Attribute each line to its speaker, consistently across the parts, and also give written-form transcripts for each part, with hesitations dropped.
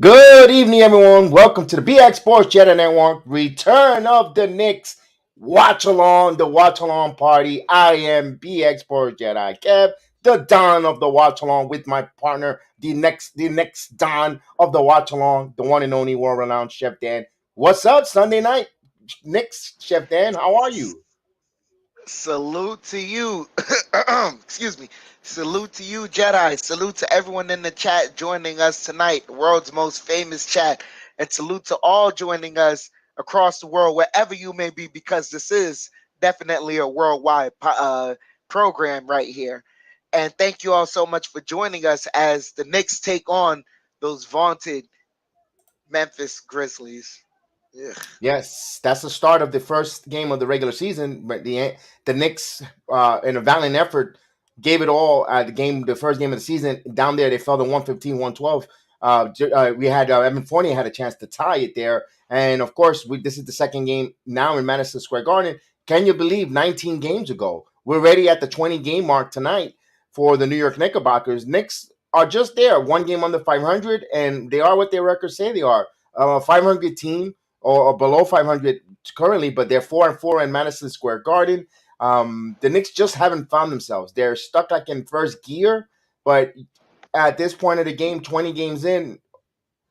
Speaker 1: Good evening, everyone. Welcome to the BX Sports JEDI Network. Return of the Knicks. Watch along, the watch along party. I am BX Sports JEDI Kev, the Don of the watch along, with my partner, the next Don of the watch along, the one and only world renowned Chef Dan. What's up, Sunday night? Knicks, Chef Dan, how are you?
Speaker 2: Salute to you. Excuse me. Salute to you, Jedi. Salute to everyone in the chat joining us tonight, the world's most famous chat. And salute to all joining us across the world, wherever you may be, because this is definitely a worldwide program right here. And thank you all so much for joining us as the Knicks take on those vaunted Memphis Grizzlies. Ugh.
Speaker 1: Yes, that's the start of the first game of the regular season. But the Knicks, in a valiant effort, gave it all at the first game of the season. Down there, they fell to 115, 112. We had Evan Fournier had a chance to tie it there, and of course, this is the second game now in Madison Square Garden. Can you believe 19 games ago? We're ready at the 20 game mark tonight for the New York Knickerbockers. Knicks are just there, one game under 500, and they are what their records say they are. A 500 team or below 500 currently, but they're 4-4 in Madison Square Garden. The Knicks just haven't found themselves. They're stuck like in first gear, but at this point of the game, 20 games in,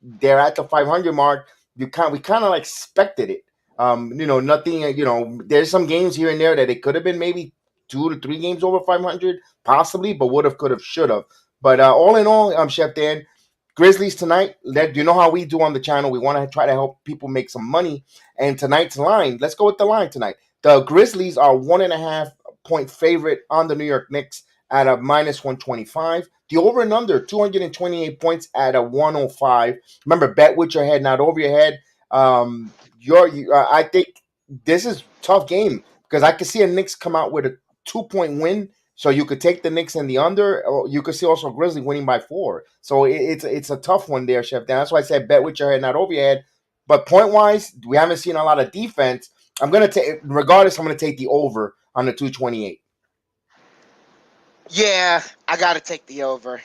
Speaker 1: they're at the 500 mark. We kind of like expected it. Nothing. There's some games here and there that it could have been maybe 2 to 3 games over 500, possibly, but would have, could have, should have. But all in all, Chef Dan, Grizzlies tonight. You know how we do on the channel. We want to try to help people make some money. And tonight's line, let's go with the line tonight. The Grizzlies are 1.5 point favorite on the New York Knicks at a minus 125. The over and under 228 points at a 105. Remember, bet with your head, not over your head. I think this is a tough game because I could see a Knicks come out with a 2 point win, so you could take the Knicks and the under, or you could see also Grizzly winning by 4. So it's a tough one there, Chef Dan. That's why I said bet with your head, not over your head. But point wise, we haven't seen a lot of defense. I'm gonna take, regardless, I'm gonna take the over on the 228.
Speaker 2: Yeah, I got to take the over.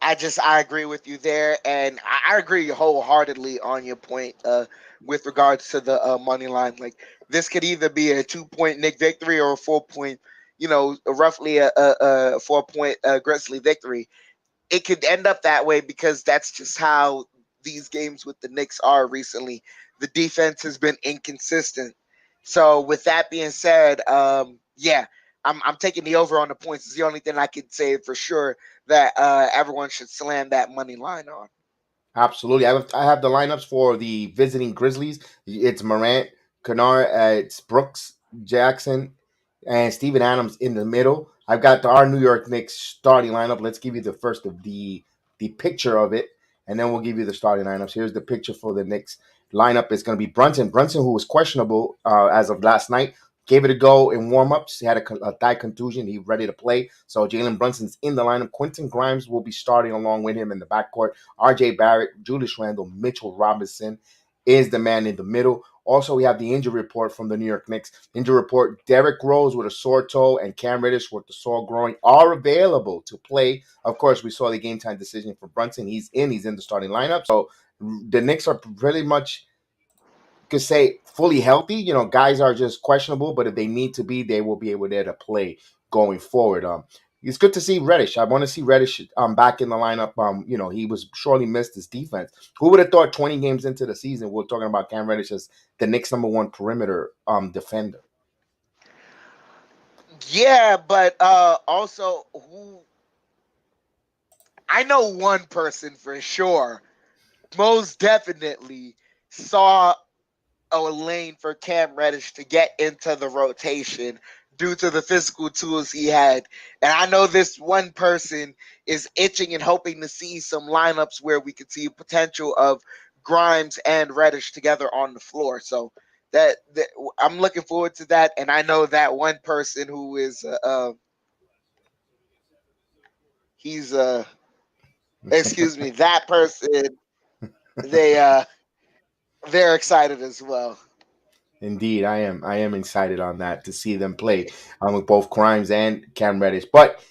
Speaker 2: I agree with you there, and I agree wholeheartedly on your point with regards to the money line. Like this could either be a 2 point Nick victory or a 4 point, roughly a 4 point Grizzly victory. It could end up that way because that's just how these games with the Knicks are recently. The defense has been inconsistent. So with that being said, yeah, I'm taking the over on the points. It's the only thing I can say for sure that everyone should slam that money line on.
Speaker 1: Absolutely. I have the lineups for the visiting Grizzlies. It's Morant, Kennard, it's Brooks, Jackson, and Steven Adams in the middle. I've got our New York Knicks starting lineup. Let's give you the first of the picture of it, and then we'll give you the starting lineups. Here's the picture for the Knicks lineup. It's going to be Brunson. Brunson, who was questionable as of last night, gave it a go in warm-ups. He had a thigh contusion. He's ready to play. So Jalen Brunson's in the lineup. Quentin Grimes will be starting along with him in the backcourt. RJ Barrett, Julius Randle, Mitchell Robinson is the man in the middle. Also, we have the injury report from the New York Knicks. Injury report: Derrick Rose with a sore toe and Cam Reddish with the sore groin are available to play. Of course, we saw the game time decision for Brunson. He's in. He's in the starting lineup. So the Knicks are pretty much, could say, fully healthy. Guys are just questionable, but if they need to be, they will be able there to play going forward. It's good to see Reddish. I want to see Reddish back in the lineup. He was surely missed his defense. Who would have thought 20 games into the season we're talking about Cam Reddish as the Knicks' number one perimeter defender?
Speaker 2: Yeah, but also who I know one person for sure, most definitely saw a lane for Cam Reddish to get into the rotation due to the physical tools he had. And I know this one person is itching and hoping to see some lineups where we could see potential of Grimes and Reddish together on the floor. So that I'm looking forward to that. And I know that one person who is he's excuse me, that person they they're excited as well.
Speaker 1: Indeed, I am excited on that to see them play with both Grimes and Cam Reddish. But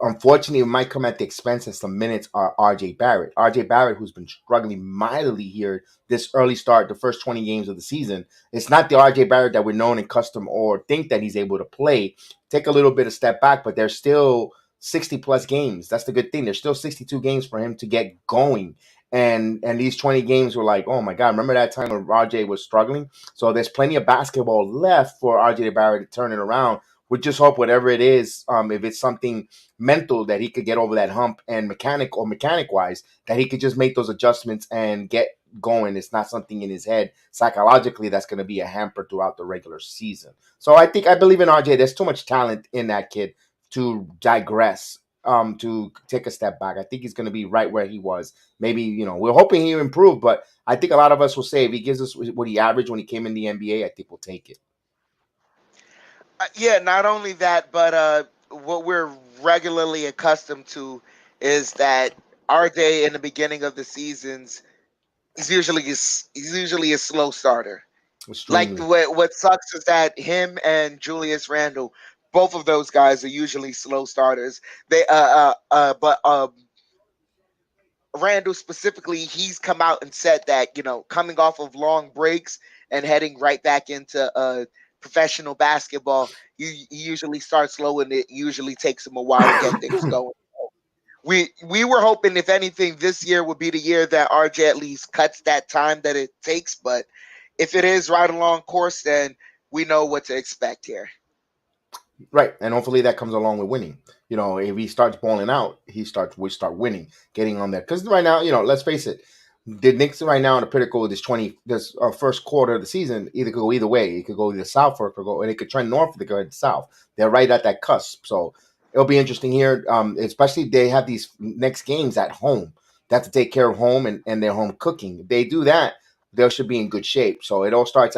Speaker 1: Unfortunately, it might come at the expense of some minutes are RJ Barrett. RJ Barrett, who's been struggling mightily here this early start, the first 20 games of the season. It's not the RJ Barrett that we're known and custom or think that he's able to play. Take a little bit of step back, but there's still 60 plus games. That's the good thing. There's still 62 games for him to get going. And these 20 games were like, oh my God, remember that time when RJ was struggling? So there's plenty of basketball left for RJ Barrett to turn it around. We just hope whatever it is, if it's something mental that he could get over that hump, and mechanic wise that he could just make those adjustments and get going. It's not something in his head psychologically that's going to be a hamper throughout the regular season. So I believe in RJ. There's too much talent in that kid to digress, to take a step back. I think he's going to be right where he was. Maybe, we're hoping he'll improve, but I think a lot of us will say if he gives us what he averaged when he came in the NBA, I think we'll take it.
Speaker 2: Yeah, not only that, but what we're regularly accustomed to is that RJ in the beginning of the seasons he's usually a slow starter. Like
Speaker 1: Extremely.
Speaker 2: what sucks is that him and Julius Randle, both of those guys are usually slow starters. But Randall specifically, he's come out and said that, coming off of long breaks and heading right back into professional basketball, he usually starts slow and it usually takes him a while to get things going. We were hoping, if anything, this year would be the year that RJ at least cuts that time that it takes. But if it is right along course, then we know what to expect here.
Speaker 1: Right, and hopefully that comes along with winning. If he starts balling out, we start winning, getting on there. Because right now, let's face it, the Knicks right now in the pinnacle of this first quarter of the season either could go either way. It could go either south or it could go, and it could trend north. Or it could go south. They're right at that cusp, so it'll be interesting here. Especially they have these next games at home. They have to take care of home and their home cooking. If they do that, they should be in good shape. So it all starts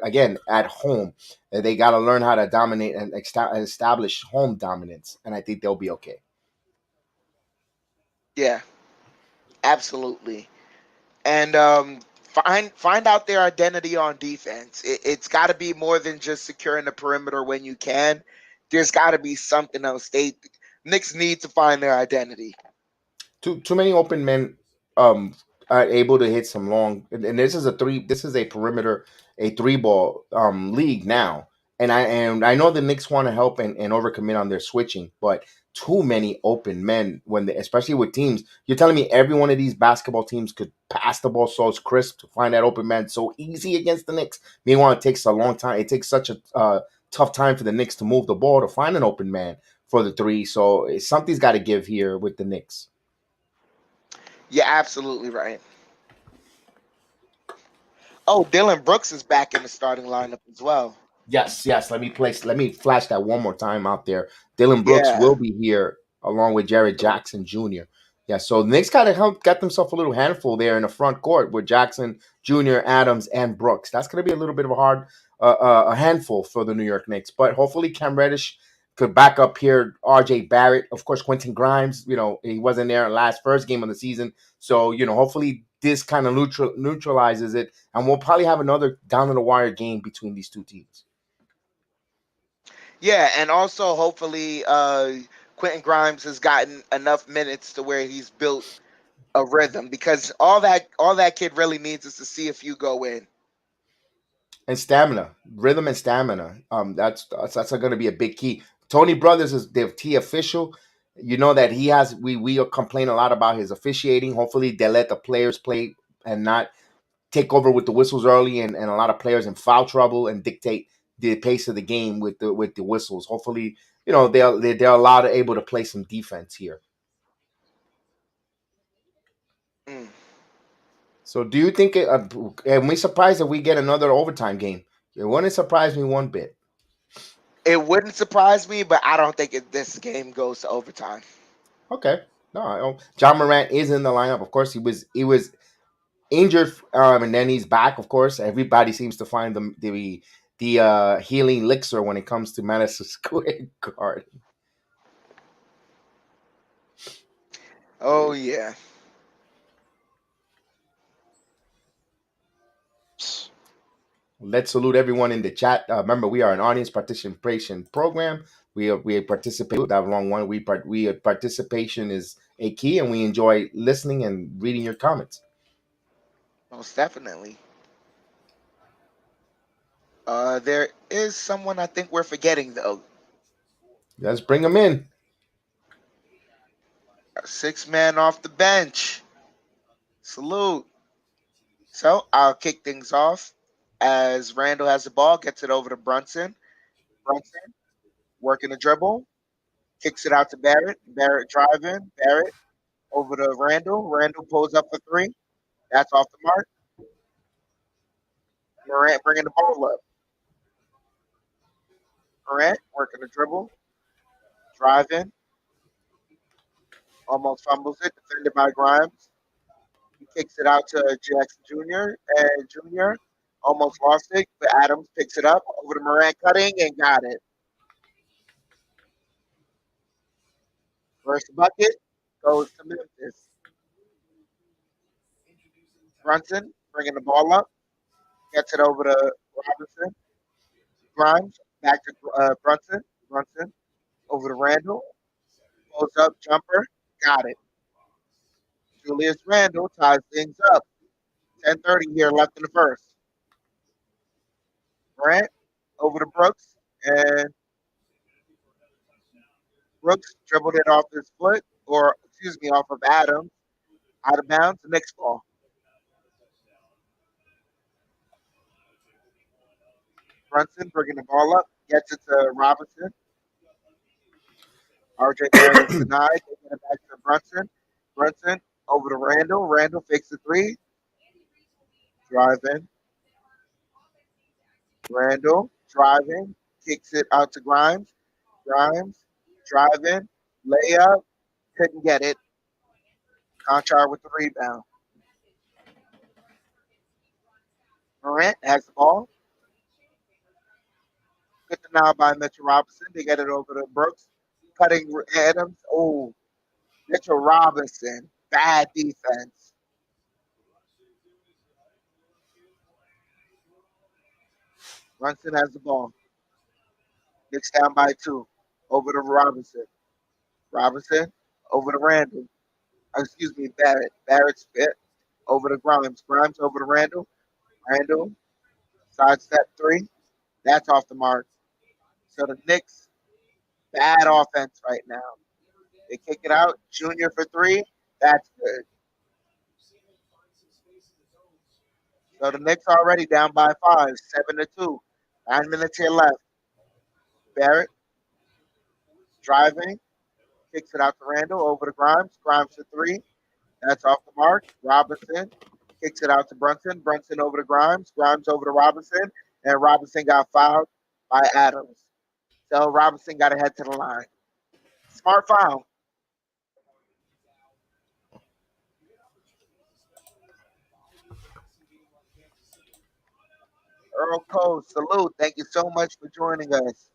Speaker 1: again at home. They got to learn how to dominate and establish home dominance, and I think they'll be okay.
Speaker 2: Yeah, absolutely. And find out their identity on defense. It's got to be more than just securing the perimeter when you can. There's got to be something else. Knicks need to find their identity.
Speaker 1: Too many open men are able to hit some long, and this is a perimeter, a three ball league now. And I know the Knicks want to help and overcommit on their switching, but too many open men especially with teams. You're telling me every one of these basketball teams could pass the ball so it's crisp to find that open man so easy against the Knicks. Meanwhile, it takes a long time. It takes such a tough time for the Knicks to move the ball to find an open man for the three. So something's got to give here with the Knicks.
Speaker 2: You're absolutely right. Oh, Dylan Brooks is back in the starting lineup as well.
Speaker 1: Yes, yes. Let me flash that one more time out there. Dylan Brooks
Speaker 2: Yeah.
Speaker 1: will be here along with Jared Jackson Jr. Yeah, so the Knicks got themselves a little handful there in the front court with Jackson Jr., Adams, and Brooks. That's going to be a little bit of a handful for the New York Knicks. But hopefully Cam Reddish could back up here. R.J. Barrett, of course, Quentin Grimes. He wasn't there last first game of the season, so hopefully this kind of neutralizes it, and we'll probably have another down in the wire game between these two teams.
Speaker 2: Yeah, and also hopefully Quentin Grimes has gotten enough minutes to where he's built a rhythm, because all that kid really needs is to see if you go in.
Speaker 1: And stamina, rhythm and stamina. That's going to be a big key. Tony Brothers is the T official. You know that he has. We complain a lot about his officiating. Hopefully, they let the players play and not take over with the whistles early, and a lot of players in foul trouble and dictate the pace of the game with the whistles. Hopefully, they're allowed to able to play some defense here.
Speaker 2: Mm.
Speaker 1: So, do you think? Am we surprised if we get another overtime game? It wouldn't surprise me one bit.
Speaker 2: It wouldn't surprise me, but I don't think this game goes to overtime.
Speaker 1: Okay. No, I don't. John Morant is in the lineup. Of course, he was injured, and then he's back. Of course, everybody seems to find the healing elixir when it comes to Madison Square Garden.
Speaker 2: Oh yeah.
Speaker 1: Let's salute everyone in the chat. Remember, we are an audience participation program. we participate that wrong one. Participation is a key, and we enjoy listening and reading your comments.
Speaker 2: Most definitely. There is someone I think we're forgetting though.
Speaker 1: Let's bring them in.
Speaker 2: A six-man off the bench. Salute. So I'll kick things off as Randall has the ball, gets it over to Brunson. Brunson working the dribble, kicks it out to Barrett. Barrett driving. Barrett over to Randall. Randall pulls up for three. That's off the mark. Morant bringing the ball up. Morant working the dribble, driving, almost fumbles it, defended by Grimes. He kicks it out to Jackson Jr. and Jr. almost lost it, but Adams picks it up over to Morant cutting and got it. First bucket goes to Memphis. Brunson bringing the ball up, gets it over to Robinson. Grimes back to Brunson. Brunson over to Randall. Pulls up jumper, got it. Julius Randle ties things up. 10:30 here left in the first. Morant over to Brooks, and Brooks dribbled it off his foot, or excuse me, off of Adams, out of bounds. The next ball. Brunson bringing the ball up, gets it to Robinson. RJ Barrett is denied. They get it back to Brunson. Brunson over to Randall. Randall fakes the three. Driving. Randall driving. Kicks it out to Grimes. Grimes driving. Layup. Couldn't get it. Contrar with the rebound. Morant has the ball. Good denial by Mitchell Robinson. They get it over to Brooks. Cutting Adams. Oh, Mitchell Robinson. Bad defense. Brunson has the ball. Knicks down by two. Over to Robinson. Robinson over to Randall. Excuse me, Barrett. Barrett's fit. Over to Grimes. Grimes over to Randall. Randall. Sidestep three. That's off the mark. So the Knicks, bad offense right now. They kick it out. Junior for three. That's good. So the Knicks already down by five, 7-2. 9 minutes here left. Barrett driving, kicks it out to Randall over to Grimes. Grimes for three. That's off the mark. Robinson kicks it out to Brunson. Brunson over to Grimes. Grimes over to Robinson. And Robinson got fouled by Adams. So Robinson got to head to the line. Smart foul. Earl Cole, salute. Thank you so much for joining us.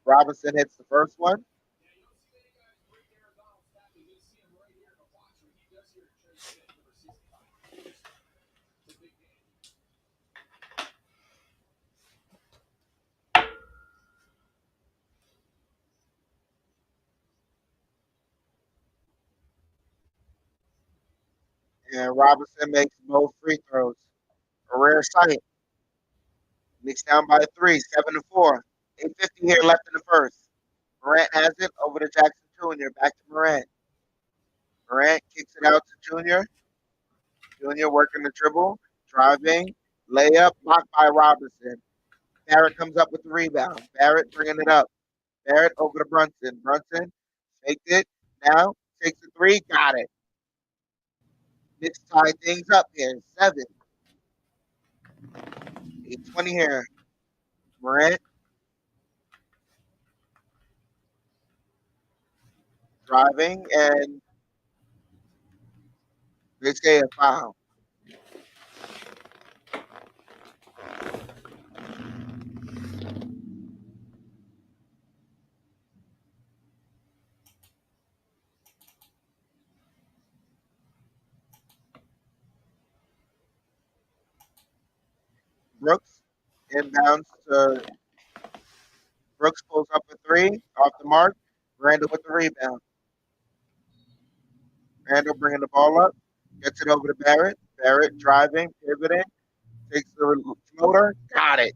Speaker 2: Robinson hits the first one. And Robinson makes both free throws. A rare sight. Knicks down by three, 7-4. 8:50 here left in the first. Morant has it over to Jackson Jr. Back to Morant. Morant kicks it out to Jr. Jr. working the dribble, driving, layup, blocked by Robinson. Barrett comes up with the rebound. Barrett bringing it up. Barrett over to Brunson. Brunson faked it. Now takes the three. Got it. Knicks tie things up here. 7. 8:20 here. Morant driving, and they say a foul. Brooks inbounds to Brooks pulls up a three off the mark. Randall with the rebound. Randall bringing the ball up, gets it over to Barrett. Barrett driving, pivoting, takes the floater, got it.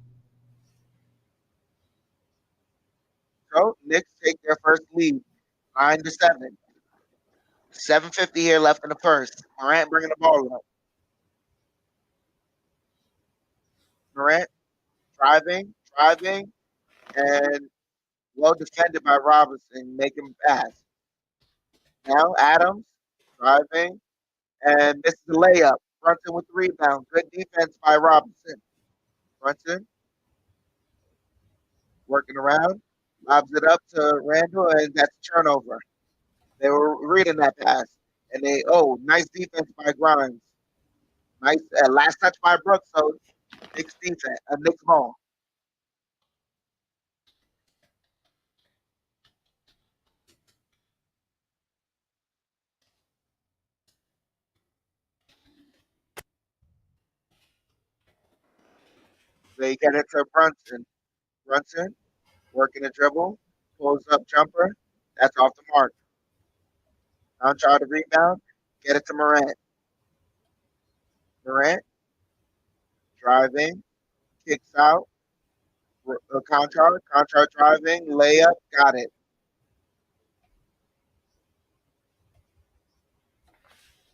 Speaker 2: So Knicks take their first lead, 9-7. 7:50 here left in the first. Morant bringing the ball up. Morant driving, and well defended by Robinson, making pass. Now Adams driving and misses the layup. Brunson with the rebound. Good defense by Robinson. Brunson working around, lobs it up to Randall, and that's a turnover. They were reading that pass, and nice defense by Grimes. Nice last touch by Brooks. So Knicks defense, Knicks ball. They get it to Brunson. Brunson working a dribble, pulls up jumper. That's off the mark. Now try to rebound, get it to Morant. Morant driving, kicks out. Contract driving, layup, got it.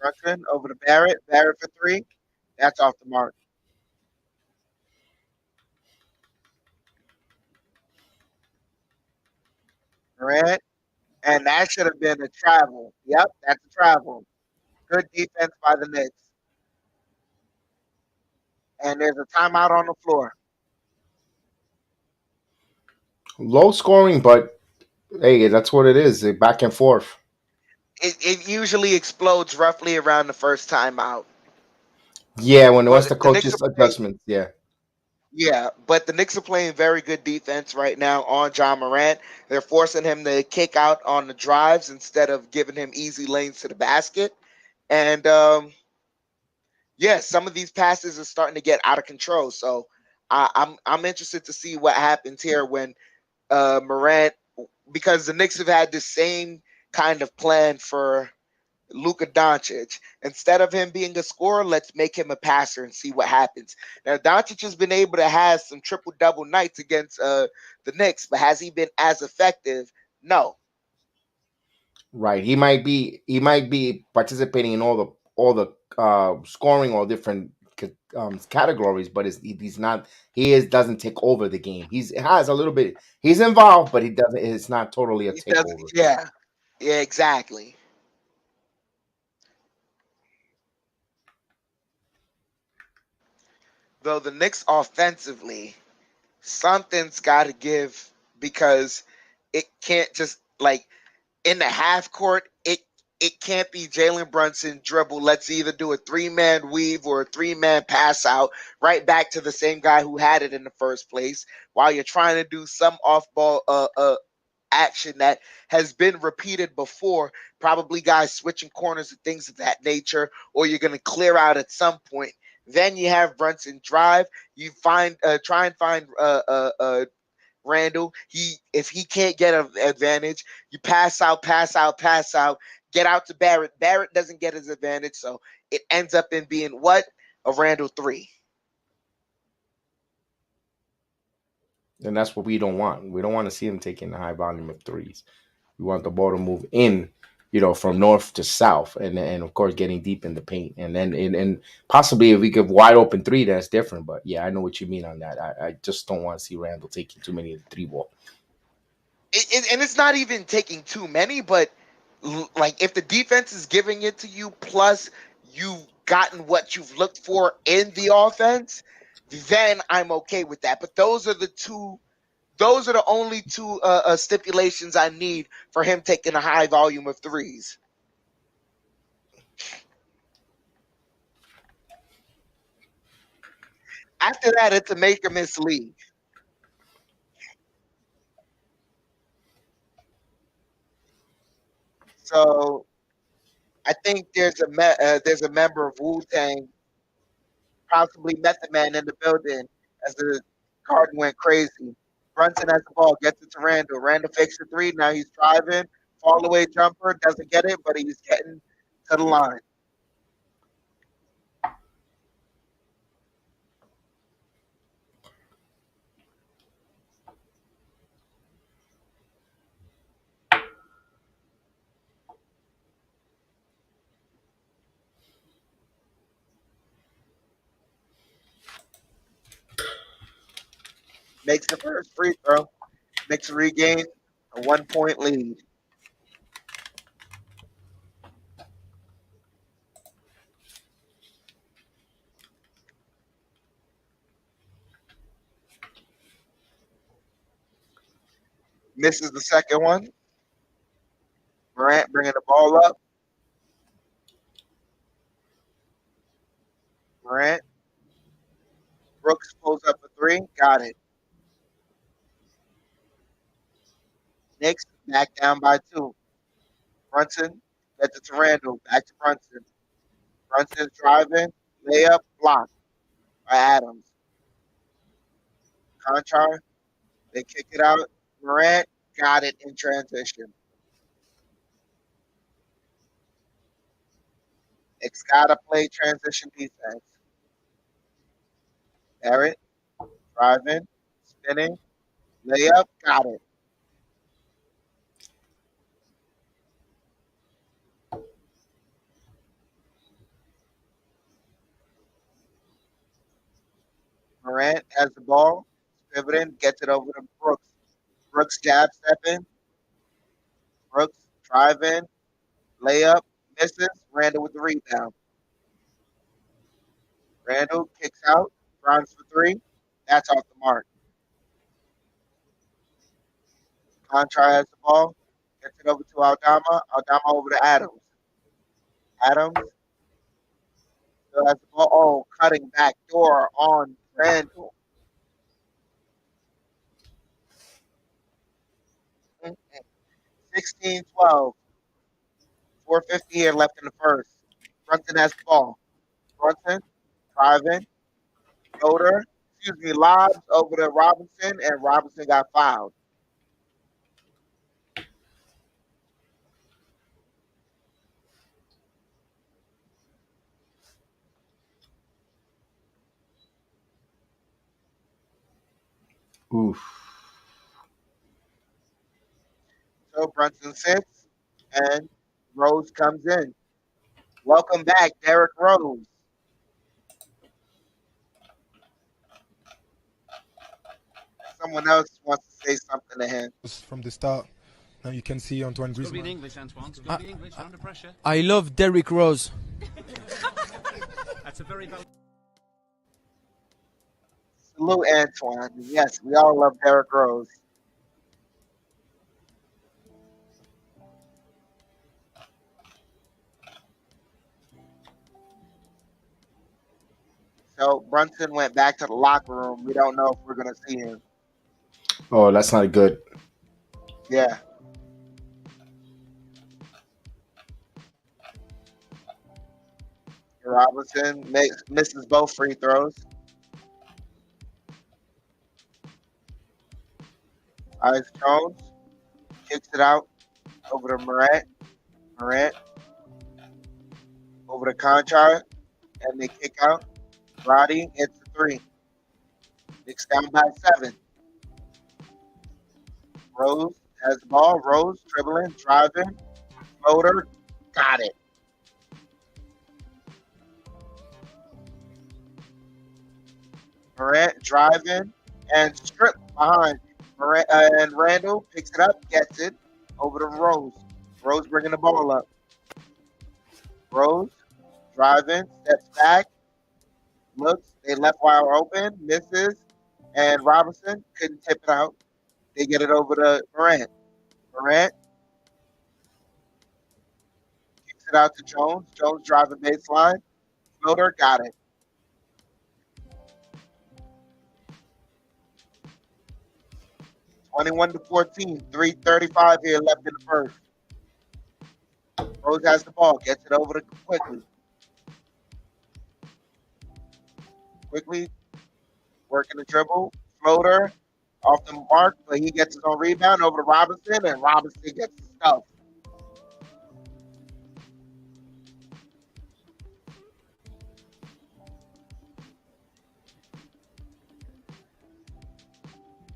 Speaker 2: Brunson over to Barrett. Barrett for three. That's off the mark. Morant, and that should have been a travel. Yep, that's a travel. Good defense by the Knicks. And there's a timeout on the floor.
Speaker 1: Low scoring, but hey, that's what it is. Back and forth.
Speaker 2: It usually explodes roughly around the first timeout.
Speaker 1: Yeah, when it was
Speaker 2: But
Speaker 1: the
Speaker 2: the Knicks
Speaker 1: coaches'
Speaker 2: are playing,
Speaker 1: adjustments. Yeah.
Speaker 2: yeah, but the Knicks are playing very good defense right now on John Morant. They're forcing him to kick out on the drives instead of giving him easy lanes to the basket. And yeah, some of these passes are starting to get out of control. So I'm interested to see what happens here when Morant, because the Knicks have had the same kind of plan for Luka Doncic. Instead of him being a scorer, let's make him a passer and see what happens. Now, Doncic has been able to have some triple double nights against the Knicks, but has he been as effective? No.
Speaker 1: Right. He might be participating in all the scoring or different categories, but he's not. He is doesn't take over the game. He has a little bit. He's involved, but he doesn't. It's not totally a
Speaker 2: He doesn't.
Speaker 1: takeover.
Speaker 2: Yeah. Yeah, exactly. Though the Knicks offensively, something's got to give because it can't just like in the half court, it can't be Jalen Brunson dribble. Let's either do a 3-man weave or a 3-man pass out right back to the same guy who had it in the first place while you're trying to do some off ball action that has been repeated before, probably guys switching corners and things of that nature, or you're going to clear out at some point. Then you have Brunson drive. You find try and find Randall. If he can't get an advantage, you pass out, get out to Barrett. Barrett doesn't get his advantage, so it ends up in being what? A Randall three.
Speaker 1: And that's what we don't want. We don't want to see him taking a high volume of threes. We want the ball to move in, from north to south, and of course getting deep in the paint, and then and possibly if we give wide open three, that's different. But yeah, I know what you mean on that. I just don't want to see Randall taking too many of the three ball.
Speaker 2: And it's not even taking too many, but like if the defense is giving it to you, plus you've gotten what you've looked for in the offense, then I'm okay with that. But those are the two. Those are the only two stipulations I need for him taking a high volume of threes. After that, it's a make or miss league. So I think there's a member of Wu Tang, possibly Method Man, in the building. as the Garden went crazy. Brunson has the ball, gets it to Randall. Randall fakes the three. Now he's driving. Fall away jumper, doesn't get it, but he's getting to the line. Makes the first free throw. Knicks regain a 1-point lead. Misses the second one. Morant bringing the ball up. Morant. Brooks pulls up a three. Got it. Knicks back down by 2. Brunson gets it to Randall. Back to Brunson. Brunson's driving. Layup blocked by Adams. Conchar. They kick it out. Morant got it in transition. Knicks got to play transition defense. Barrett driving, spinning, layup, got it. Morant has the ball, pivoting, gets it over to Brooks. Brooks jab stepping. Brooks driving, layup, misses. Randall with the rebound. Randall kicks out, drives for 3. That's off the mark. Conchar has the ball, gets it over to Aldama. Aldama over to Adams. Adams still has the ball. Oh, cutting back door on Randall. 16-12. 4:50 here left in the first. Brunson has the ball. Brunson driving, lobs over to Robinson, and Robinson got fouled.
Speaker 1: Oof.
Speaker 2: So Brunson sits, and Rose comes in. Welcome back, Derrick Rose. Someone else wants to say something to him.
Speaker 3: From the start. Now you can see Antoine
Speaker 4: It's got to be in
Speaker 3: Griezmann.
Speaker 4: English, Antoine. It's got to be in English. Under pressure.
Speaker 5: I love Derrick Rose.
Speaker 4: That's a very valid.
Speaker 2: Salute Antoine. Yes, we all love Derrick Rose. So Brunson went back to the locker room. We don't know if we're going to see him.
Speaker 1: Oh, that's not good.
Speaker 2: Yeah. Robinson misses both free throws. Ice Jones kicks it out over to Morant. Morant over to Conchar, and they kick out. Roddy hits the 3. Knicks down by 7. Rose has the ball. Rose dribbling, driving, floater, got it. Morant driving and stripped behind. Morant, and Randall picks it up, gets it over to Rose. Rose bringing the ball up. Rose driving, steps back, looks. They left wide open, misses, and Robinson couldn't tip it out. They get it over to Morant. Morant kicks it out to Jones. Jones driving baseline. Floater, got it. (21-14). 3:35 here left in the first. Rose has the ball, gets it over to Quickly. Quickly working the dribble, floater, off the mark, but he gets his own rebound over to Robinson, and Robinson gets the stuff.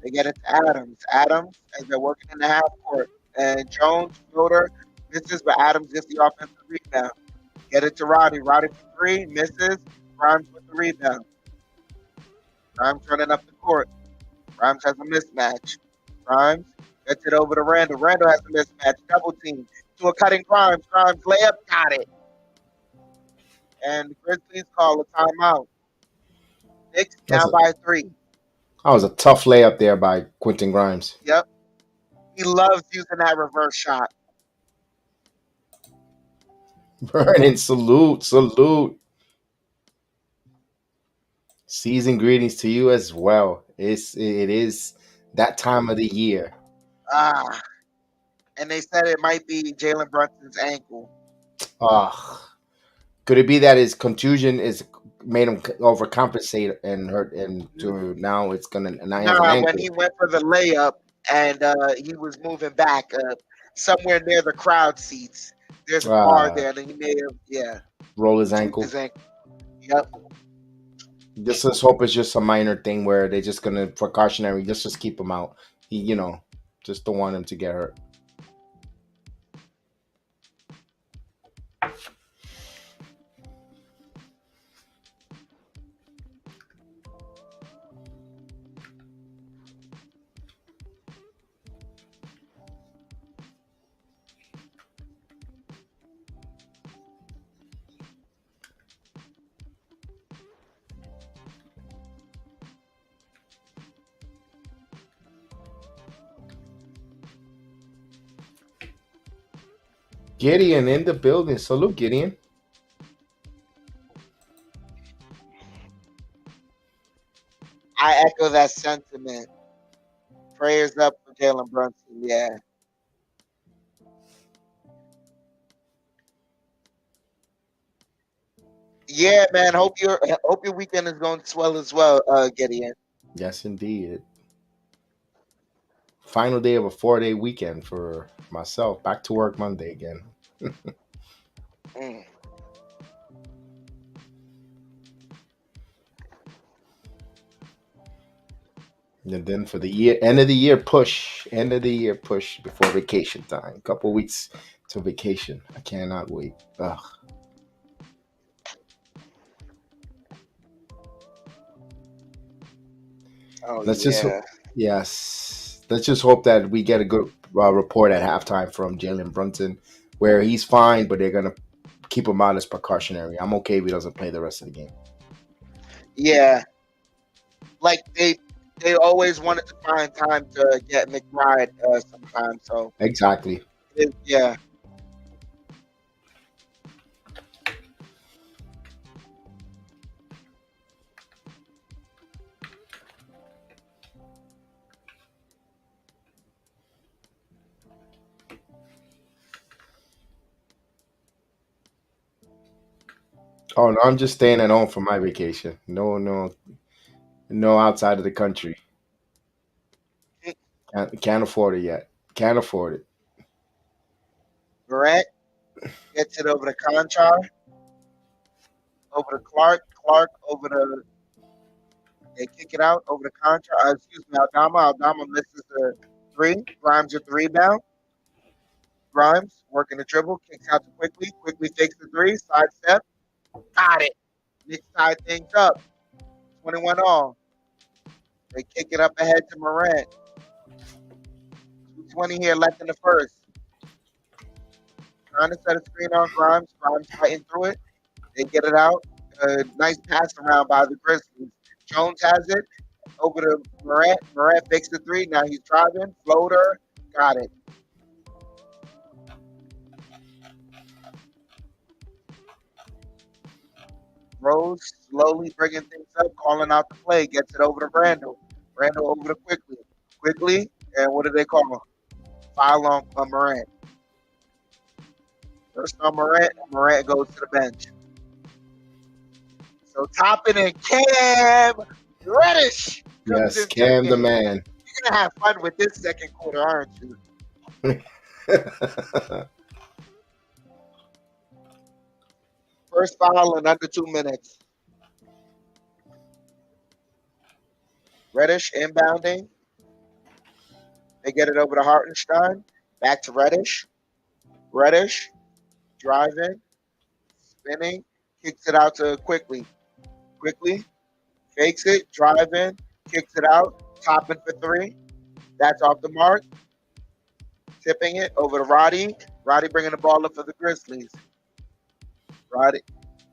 Speaker 2: They get it to Adams. Adams has been working in the half court. And Jones, floater, misses, but Adams gets the offensive rebound. Get it to Roddy. Roddy for three, misses. Grimes with the rebound. Grimes running up the court. Grimes has a mismatch. Grimes gets it over to Randall. Randall has a mismatch. Double team to a cutting Grimes. Grimes layup, got it. And the Grizzlies call a timeout. Knicks down by 3.
Speaker 1: That was a tough layup there by Quentin Grimes.
Speaker 2: Yep. He loves using that reverse shot.
Speaker 1: Vernon, salute. Season greetings to you as well. It is that time of the year.
Speaker 2: And they said it might be Jalen Brunson's ankle.
Speaker 1: Could it be that his contusion is made him overcompensate and hurt, and to now it's gonna now he has an ankle?
Speaker 2: When he went for the layup and he was moving back somewhere near the crowd seats. There's a bar there, and he may have
Speaker 1: roll his ankle.
Speaker 2: Yep.
Speaker 1: Let's hope it's just a minor thing where they're just gonna precautionary, just keep him out. He, just don't want him to get hurt. Gideon in the building. Salute, Gideon.
Speaker 2: I echo that sentiment. Prayers up for Jalen Brunson. Yeah. Yeah, man. Hope your weekend is going swell as well, Gideon.
Speaker 1: Yes, indeed. Final day of a 4-day weekend for myself. Back to work Monday again. And then for the end of the year push before vacation time. Couple weeks to vacation. I cannot wait. Ugh. Let's just hope that we get a good report at halftime from Jalen Brunson, where he's fine, but they're gonna keep him out as precautionary. I'm okay if he doesn't play the rest of the game.
Speaker 2: Yeah, like they always wanted to find time to get McBride sometime. So
Speaker 1: exactly.
Speaker 2: Yeah.
Speaker 1: Oh no, I'm just staying at home for my vacation. No outside of the country. Can't afford it yet. Can't afford it.
Speaker 2: Morant gets it over to Conchar, over to Clark over to. They kick it out over to Conchar. Aldama. Aldama misses the 3. Grimes with the rebound. Grimes working the dribble, kicks out to Quickly. Quickly takes the 3, side step. Got it. Knicks tie things up. 21 all. They kick it up ahead to Morant. 2:20 here left in the first. Trying to set a screen on Grimes. Grimes fighting through it. They get it out. Nice pass around by the Grizzlies. Jones has it. Over to Morant. Morant fakes the 3. Now he's driving. Floater. Got it. Rose slowly bringing things up, calling out the play, gets it over to Randall. Randall over to Quickly. Quickly, and what do they call him? Foul on Morant. First on Morant, Morant goes to the bench. So Toppin and Cam Reddish comes
Speaker 1: Yes,
Speaker 2: into the
Speaker 1: Cam the
Speaker 2: game.
Speaker 1: man.
Speaker 2: You're gonna have fun with this second quarter, aren't you? First foul in under 2 minutes. Reddish inbounding. They get it over to Hartenstein. Back to Reddish. Reddish driving, spinning, kicks it out to Quickly. Quickly fakes it, driving, kicks it out, topping for three. That's off the mark. Tipping it over to Roddy. Roddy bringing the ball up for the Grizzlies. Roddy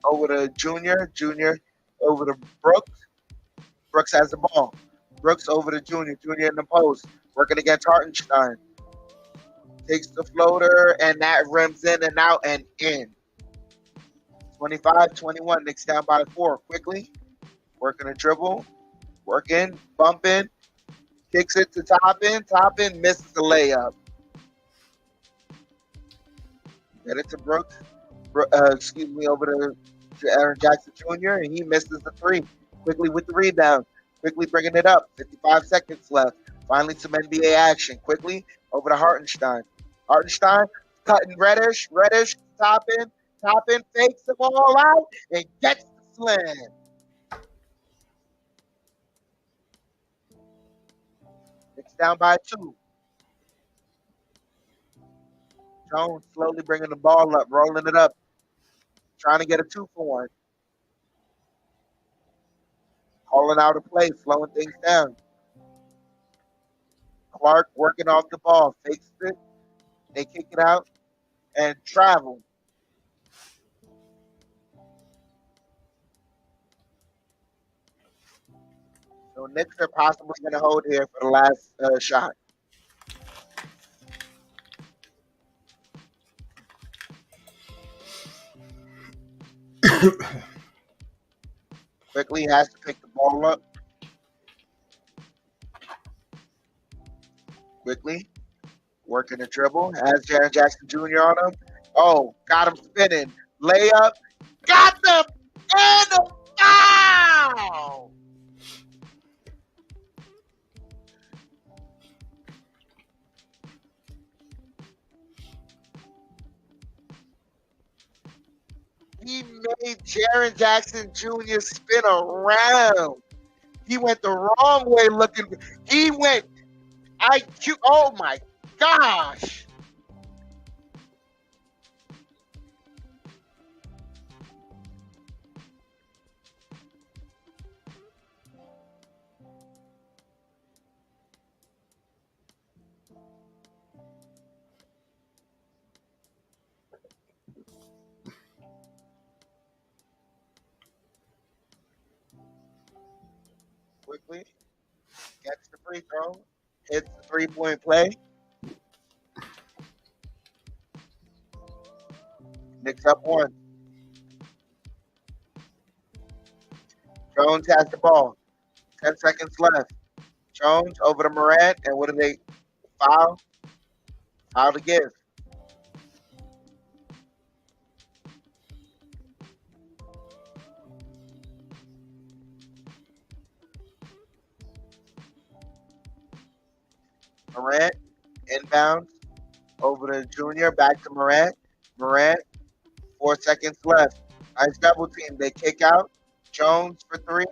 Speaker 2: over to Junior. Junior over to Brooks. Brooks has the ball. Brooks over to Junior. Junior in the post. Working against Hartenstein. Takes the floater, and that rims in and out and in. 25-21. Knicks down by 4. Quickly. Working a dribble. Working. Bumping. Kicks it to Toppin. Toppin misses the layup. Get it to Brooks. Over to Aaron Jackson Jr., and he misses the three. Quickly with the rebound. Quickly bringing it up. 55 seconds left. Finally some NBA action. Quickly over to Hartenstein. Hartenstein cutting Reddish. Reddish Toppin. Toppin fakes the ball out and gets the slam. It's down by 2. Jones slowly bringing the ball up, rolling it up, trying to get a 2-for-1. Calling out a play, slowing things down. Clark working off the ball, fakes it. They kick it out and travel. So Knicks are possibly going to hold here for the last shot. Quickly has to pick the ball up. Quickly working the dribble. Has Jaren Jackson Jr. on him. Oh, got him spinning. Layup. Got them. And a foul. He made Jaren Jackson Jr. spin around. He went the wrong way looking. He went IQ. Oh my gosh. Quickly gets the free throw, hits the 3-point play. Knicks up 1. Jones has the ball. 10 seconds left. Jones over to Morant, and what do they foul? Foul to give. Morant inbounds over to Junior, back to Morant. Morant, 4 seconds left. Nice double team. They kick out. Jones for 3,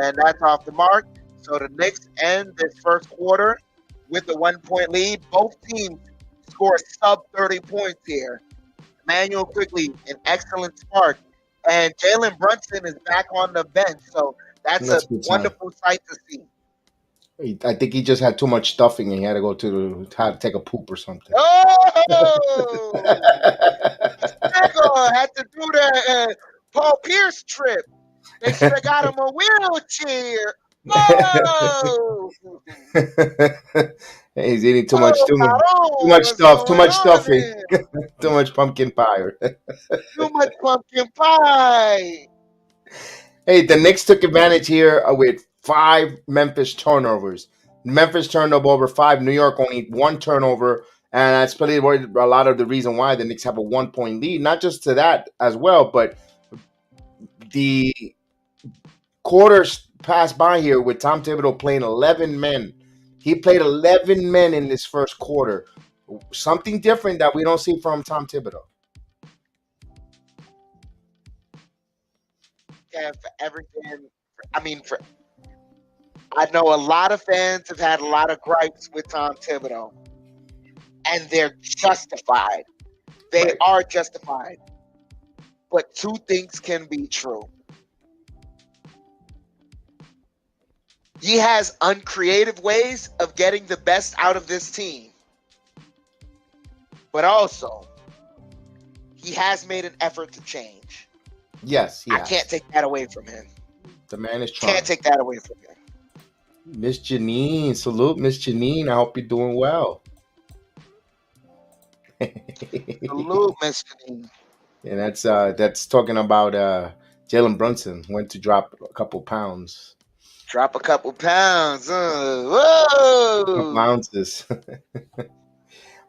Speaker 2: and that's off the mark. So the Knicks end this first quarter with a 1-point lead. Both teams score sub 30 points here. Emmanuel Quickly, an excellent spark. And Jalen Brunson is back on the bench. So that's a wonderful sight to see.
Speaker 1: I think he just had too much stuffing and he had to go to take a poop or something.
Speaker 2: Oh! Had to do the Paul Pierce trip. They should have got him a wheelchair. Oh!
Speaker 1: He's eating too much stuff, too much stuffing, too much pumpkin pie.
Speaker 2: Too much pumpkin pie.
Speaker 1: Hey, the Knicks took advantage here with 5 Memphis turnovers. Memphis turned over 5. New York only 1 turnover. And that's probably a lot of the reason why the Knicks have a 1-point lead. Not just to that as well, but the quarters pass by here with Tom Thibodeau playing 11 men. He played 11 men in this first quarter. Something different that we don't see from Tom Thibodeau.
Speaker 2: And for everything, I mean, for I know a lot of fans have had a lot of gripes with Tom Thibodeau, and they're justified. They
Speaker 1: Right.
Speaker 2: are justified. But two things can be true. He has uncreative ways of getting the best out of this team. But also, he has made an effort to change.
Speaker 1: Yes,
Speaker 2: I can't take that away from him.
Speaker 1: The man is trying.
Speaker 2: Can't take that away from him.
Speaker 1: Miss Janine, salute, Miss Janine. I hope you're doing well.
Speaker 2: Salute, Miss Janine.
Speaker 1: And that's talking about Jalen Brunson went to drop a couple pounds.
Speaker 2: Drop a couple pounds.
Speaker 1: Couple
Speaker 2: Whoa!
Speaker 1: ounces.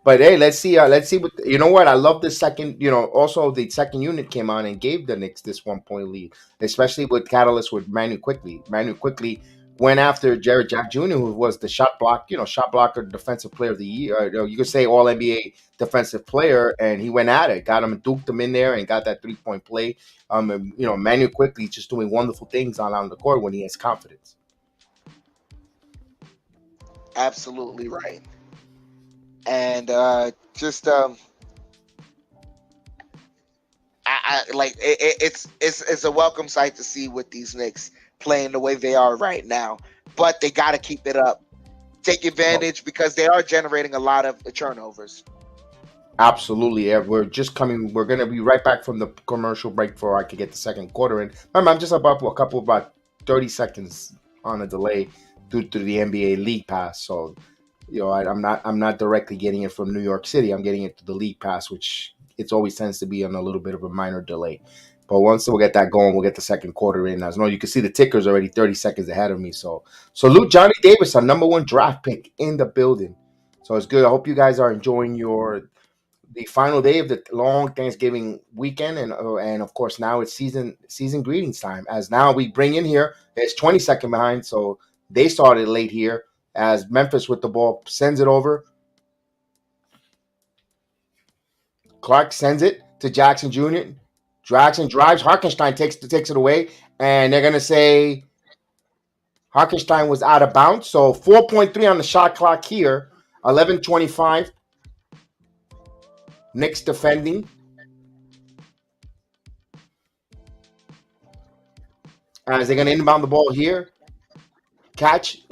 Speaker 1: But hey, let's see what you know. What I love the second. Also the second unit came on and gave the Knicks this 1 point lead, especially with catalyst with Manu Quickly. Manu Quickly went after Jared Jack Jr., who was the shot blocker, defensive player of the year. You could say All NBA defensive player, and he went at it, got him and duked him in there, and got that 3-point play. Manu Quickly just doing wonderful things on the court when he has confidence.
Speaker 2: Absolutely right. And it's a welcome sight to see with these Knicks playing the way they are right now. But they got to keep it up, take advantage because they are generating a lot of turnovers.
Speaker 1: Absolutely. Yeah, we're going to be right back from the commercial break before I could get the second quarter in. I'm just about 30 seconds on a delay due to the NBA League Pass. So, I'm not directly getting it from New York City. I'm getting it to the League Pass, which it always tends to be on a little bit of a minor delay. But once we'll get that going, we'll get the second quarter in. As you can see the tickers already 30 seconds ahead of me. So salute Johnny Davis, our number 1 draft pick in the building. So it's good. I hope you guys are enjoying the final day of the long Thanksgiving weekend, and of course now it's season greetings time. As now we bring in here, it's 20-second behind, so they started late here. As Memphis with the ball sends it over, Clark sends it to Jackson Jr. Jackson drives, Harkenstein takes it away, and they're gonna say Harkenstein was out of bounds. So 4.3 on the shot clock here. 11:25. Knicks defending. As they're going to inbound the ball here. Catch.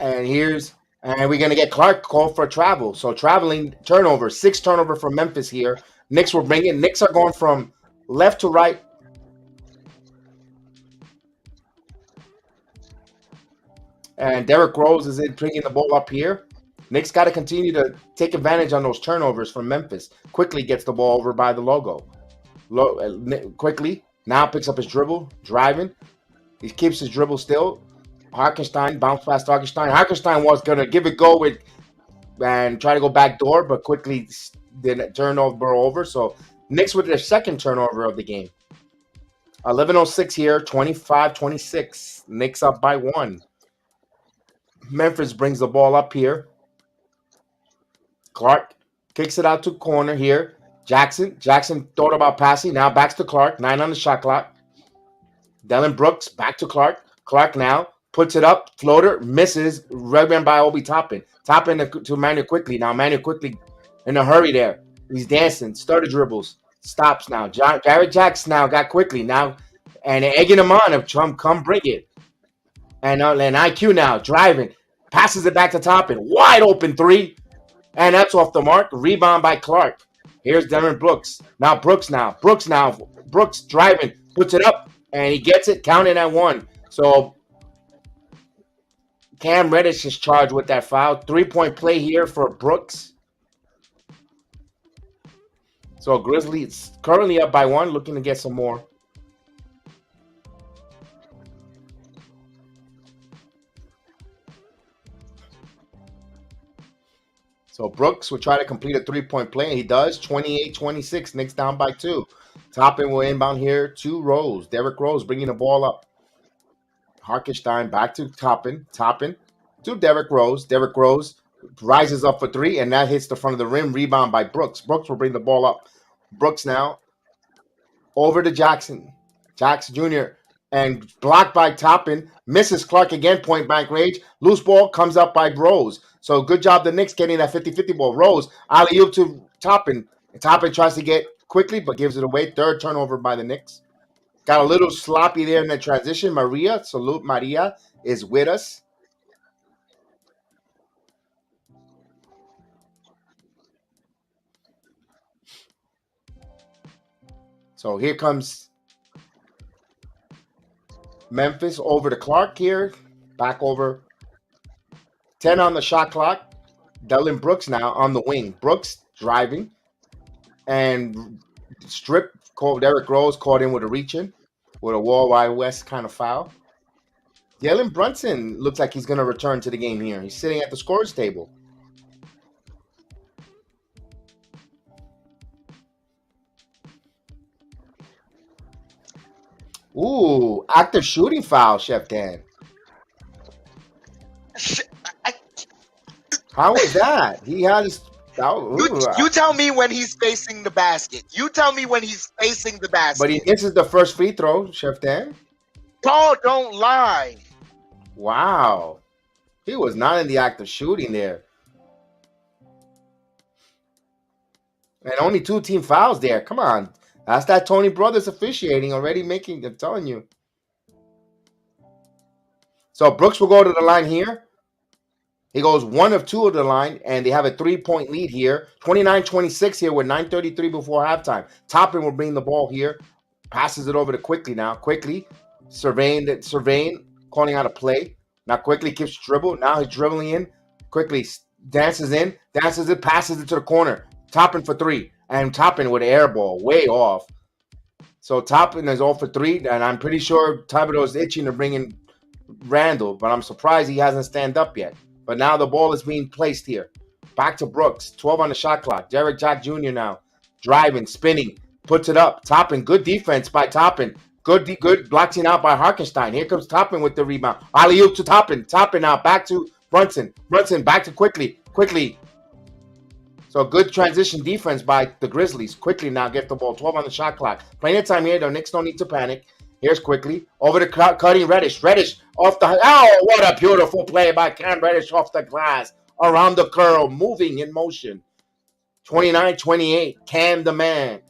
Speaker 1: And we're going to get Clark called for travel. So traveling turnover. 6 turnover from Memphis here. Knicks are going from left to right. And Derrick Rose is bringing the ball up here. Knicks got to continue to take advantage on those turnovers from Memphis. Quickly gets the ball over by the logo. Quickly now picks up his dribble, driving. He keeps his dribble still. Harkenstein, bounce past Harkenstein. Harkenstein was going to give it go and try to go back door, but quickly didn't turn over. So Knicks with their second turnover of the game. 11:06 here, 25-26. Knicks up by 1. Memphis brings the ball up here. Clark kicks it out to corner here. Jackson thought about passing. Now backs to Clark. 9 on the shot clock. Dylan Brooks back to Clark. Clark now puts it up. Floater misses. Rebound by Obi Toppin. Toppin to Manu Quickly. Now Manu Quickly in a hurry there. He's dancing. Started dribbles. Stops now. Jared Jackson now got Quickly now. And egging him on of Trump, come bring it. And IQ now driving. Passes it back to Toppin. Wide open 3. And that's off the mark. Rebound by Clark. Here's Devin Brooks. Brooks driving. Puts it up. And he gets it. Counted at 1. So Cam Reddish is charged with that foul. 3-point play here for Brooks. So Grizzlies currently up by 1. Looking to get some more. So Brooks will try to complete a 3-point play, and he does. 28-26. Knicks down by 2. Toppin will inbound here to Rose. Derrick Rose bringing the ball up. Harkenstein back to Toppin to Derrick Rose. Derrick Rose rises up for three, and that hits the front of the rim. Rebound by Brooks. Brooks will bring the ball up. Brooks now over to Jackson. Jackson Jr. and blocked by Toppin. Misses Clark again, point blank range. Loose ball comes up by Rose. So good job the Knicks getting that 50-50 ball. Rose, alley-oop to Toppin. Toppin tries to get quickly, but gives it away. Third turnover by the Knicks. Got a little sloppy there in the transition. Maria, salute Maria, is with us. So here comes Memphis over to Clark here. Back over. 10 on the shot clock. Dylan Brooks now on the wing. Brooks driving. And strip. Derrick Rose caught in with a reach-in. With a Wall Wide West kind of foul. Jalen Brunson looks like he's going to return to the game here. He's sitting at the scorer's table. Ooh, active shooting foul, Chef Dan. How was that? He had his.
Speaker 2: You tell me when he's facing the basket. You tell me when he's facing the basket.
Speaker 1: But he misses the first free throw, Chef Dan.
Speaker 2: Paul, don't lie.
Speaker 1: Wow. He was not in the act of shooting there. And only 2 team fouls there. Come on. That's that Tony Brothers officiating already making, I'm telling you. So Brooks will go to the line here. He goes 1 of 2 of the line, and they have a 3-point lead here. 29-26 here with 9:33 before halftime. Toppin will bring the ball here. Passes it over to Quickly now. Quickly surveying, calling out a play. Now Quickly keeps dribble. Now he's dribbling in. Quickly dances it, passes it to the corner. Toppin for 3. And Toppin with an air ball, way off. So Toppin is all for 3, and I'm pretty sure Thibodeau is itching to bring in Randall, but I'm surprised he hasn't stand up yet. But now the ball is being placed here. Back to Brooks. 12 on the shot clock. Derrick Jack Jr. now. Driving, spinning, puts it up. Toppin, good defense by Toppin. Good blocking out by Harkenstein. Here comes Toppin with the rebound. Alley-oop to Toppin. Toppin now back to Brunson. Brunson back to Quickly. So good transition defense by the Grizzlies. Quickly now get the ball. 12 on the shot clock. Plenty of time here. The Knicks don't need to panic. Here's Quickly. Over to cutting Reddish. Reddish off the... Oh, what a beautiful play by Cam Reddish off the glass. Around the curl. Moving in motion. 29-28. Cam the man.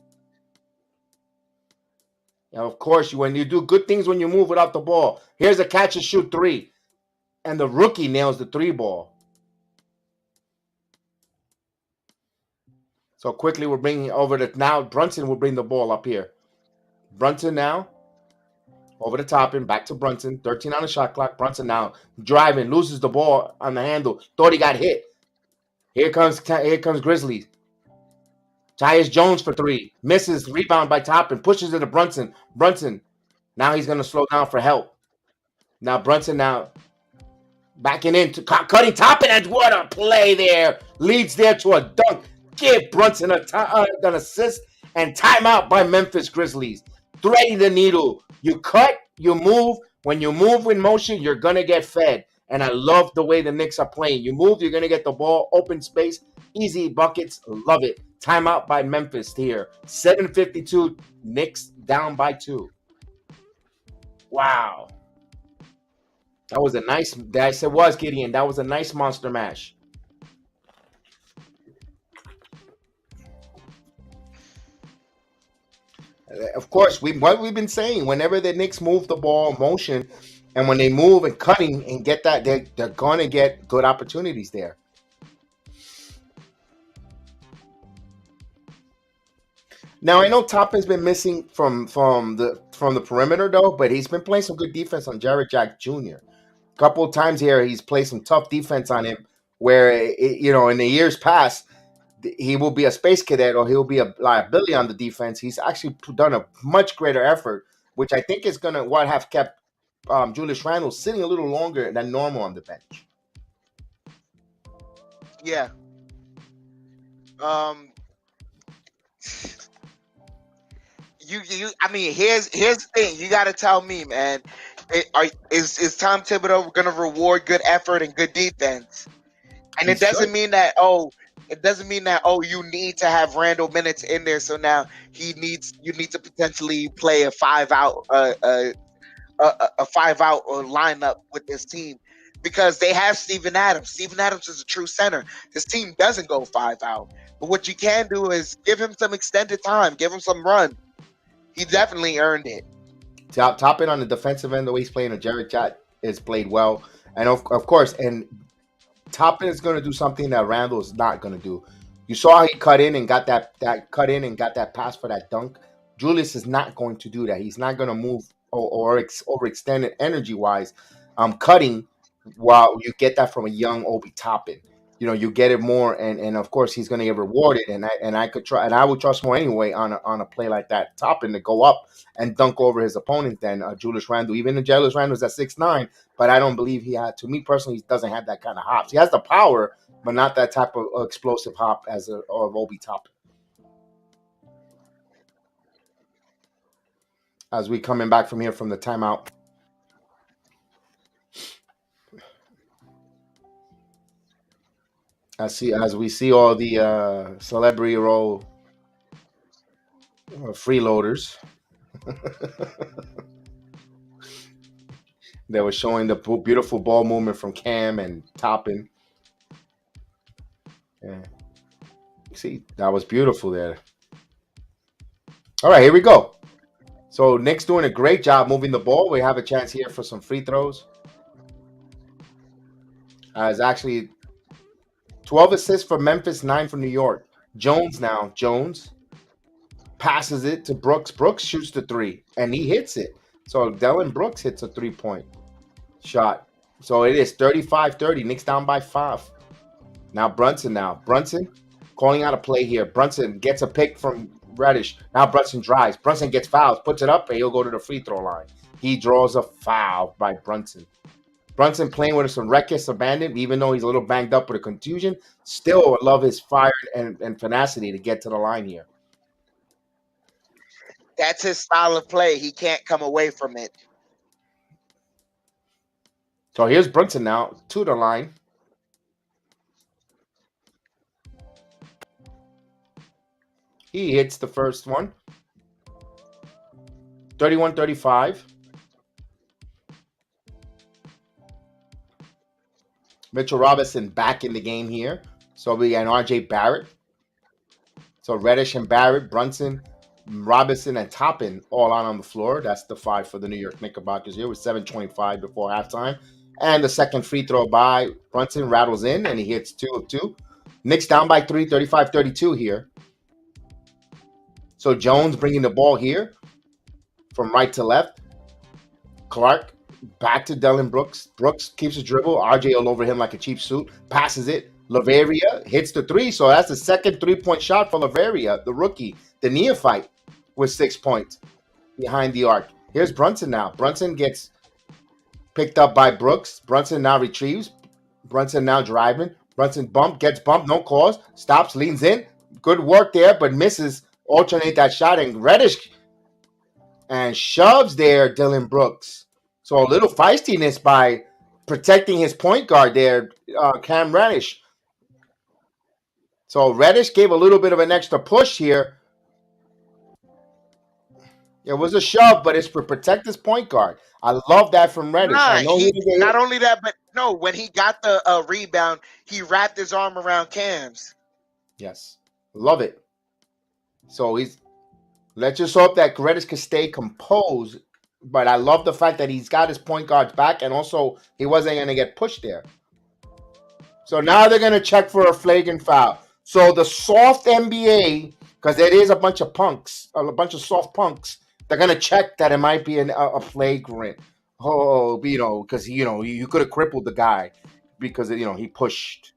Speaker 1: Now, of course, when you do good things when you move without the ball. Here's a catch and shoot 3. And the rookie nails the 3 ball. So Quickly we're bringing over to... Now Brunson will bring the ball up here. Brunson now. Over the Toppin, back to Brunson. 13 on the shot clock. Brunson now driving, loses the ball on the handle. Thought he got hit. Here comes Grizzlies. Tyus Jones for 3. Misses. Rebound by Toppin. Pushes it to Brunson. Brunson. Now he's going to slow down for help. Now Brunson now backing in. Cutting Toppin. And what a play there. Leads there to a dunk. Give Brunson an assist. And timeout by Memphis Grizzlies. Threading the needle. You cut, you move. When you move in motion, you're going to get fed. And I love the way the Knicks are playing. You move, you're going to get the ball, open space, easy buckets. Love it. Timeout by Memphis here. 7:52, Knicks down by 2. Wow. That was a nice, yes, it was, Gideon. That was a nice monster mash. Of course, what we've been saying, whenever the Knicks move the ball in motion, and when they move and cutting and get that, they're going to get good opportunities there. Now I know Toppin's been missing from the perimeter though, but he's been playing some good defense on Derrick Jack Jr. A couple of times here, he's played some tough defense on him. Where in the years past, he will be a space cadet or he'll be a liability on the defense. He's actually done a much greater effort, which I think is going to have kept Julius Randle sitting a little longer than normal on the bench.
Speaker 2: Yeah. I mean, here's the thing. You got to tell me, man. Is Tom Thibodeau going to reward good effort and good defense? And
Speaker 1: He
Speaker 2: it doesn't
Speaker 1: should.
Speaker 2: mean that you need to have Randall minutes in there. So now you need to potentially play a 5-out a 5-out lineup with this team because they have Steven Adams. Steven Adams is a true center. This team doesn't go 5-out. But what you can do is give him some extended time, give him some run. He definitely earned it.
Speaker 1: Top it on the defensive end, the way he's playing. Jared Jack is played well, and of course, and Toppin is going to do something that Randall is not going to do. You saw how he cut in and got that pass for that dunk. Julius is not going to do that. He's not going to move or overextend it energy wise. Cutting while you get that from a young Obi Toppin. You get it more, and of course he's going to get rewarded. And I would trust more anyway on a play like that, Toppin to go up and dunk over his opponent than Julius Randle. Even if Julius Randle's at 6'9", but I don't believe he had. To me personally, he doesn't have that kind of hops. He has the power, but not that type of explosive hop as of Obi Toppin. As we coming back from here from the timeout. As we see all the celebrity role freeloaders. They were showing the beautiful ball movement from Cam and Toppin. Yeah. See, that was beautiful there. All right, here we go. So Knicks doing a great job moving the ball. We have a chance here for some free throws. It's actually 12 assists for Memphis, 9 for New York. Jones passes it to Brooks. Brooks shoots the 3, and he hits it. So Dillon Brooks hits a 3-point shot. So it is 35-30. Knicks down by 5. Now Brunson calling out a play here. Brunson gets a pick from Reddish. Now Brunson drives. Brunson gets fouls, puts it up, and he'll go to the free throw line. He draws a foul by Brunson. Brunson playing with some reckless abandon, even though he's a little banged up with a contusion. Still love his fire and tenacity to get to the line here.
Speaker 2: That's his style of play. He can't come away from it.
Speaker 1: So here's Brunson now to the line. He hits the first one. 31-35. Mitchell Robinson back in the game here. So we got RJ Barrett. So Reddish and Barrett, Brunson, Robinson, and Toppin all out on the floor. That's the 5 for the New York Knickerbockers here with 7:25 before halftime. And the second free throw by Brunson rattles in, and he hits 2 of 2. Knicks down by 3, 35-32 here. So Jones bringing the ball here from right to left. Clark back to Dillon Brooks. Brooks keeps a dribble. RJ all over him like a cheap suit. Passes it. Laveria hits the 3. So that's the second 3-point shot for Laveria, the rookie, the neophyte, with 6 points behind the arc. Here's Brunson now. Brunson gets picked up by Brooks. Brunson now retrieves. Brunson now driving. Brunson gets bumped, no cause. Stops, leans in. Good work there, but misses. Alternate that shot, and Reddish and shoves there Dillon Brooks. So a little feistiness by protecting his point guard there, Cam Reddish. So Reddish gave a little bit of an extra push here. It was a shove, but it's to protect his point guard. I love that from Reddish. I know
Speaker 2: not only that, but no, when he got the rebound, he wrapped his arm around Cam's.
Speaker 1: Yes, love it. So let's just hope that Reddish can stay composed. But I love the fact that he's got his point guards back, and also he wasn't going to get pushed there. So now they're going to check for a flagrant foul. So the soft NBA, because it is a bunch of punks, a bunch of soft punks, they're going to check that it might be a flagrant. Oh, because you could have crippled the guy because he pushed.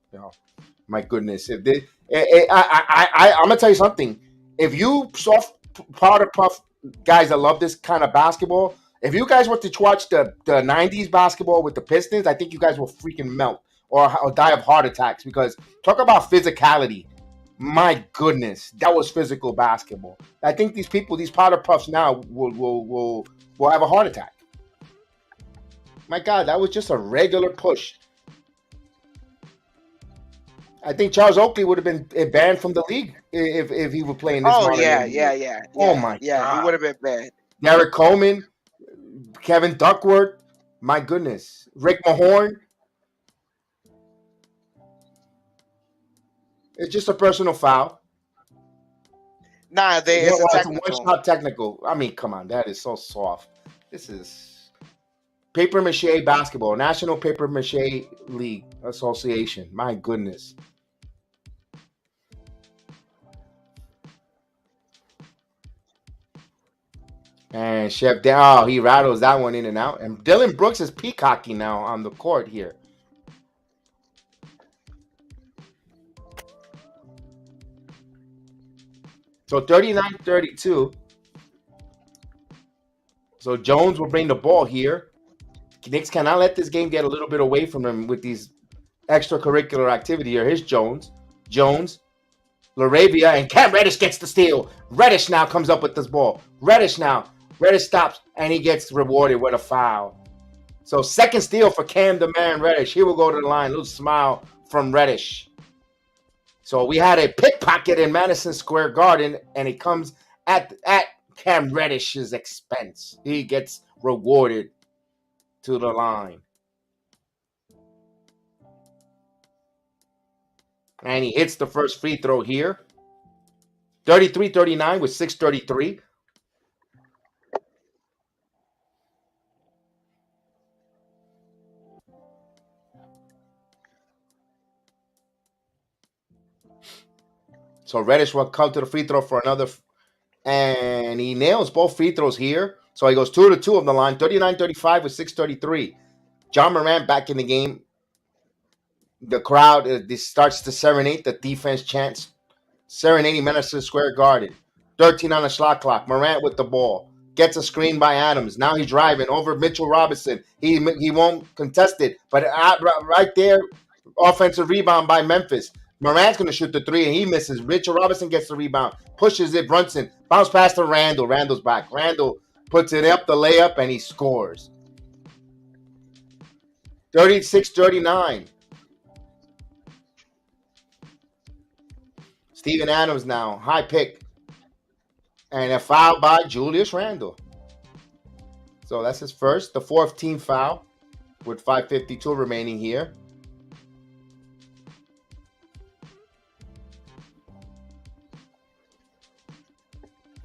Speaker 1: My goodness, I'm gonna tell you something. If you soft powder puff guys that love this kind of basketball, if you guys were to watch the 90s basketball with the Pistons, I think you guys will freaking melt or die of heart attacks, because talk about physicality. My goodness, that was physical basketball. I think these powder puffs now will have a heart attack. My God, that was just a regular push. I think Charles Oakley would have been banned from the league if he were playing this
Speaker 2: Oh
Speaker 1: modern
Speaker 2: yeah,
Speaker 1: day
Speaker 2: yeah,
Speaker 1: league.
Speaker 2: yeah,
Speaker 1: Oh
Speaker 2: yeah,
Speaker 1: my
Speaker 2: yeah. He
Speaker 1: God.
Speaker 2: would have been bad.
Speaker 1: Derek Coleman, Kevin Duckworth, my goodness. Rick Mahorn. It's just a personal foul.
Speaker 2: Nah, it's a
Speaker 1: It's a
Speaker 2: technical.
Speaker 1: one-shot technical. I mean, come on, that is so soft. This is Paper Mache Basketball, National Paper Mache League Association. My goodness. And Chef Dow, he rattles that one in and out. And Dylan Brooks is peacocking now on the court here. So 39-32. So Jones will bring the ball here. Knicks cannot let this game get a little bit away from them with these extracurricular activity here. Here's Jones. Laravia, and Cam Reddish gets the steal. Reddish now comes up with this ball. Reddish stops, and he gets rewarded with a foul. So second steal for Cam the Man Reddish. He will go to the line. Little smile from Reddish. So we had a pickpocket in Madison Square Garden, and it comes at Cam Reddish's expense. He gets rewarded to the line. And he hits the first free throw here. 33-39 with 6:33. So Reddish will come to the free throw for another, and he nails both free throws here. So he goes 2-2 on the line, 39-35 with 6:33. John Morant back in the game. The crowd this starts to serenade. The defense chants, serenading Madison Square Garden. 13 on the shot clock. Morant with the ball. Gets a screen by Adams. Now he's driving over Mitchell Robinson. He won't contest it. But right there, offensive rebound by Memphis. Morant's going to shoot the three, and he misses. Mitchell Robinson gets the rebound. Pushes it. Brunson. Bounce pass to Randall. Randall's back. Randall puts it up the layup, and he scores. 36-39. Steven Adams now. High pick. And a foul by Julius Randle. So that's his first. The fourth team foul with 5:52 remaining here.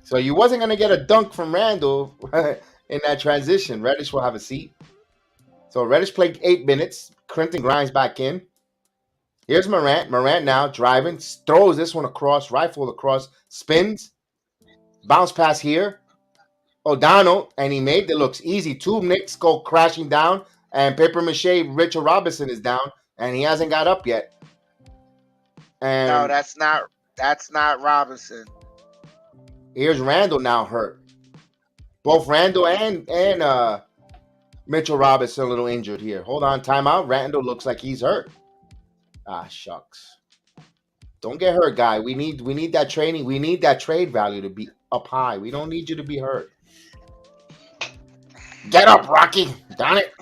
Speaker 1: So you wasn't going to get a dunk from Randle in that transition. Reddish will have a seat. So Reddish played 8 minutes. Clinton Grimes back in. Here's Morant. Morant now driving. Throws this one across. Rifle across. Spins. Bounce pass here. O'Donnell. And he made it. Looks easy. 2 Knicks go crashing down. And Paper Mache Richard Robinson is down. And he hasn't got up yet. And
Speaker 2: No, that's not Robinson.
Speaker 1: here's Randall now hurt. Both Randall and Mitchell Robinson a little injured here. Hold on, timeout. Randall looks like he's hurt. Ah, shucks. Don't get hurt, guy. We need that training. We need that trade value to be up high. We don't need you to be hurt. Get up, Rocky. Darn it.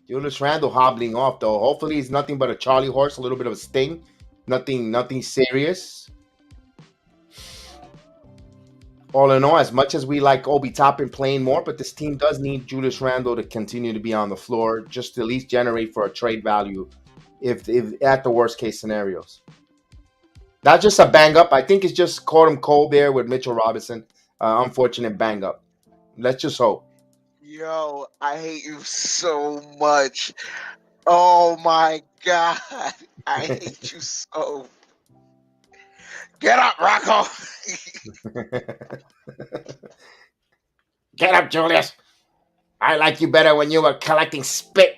Speaker 1: Julius Randle hobbling off though. Hopefully he's nothing but a Charlie horse, a little bit of a sting. Nothing serious. All in all, as much as we like Obi Toppin playing more, but this team does need Julius Randle to continue to be on the floor, just to at least generate for a trade value, if at the worst case scenarios. Not just a bang up. I think it's just caught him cold there with Mitchell Robinson. Unfortunate bang up. Let's just hope.
Speaker 2: Yo, I hate you so much. Oh my God. I hate you so. Get up, Rocco.
Speaker 1: Get up, Julius. I like you better when you were collecting spit.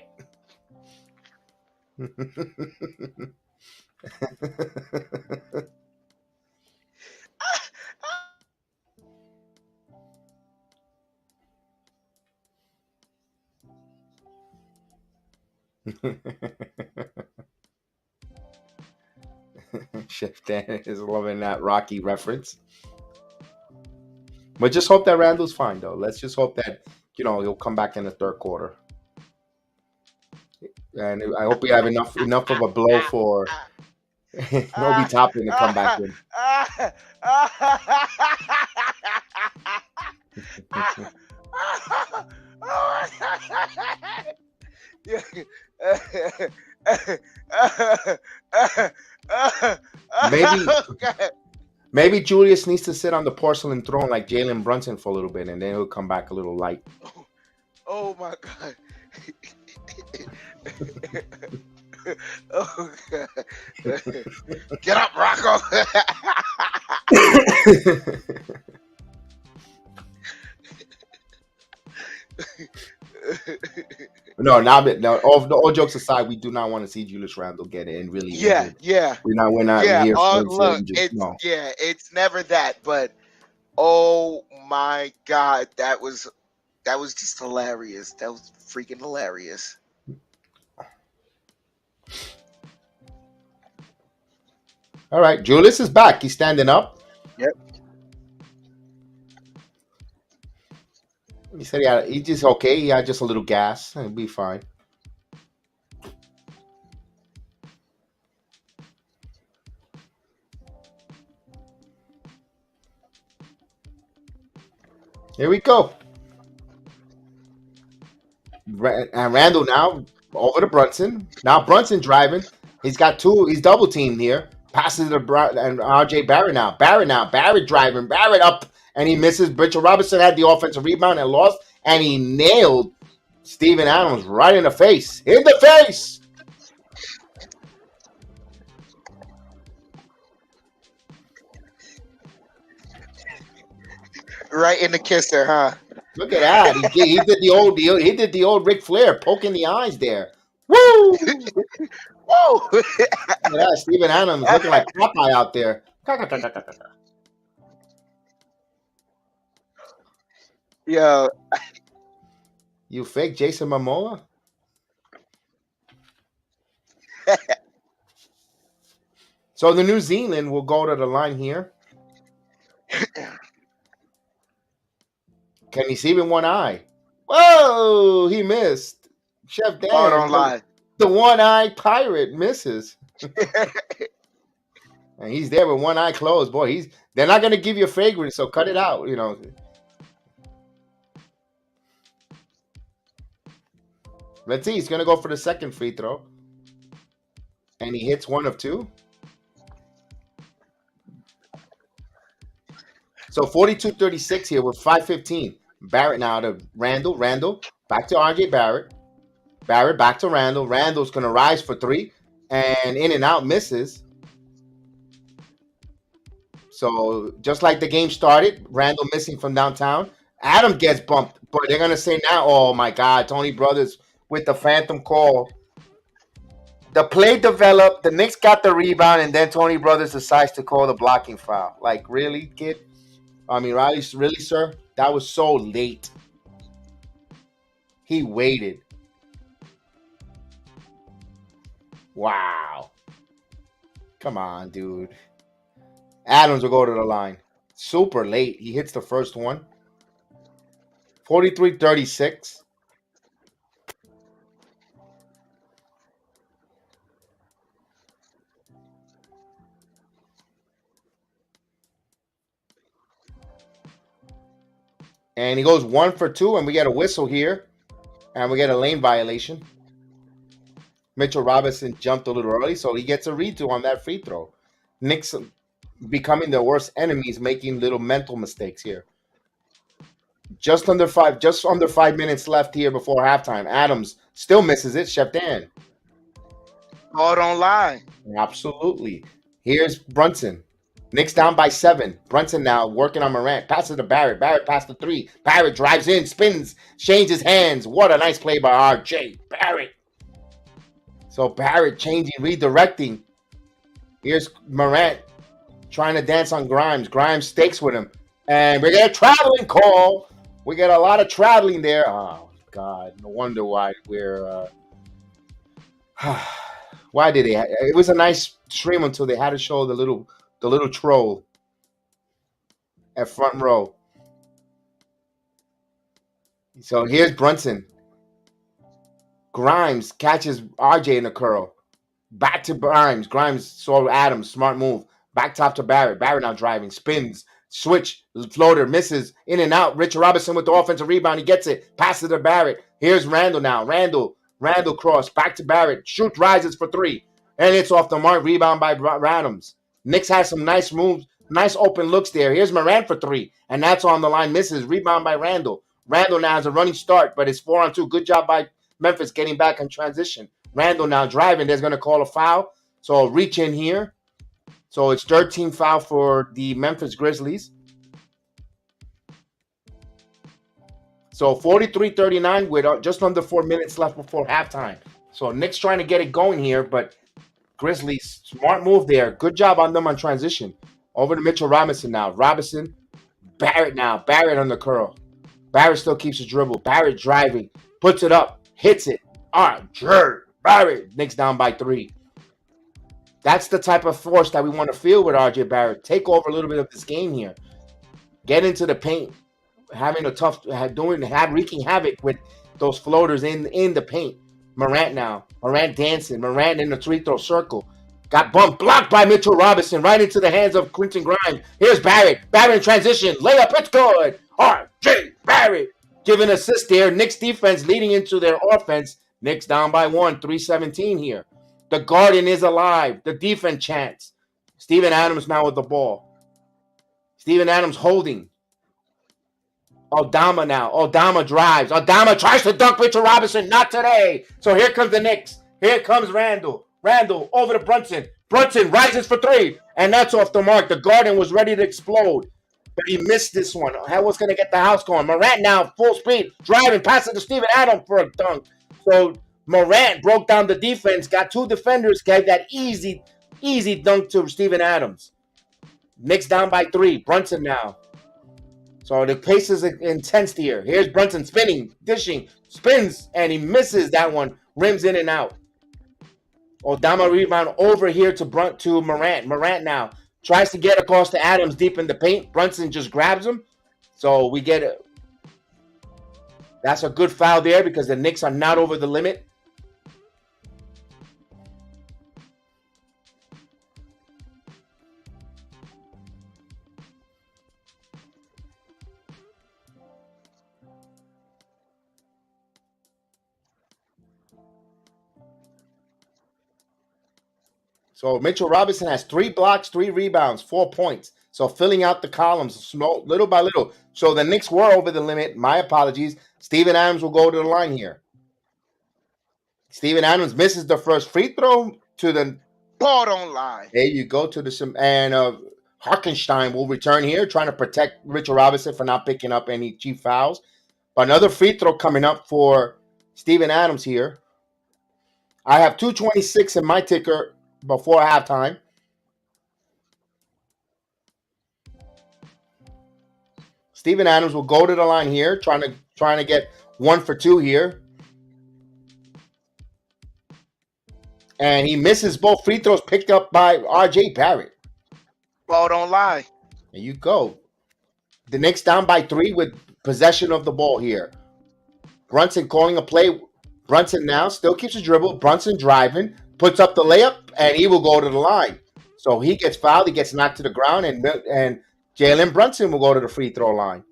Speaker 1: Chef Dan is loving that Rocky reference. But just hope that Randall's fine, though. Let's just hope that, he'll come back in the third quarter. And I hope we have enough of a blow for Obi Toppin to come back in. Maybe Julius needs to sit on the porcelain throne like Jalen Brunson for a little bit, and then he'll come back a little light.
Speaker 2: Oh my God. Oh God. Get up, Rocco.
Speaker 1: No, all jokes aside, we do not want to see Julius Randle get in really injured.
Speaker 2: Yeah.
Speaker 1: We're not here for
Speaker 2: Look,
Speaker 1: injured. No.
Speaker 2: it's never that, but oh my God, that was just hilarious. That was freaking hilarious.
Speaker 1: All right, Julius is back. He's standing up.
Speaker 2: Yep.
Speaker 1: He said he's just okay. He had just a little gas. He'll be fine. Here we go. And Randall now over to Brunson. Now Brunson driving. He's got two. He's double teamed here. Passes to and RJ Barrett now. Barrett driving. Barrett up. And he misses. Mitchell Robinson had the offensive rebound and lost. And he nailed Steven Adams right in the face. In the face!
Speaker 2: Right in the kisser, huh?
Speaker 1: Look at that. He did the old deal. He did the old Ric Flair poking the eyes there. Woo!
Speaker 2: Whoa!
Speaker 1: Yeah, Steven Adams looking like Popeye out there.
Speaker 2: Yo.
Speaker 1: You fake Jason Momoa? So the New Zealand will go to the line here. Can he see in one eye? Whoa! He missed. Chef Dan.
Speaker 2: Oh, don't lie.
Speaker 1: The one-eyed pirate misses. And he's there with one eye closed. Boy, they're not going to give you a fragrance, so cut it out, Let's see. He's going to go for the second free throw. And he hits one of two. So 42-36 here with 5:15. Barrett now to Randall. Randall back to RJ Barrett. Barrett back to Randall. Randall's going to rise for three. And in and out misses. So just like the game started, Randall missing from downtown. Adam gets bumped. But they're going to say now, oh my God, Tony Brothers with the phantom call. The play developed. The Knicks got the rebound. And then Tony Brothers decides to call the blocking foul. Like, really, kid? I mean, Riley, really, sir? That was so late. He waited. Wow. Come on, dude. Adams will go to the line. Super late. He hits the first one. 43-36. And he goes 1 for 2, and we get a whistle here. And we get a lane violation. Mitchell Robinson jumped a little early, so he gets a redo on that free throw. Knicks becoming their worst enemies, making little mental mistakes here. Just under 5 minutes left here before halftime. Adams still misses it. Chef Dan.
Speaker 2: Oh, don't lie.
Speaker 1: Absolutely. Here's Brunson. Knicks down by 7. Brunson now working on Morant. Passes to Barrett. Barrett passes the 3. Barrett drives in, spins, changes hands. What a nice play by RJ Barrett. So Barrett changing, redirecting. Here's Morant trying to dance on Grimes. Grimes stakes with him. And we get a traveling call. We get a lot of traveling there. Oh, God. No wonder why we're Why did they? It was a nice stream until they had to show the little troll at front row. So here's Brunson. Grimes catches RJ in the curl. Back to Grimes. Grimes saw Adams. Smart move. Back top to Barrett. Barrett now driving. Spins. Switch. Floater. Misses. In and out. Richard Robinson with the offensive rebound. He gets it. Passes to Barrett. Here's Randall now. Randall cross. Back to Barrett. Shoot. Rises for three. And it's off the mark. Rebound by Adams. Knicks has some nice moves. Nice open looks there. Here's Moran for three. And that's on the line. Misses. Rebound by Randall. Randall now has a running start, but it's 4-on-2. Good job by Memphis getting back in transition. Randall now driving. There's going to call a foul. So reach in here. So it's 13 foul for the Memphis Grizzlies. So 43-39 with just under 4 minutes left before halftime. So Knicks trying to get it going here, but Grizzlies, smart move there. Good job on them on transition. Over to Mitchell Robinson now. Robinson, Barrett now. Barrett on the curl. Barrett still keeps the dribble. Barrett driving. Puts it up. Hits it. Barrett. Knicks down by 3. That's the type of force that we want to feel with RJ Barrett. Take over a little bit of this game here. Get into the paint. Wreaking havoc with those floaters in the paint. Morant now. Morant dancing. Morant in the free throw circle. Got bumped. Blocked by Mitchell Robinson. Right into the hands of Quentin Grimes. Here's Barrett. Barrett in transition. Layup. It's good. RJ Barrett. Giving assist there. Knicks defense leading into their offense. Knicks down by 1. 3:17 here. The Garden is alive. The defense chants. Steven Adams now with the ball. Steven Adams holding. Aldama now. Aldama drives. Aldama tries to dunk Mitchell Robinson. Not today. So here comes the Knicks. Here comes Randall. Randall over to Brunson. Brunson rises for 3. And that's off the mark. The Garden was ready to explode. But he missed this one. How was going to get the house going? Morant now full speed. Driving. Passing to Steven Adams for a dunk. So Morant broke down the defense. Got 2 defenders. Gave that easy dunk to Steven Adams. Knicks down by 3. Brunson now. So the pace is intense here. Here's Brunson spinning, dishing, spins, and he misses that one. Rims in and out. Aldama rebound over here to Morant. Morant now tries to get across to Adams deep in the paint. Brunson just grabs him. So we get it. That's a good foul there because the Knicks are not over the limit. So Mitchell Robinson has 3 blocks, 3 rebounds, 4 points. So filling out the columns little by little. So the Knicks were over the limit. My apologies. Steven Adams will go to the line here. Steven Adams misses the first free throw to the
Speaker 2: Ball don't lie.
Speaker 1: There you go to the and Harkenstein will return here, trying to protect Mitchell Robinson for not picking up any cheap fouls. But another free throw coming up for Steven Adams here. I have 2:26 in my ticker before halftime. Steven Adams will go to the line here, trying to get 1 for 2 here. And he misses both free throws picked up by RJ Barrett.
Speaker 2: Ball don't lie.
Speaker 1: There you go. The Knicks down by 3 with possession of the ball here. Brunson calling a play. Brunson now still keeps the dribble. Brunson driving, puts up the layup, and he will go to the line. So he gets fouled. He gets knocked to the ground, and Jalen Brunson will go to the free throw line.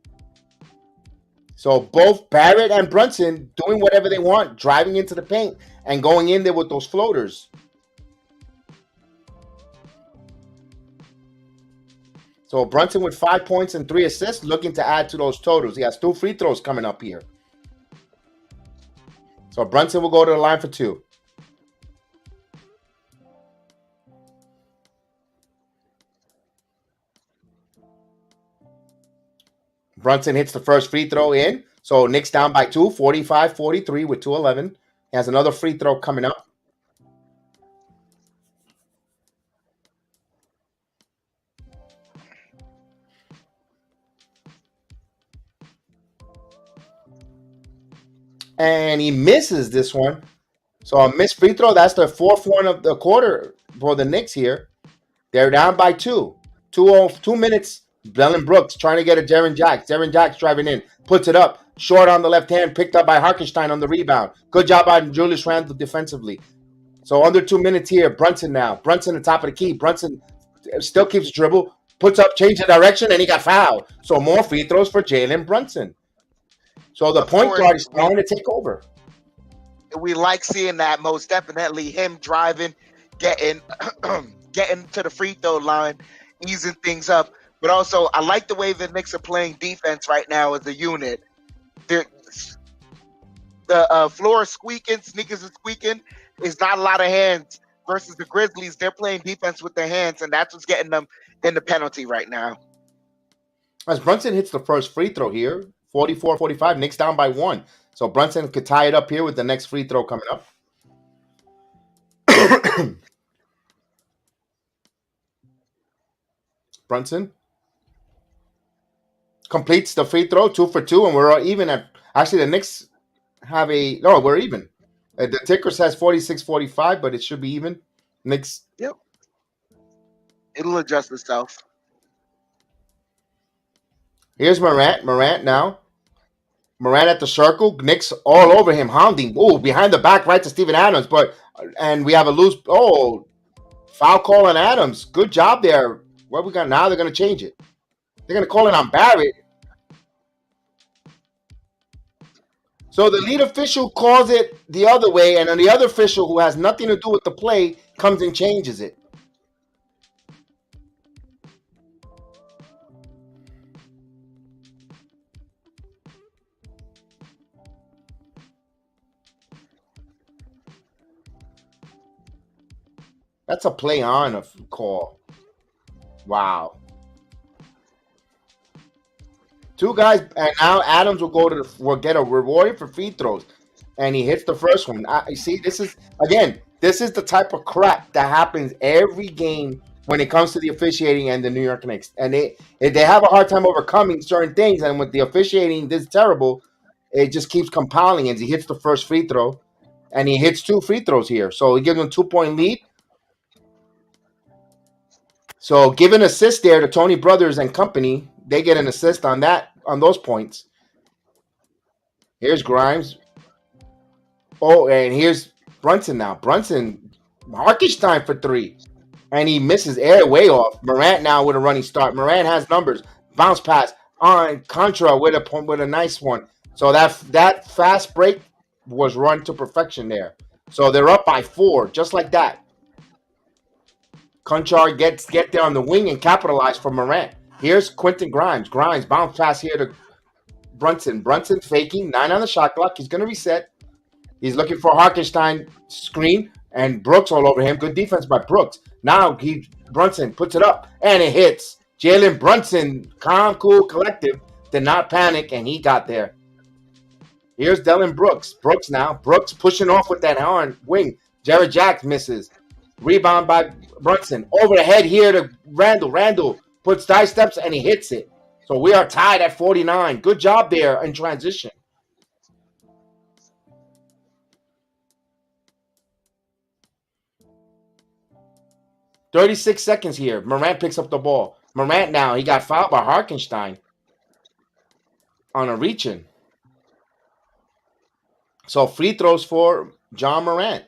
Speaker 1: So both Barrett and Brunson doing whatever they want, driving into the paint and going in there with those floaters. So Brunson with 5 points and 3 assists, looking to add to those totals. He has 2 free throws coming up here. So Brunson will go to the line for 2. Brunson hits the first free throw in. So Knicks down by 2, 45-43 with 2:11. He has another free throw coming up. And he misses this one. So a missed free throw. That's the fourth one of the quarter for the Knicks here. They're down by 2 minutes. Dylan Brooks trying to get a Jaren Jacks. Jaren Jacks driving in, puts it up. Short on the left hand, picked up by Harkenstein on the rebound. Good job by Julius Randle defensively. So under 2 minutes here. Brunson now. Brunson the top of the key. Brunson still keeps the dribble. Puts up, change of direction, and he got fouled. So more free throws for Jalen Brunson. So the point guard is starting to take over.
Speaker 2: We like seeing that, most definitely. Him driving, getting getting to the free throw line, easing things up. But also, I like the way the Knicks are playing defense right now as a unit. The floor is squeaking, sneakers are squeaking. It's not a lot of hands versus the Grizzlies. They're playing defense with their hands, and that's what's getting them in the penalty right now.
Speaker 1: As Brunson hits the first free throw here, 44-45, Knicks down by 1. So Brunson could tie it up here with the next free throw coming up. Brunson completes the free throw, 2 for 2, and we're even at. Actually, the Knicks have a. No, we're even. The ticker says 46-45, but it should be even. Knicks.
Speaker 2: Yep. It'll adjust itself.
Speaker 1: Here's Morant. Morant now. Morant at the circle. Knicks all over him, hounding. Oh, behind the back, right to Steven Adams. And we have a loose. Oh, foul call on Adams. Good job there. What we got now? They're going to change it. They're going to call it on Barrett. So the lead official calls it the other way, and then the other official who has nothing to do with the play comes and changes it. That's a play on a call. Wow. 2 guys, and now Adams will get a reward for free throws, and he hits the first one. See, this is the type of crap that happens every game when it comes to the officiating and the New York Knicks, and they have a hard time overcoming certain things. And with the officiating this terrible, it just keeps compiling. As he hits the first free throw, and he hits 2 free throws here, so he gives them a 2-point lead. So give an assist there to Tony Brothers and company. They get an assist on those points. Here's Grimes. Oh, and here's Brunson now. Brunson, Harkenstein for 3. And he misses way off. Morant now with a running start. Morant has numbers. Bounce pass on Contra with a nice one. So that fast break was run to perfection there. So they're up by 4, just like that. Conchar get there on the wing and capitalize for Morant. Here's Quentin Grimes. Grimes bounce pass here to Brunson. Brunson faking 9 on the shot clock. He's going to reset. He's looking for Harkenstein screen and Brooks all over him. Good defense by Brooks. Now Brunson puts it up and it hits. Jalen Brunson, calm, cool, collective, did not panic, and he got there. Here's Dylan Brooks. Brooks now. Brooks pushing off with that horn wing. Jared Jacks misses. Rebound by Brunson. Over the head here to Randle. Randle puts dive steps and he hits it. So we are tied at 49. Good job there in transition. "36 seconds here. Morant picks up the ball. Morant now. He got fouled by Harkenstein on a reach-in. So free throws for John Morant.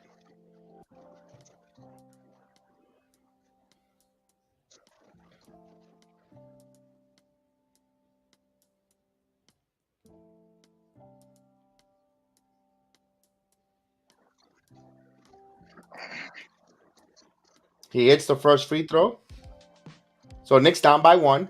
Speaker 1: He hits the first free throw. So Knicks down by 1.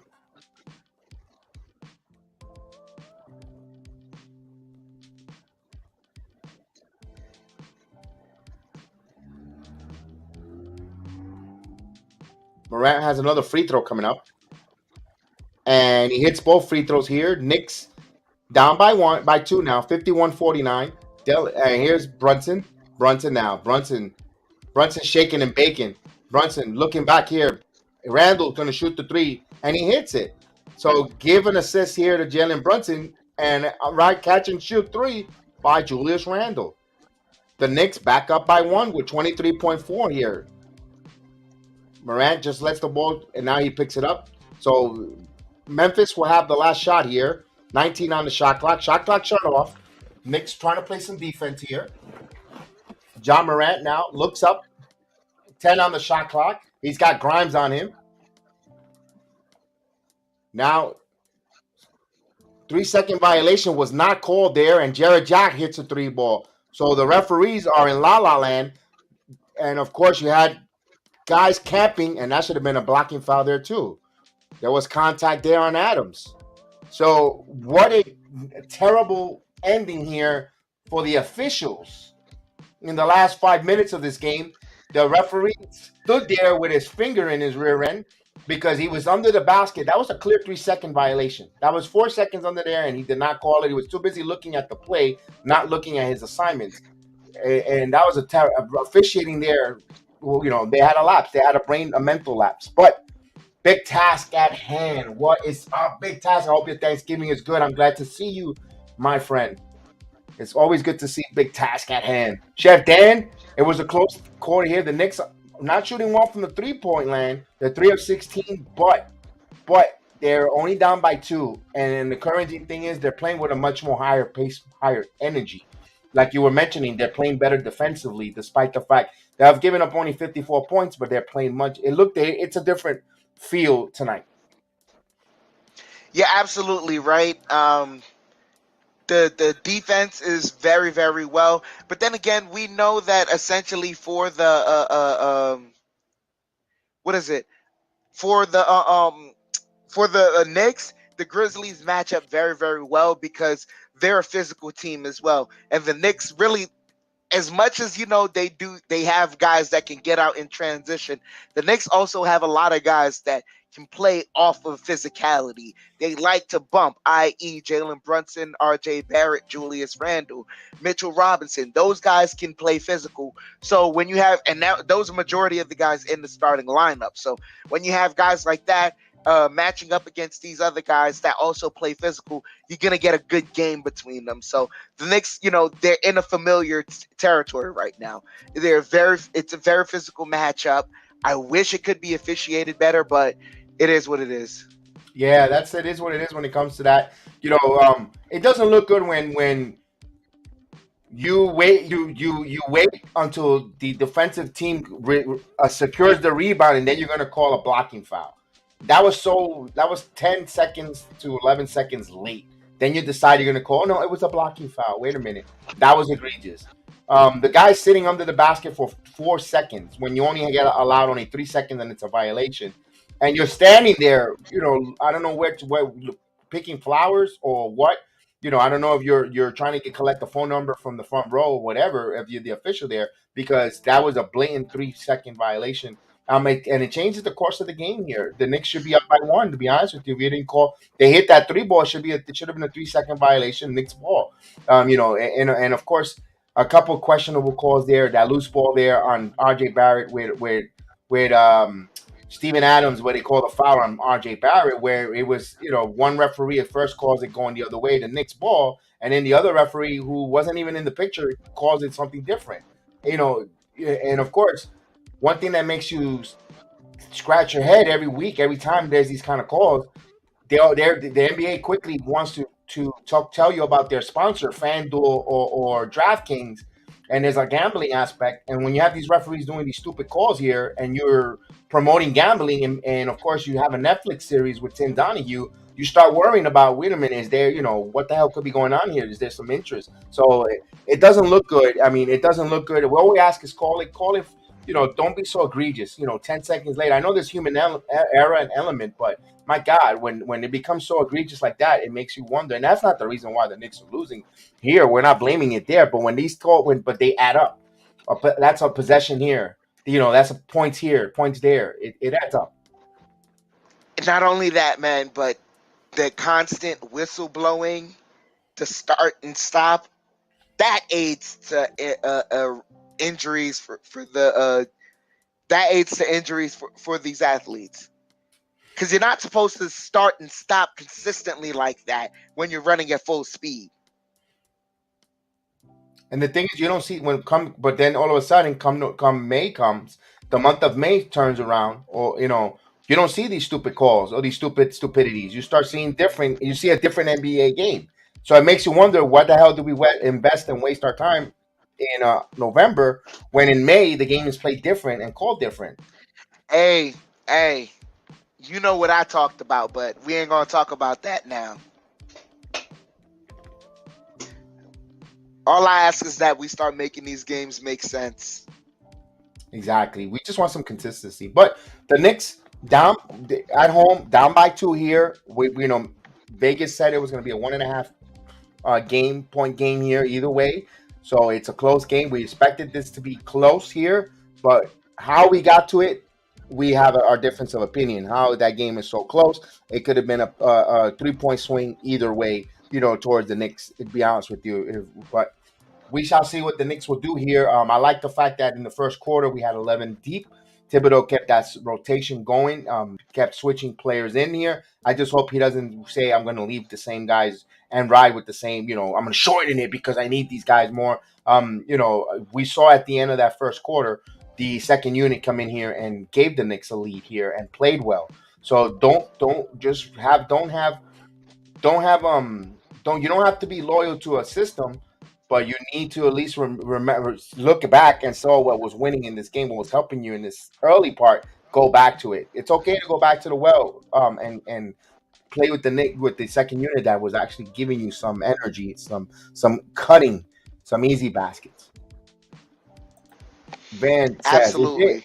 Speaker 1: Morant has another free throw coming up. And he hits both free throws here. Knicks down by 2 now, 51-49. And here's Brunson. Brunson now. Brunson shaking and baking. Brunson looking back here. Randle's going to shoot the 3, and he hits it. So give an assist here to Jalen Brunson, and a right catch and shoot 3 by Julius Randle. The Knicks back up by 1 with 23.4 here. Morant just lets the ball, and now he picks it up. So Memphis will have the last shot here. 19 on the shot clock. Shot clock shut off. Knicks trying to play some defense here. John Morant now looks up. 10 on the shot clock. He's got Grimes on him. Now, 3-second violation was not called there, and Jared Jack hits a 3 ball. So the referees are in la land. And of course, you had guys camping, and that should have been a blocking foul there too. There was contact there on Adams. So what a terrible ending here for the officials. In the last 5 minutes of this game, the referee stood there with his finger in his rear end because he was under the basket. That was a clear 3-second violation. That was 4 seconds under there, and he did not call it. He was too busy looking at the play, not looking at his assignments. And that was officiating there. Well, they had a lapse. They had a mental lapse. But big task at hand. What is a big task? I hope your Thanksgiving is good. I'm glad to see you, my friend. It's always good to see big task at hand. Chef Dan, it was a close quarter here. The Knicks not shooting well from the 3-point land. They're 3 of 16, but they're only down by 2. And the encouraging thing is they're playing with a much more higher pace, higher energy. Like you were mentioning, they're playing better defensively, despite the fact they have given up only 54 points, but they're playing much. It's a different feel tonight.
Speaker 2: Yeah, absolutely right. The defense is very, very well, but then again, we know that essentially for the what is it for the Knicks, the Grizzlies match up very, very well because they're a physical team as well, and the Knicks really, as much as they have guys that can get out in transition. The Knicks also have a lot of guys that can play off of physicality. They like to bump, i.e. Jalen Brunson, RJ Barrett, Julius Randle, Mitchell Robinson. Those guys can play physical. So when you have, and now those are majority of the guys in the starting lineup. So when you have guys like that matching up against these other guys that also play physical, you're going to get a good game between them. So the Knicks, they're in a familiar territory right now. It's a very physical matchup. I wish it could be officiated better, but it is what it is.
Speaker 1: Yeah, it is what it is when it comes to that. It doesn't look good when you wait until the defensive team secures the rebound, and then you're going to call a blocking foul. That was 10 seconds to 11 seconds late. Then you decide you're going to call. No, it was a blocking foul. Wait a minute. That was egregious. The guy sitting under the basket for 4 seconds when you only get allowed only 3 seconds and it's a violation. And you're standing there, I don't know where picking flowers or what. I don't know if you're trying to collect the phone number from the front row or whatever, if you're the official there, because that was a blatant 3-second violation. And it changes the course of the game here. The Knicks should be up by 1, to be honest with you. If you didn't call, they hit that 3 ball, it should have been a 3-second violation, Knicks ball. And of course, a couple of questionable calls there. That loose ball there on RJ Barrett with Steven Adams, where they called a foul on RJ Barrett, where it was, one referee at first calls it going the other way, the Knicks ball, and then the other referee who wasn't even in the picture calls it something different. And of course, one thing that makes you scratch your head every week, every time there's these kind of calls, the NBA quickly wants to tell you about their sponsor, FanDuel or DraftKings, and there's a gambling aspect. And when you have these referees doing these stupid calls here, and you're promoting gambling, and of course you have a Netflix series with Tim Donahue, you start worrying about, wait a minute, is there, what the hell could be going on here? Is there some interest? So it doesn't look good. I mean, it doesn't look good. What we ask is call it. Don't be so egregious. 10 seconds later, I know there's human error and element, but my God, when it becomes so egregious like that, it makes you wonder. And that's not the reason why the Knicks are losing here. We're not blaming it there, but when these but they add up. That's a possession here. That's a points here, points there. It adds up.
Speaker 2: Not only that, man, but the constant whistle blowing to start and stop, that aids to injuries for these athletes, because you're not supposed to start and stop consistently like that when you're running at full speed.
Speaker 1: And the thing is, you don't see but then all of a sudden, come May comes, the month of May turns around, or you don't see these stupid calls or these stupidities. You start seeing different. You see a different NBA game. So it makes you wonder, what the hell do we invest and waste our time in November, when in May the game is played different and called different?
Speaker 2: Hey, hey, you know what I talked about, but we ain't gonna talk about that now. All I ask is that we start making these games make sense.
Speaker 1: Exactly. We just want some consistency. But the Knicks down at home, down by 2 here. Vegas said it was going to be a 1.5 point game here either way. So it's a close game. We expected this to be close here, but how we got to it, we have our difference of opinion. How that game is so close, it could have been a 3-point swing either way. Towards the Knicks. To be honest with you, but we shall see what the Knicks will do here. I like the fact that in the first quarter we had 11 deep. Thibodeau kept that rotation going, kept switching players in here. I just hope he doesn't say, I'm going to leave the same guys and ride with the same, I'm going to shorten it because I need these guys more. We saw at the end of that first quarter, the second unit come in here and gave the Knicks a lead here and played well. So you don't have to be loyal to a system, but you need to at least remember, look back and saw what was winning in this game, what was helping you in this early part. Go back to it. It's okay to go back to the well, and play with the second unit that was actually giving you some energy, some cutting, some easy baskets. Van says,
Speaker 2: Absolutely.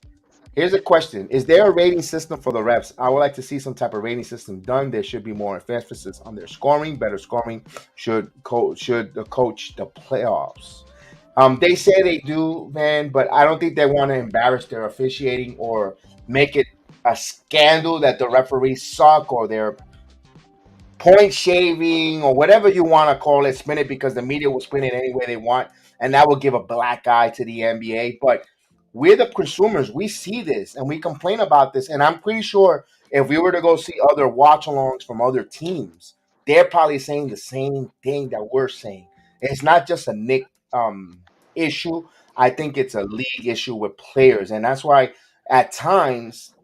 Speaker 1: here's a question. Is there a rating system for the refs? I would like to see some type of rating system done. There should be more emphasis on their scoring. Better scoring should coach the playoffs. They say they do, man, but I don't think they want to embarrass their officiating or make it a scandal that the referees suck or they're point shaving or whatever you want to call it. Spin it because the media will spin it any way they want, and that will give a black eye to the NBA. But we're the consumers. We see this and we complain about this. And I'm pretty sure if we were to go see other watch alongs from other teams, they're probably saying the same thing that we're saying. It's not just a Nick issue. I think it's a league issue with players. And that's why at times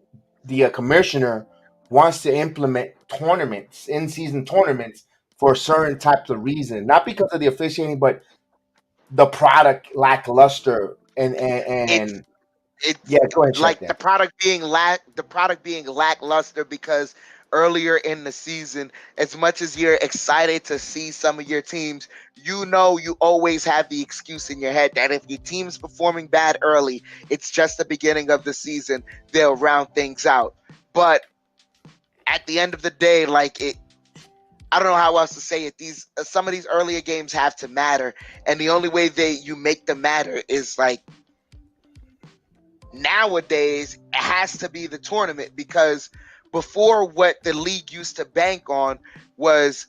Speaker 1: the commissioner wants to implement tournaments, in-season tournaments, for certain types of reasons. Not because of the officiating, but the product lackluster
Speaker 2: It's
Speaker 1: and
Speaker 2: it's
Speaker 1: yeah, go ahead, check
Speaker 2: like
Speaker 1: that.
Speaker 2: the product being lackluster because earlier in the season, as much as you're excited to see some of your teams, you always have the excuse in your head that if your team's performing bad early, it's just the beginning of the season, they'll round things out. But at the end of the day, I don't know how else to say it. These some of these earlier games have to matter, and the only way you make them matter is like nowadays it has to be the tournament, because before, what the league used to bank on was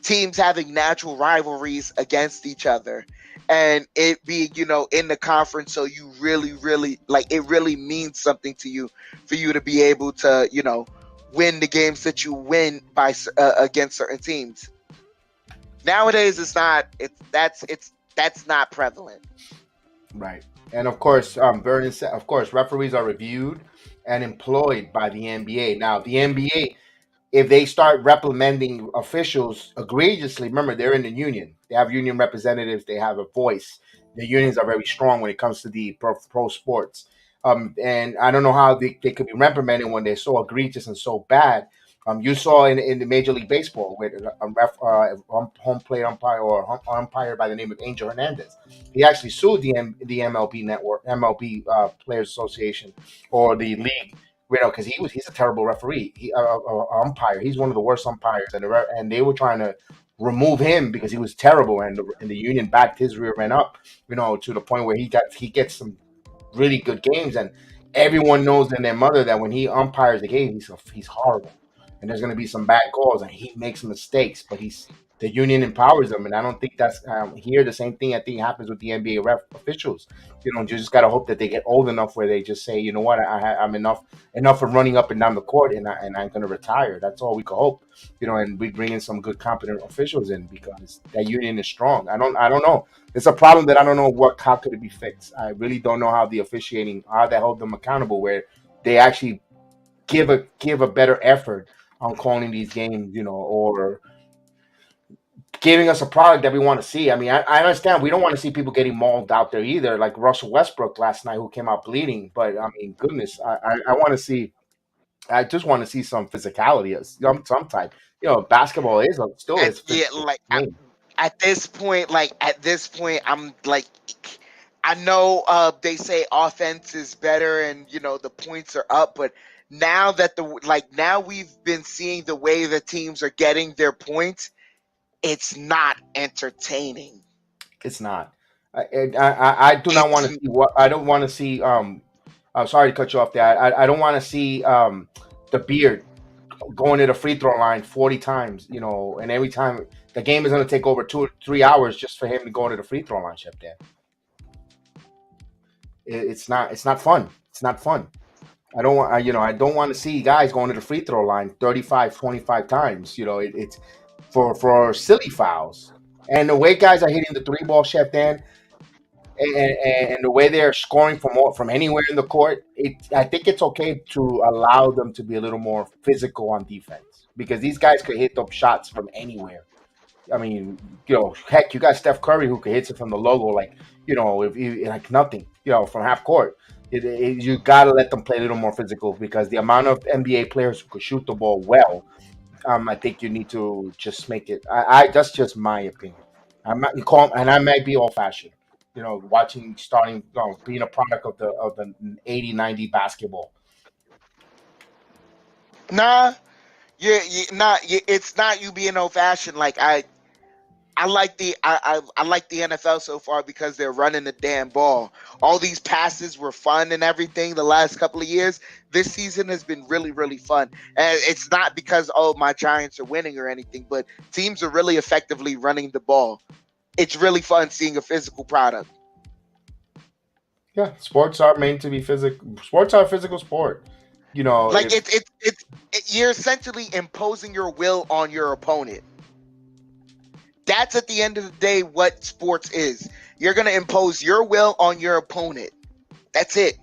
Speaker 2: teams having natural rivalries against each other, and it being in the conference, so you really like it really means something to you for you to be able to win the games that you win by against certain teams. Nowadays that's not prevalent.
Speaker 1: Right. And of course, Vernon said, of course, referees are reviewed and employed by the NBA. Now, the NBA, if they start reprimanding officials egregiously, remember they're in the union. They have union representatives. They have a voice. The unions are very strong when it comes to the pro sports. And I don't know how they could be reprimanded when they're so egregious and so bad. You saw in the Major League Baseball with home plate umpire or umpire by the name of Angel Hernandez. He actually sued the MLB network, MLB Players Association, or the league, because he's a terrible referee. Umpire. He's one of the worst umpires, and they were trying to remove him because he was terrible, and the union backed his rear end up, to the point where he gets some really good games, and everyone knows in their mother that when he umpires the game, he's horrible, and there's going to be some bad calls, and he makes mistakes, but The union empowers them, and I don't think that's here. The same thing I think happens with the NBA ref officials. You just got to hope that they get old enough where they just say, you know what, I'm enough of running up and down the court, and I'm going to retire. That's all we can hope. And we bring in some good, competent officials in because that union is strong. I don't know. It's a problem that I don't know how could it be fixed. I really don't know how the officiating, how they hold them accountable, where they actually give a better effort on calling these games, or giving us a product that we want to see. I mean, I understand we don't want to see people getting mauled out there either, like Russell Westbrook last night, who came out bleeding. But I mean, goodness, I want to see. I just want to see some physicality of some type. Basketball still
Speaker 2: And
Speaker 1: is
Speaker 2: yeah,
Speaker 1: physical
Speaker 2: like
Speaker 1: game.
Speaker 2: at this point, I'm like, I know they say offense is better and the points are up, but now we've been seeing the way the teams are getting their points. It's not entertaining.
Speaker 1: It's not. I do not want
Speaker 2: It's
Speaker 1: to see what I don't want to see. I'm sorry to cut you off there. I don't want to see the beard going to the free throw line 40 times, and every time the game is going to take over 2 or 3 hours just for him to go to the free throw line. Chip there. It's not. It's not fun. It's not fun. I don't want to see guys going to the free throw line 35, 25 times. It's for silly fouls. And the way guys are hitting the three ball, Chef Dan, and the way they're scoring from anywhere in the court, I think it's okay to allow them to be a little more physical on defense because these guys could hit up shots from anywhere. I mean, heck, you got Steph Curry who could hit it from the logo, like if like nothing, from half court. You got to let them play a little more physical because the amount of NBA players who could shoot the ball well, I think you need to just make it. That's just my opinion. And I might be old fashioned. Watching, starting, being a product of the 80, 90 basketball.
Speaker 2: nah, it's not you being old fashioned. Like I like the NFL so far because they're running the damn ball. All these passes were fun and everything the last couple of years. This season has been really, really fun. And it's not because my Giants are winning or anything, but teams are really effectively running the ball. It's really fun seeing a physical product.
Speaker 1: Yeah, sports are meant to be physical. Sports are a physical sport.
Speaker 2: Like
Speaker 1: If
Speaker 2: you're essentially imposing your will on your opponent. That's at the end of the day what sports is. You're going to impose your will on your opponent. That's it.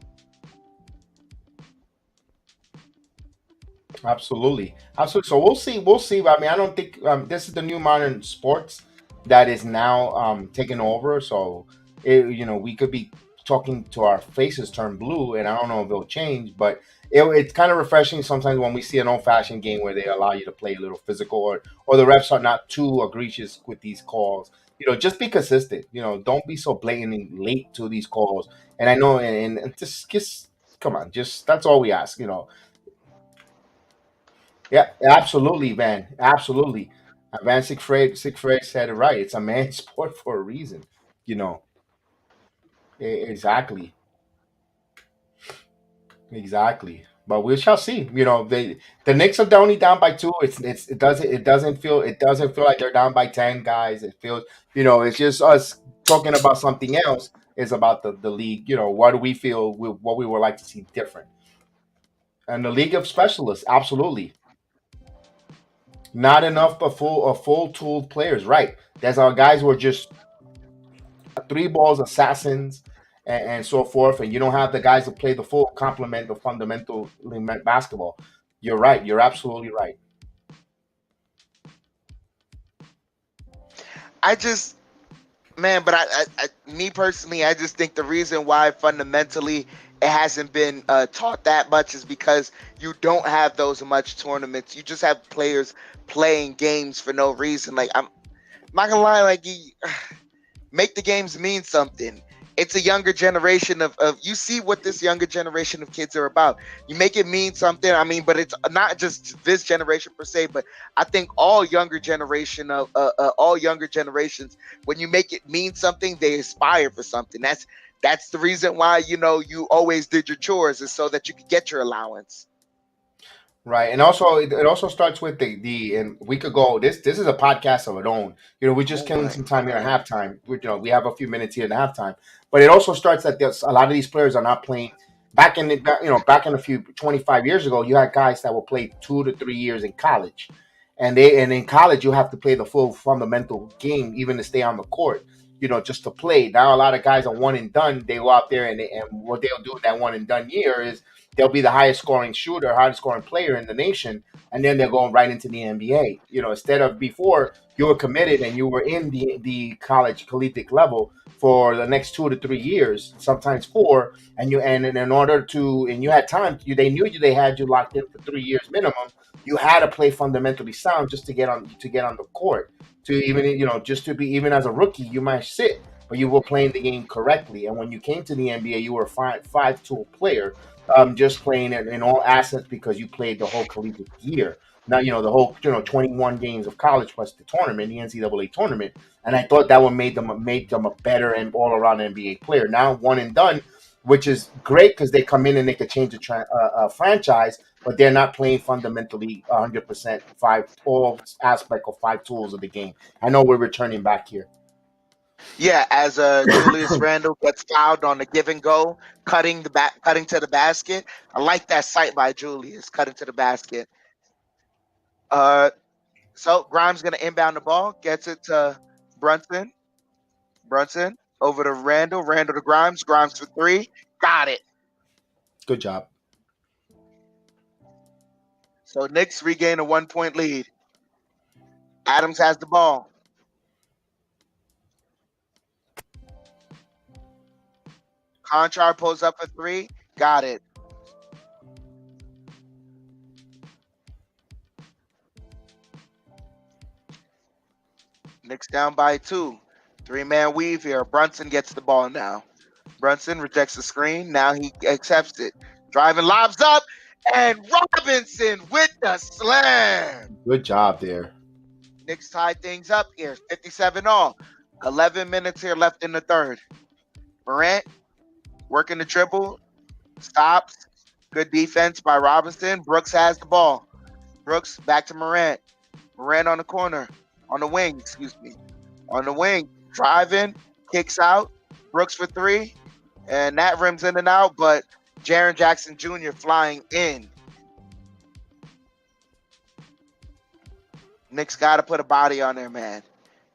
Speaker 1: Absolutely, absolutely. So we'll see. We'll see. I mean, I don't think this is the new modern sports that is now taking over. So we could be talking to our faces turn blue, and I don't know if it'll change, but it's kind of refreshing sometimes when we see an old-fashioned game where they allow you to play a little physical, or the refs are not too egregious with these calls. Just be consistent. Don't be so blatantly late to these calls. And I know, and just come on, just that's all we ask. Yeah, absolutely, Van. Absolutely. Van Siegfried said it right. It's a man's sport for a reason. You know, exactly. Exactly. But we shall see. The Knicks are only down by two. It doesn't feel like they're down by 10 guys. It feels it's just us talking about something else. Is about the league. What do we feel? What we would like to see different. And the league of specialists, absolutely. Not enough a full tooled players, right? There's our guys who are just three balls assassins and so forth, and you don't have the guys to play the full complement of fundamental basketball. You're right. You're absolutely right.
Speaker 2: I just Man, but me personally, I just think the reason why fundamentally it hasn't been taught that much is because you don't have those much tournaments. You just have players playing games for no reason. Like I'm not gonna lie, like make the games mean something. It's a younger generation of you see what this younger generation of kids are about. You make it mean something. I mean, but it's not just this generation per se, but I think all younger generations, when you make it mean something, they aspire for something. That's the reason why you always did your chores is so that you could get your allowance.
Speaker 1: Right, and also it also starts with the and we could go. This is a podcast of its own. We're just
Speaker 2: Oh
Speaker 1: killing
Speaker 2: my
Speaker 1: some time here at
Speaker 2: God.
Speaker 1: halftime. We have a few minutes here in the halftime, but it also starts that there's a lot of these players are not playing. Back in a few 25 years ago, you had guys that will play 2 to 3 years in college, and in college you have to play the full fundamental game even to stay on the court. Just to play. Now a lot of guys are one and done. They go out there and what they'll do that one and done year is they'll be the highest scoring shooter, highest scoring player in the nation, and then they're going right into the NBA. Instead of before you were committed and you were in the college collegiate level for the next 2 to 3 years, sometimes four, and in order to and you had time, they knew they had you locked in for 3 years minimum. You had to play fundamentally sound just to get on the court. To even just to be even as a rookie, you might sit, but you were playing the game correctly. And when you came to the NBA, you were a five tool player, just playing in all assets because you played the whole collegiate year. Now the whole 21 games of college plus the tournament, the NCAA tournament, and I thought that would made them a better and all around NBA player. Now one and done, which is great because they come in and they could change the franchise, but they're not playing fundamentally 100% all aspect of five tools of the game. I know we're returning back here.
Speaker 2: Yeah, as Julius Randle gets fouled on the give and go, cutting to the basket. I like that sight by Julius, cutting to the basket. Uh, so Grimes gonna inbound the ball, gets it to Brunson. Brunson over to Randle. Randle to Grimes. Grimes for three. Got it.
Speaker 1: Good job.
Speaker 2: So Knicks regain a 1 point lead. Adams has the ball. Conchar pulls up for three. Got it. Knicks down by two. 3-man weave here. Brunson gets the ball now. Brunson rejects the screen. Now he accepts it. Driving lobs up. And Robinson with the slam.
Speaker 1: Good job there.
Speaker 2: Knicks tied things up here. 57 all. 11 minutes here left in the third. Morant working the dribble. Stops. Good defense by Robinson. Brooks has the ball. Brooks back to Morant. Morant on the corner. On the wing, excuse me. On the wing. Driving. Kicks out. Brooks for three. And that rims in and out, but Jaren Jackson Jr. flying in. Knicks got to put a body on there, man.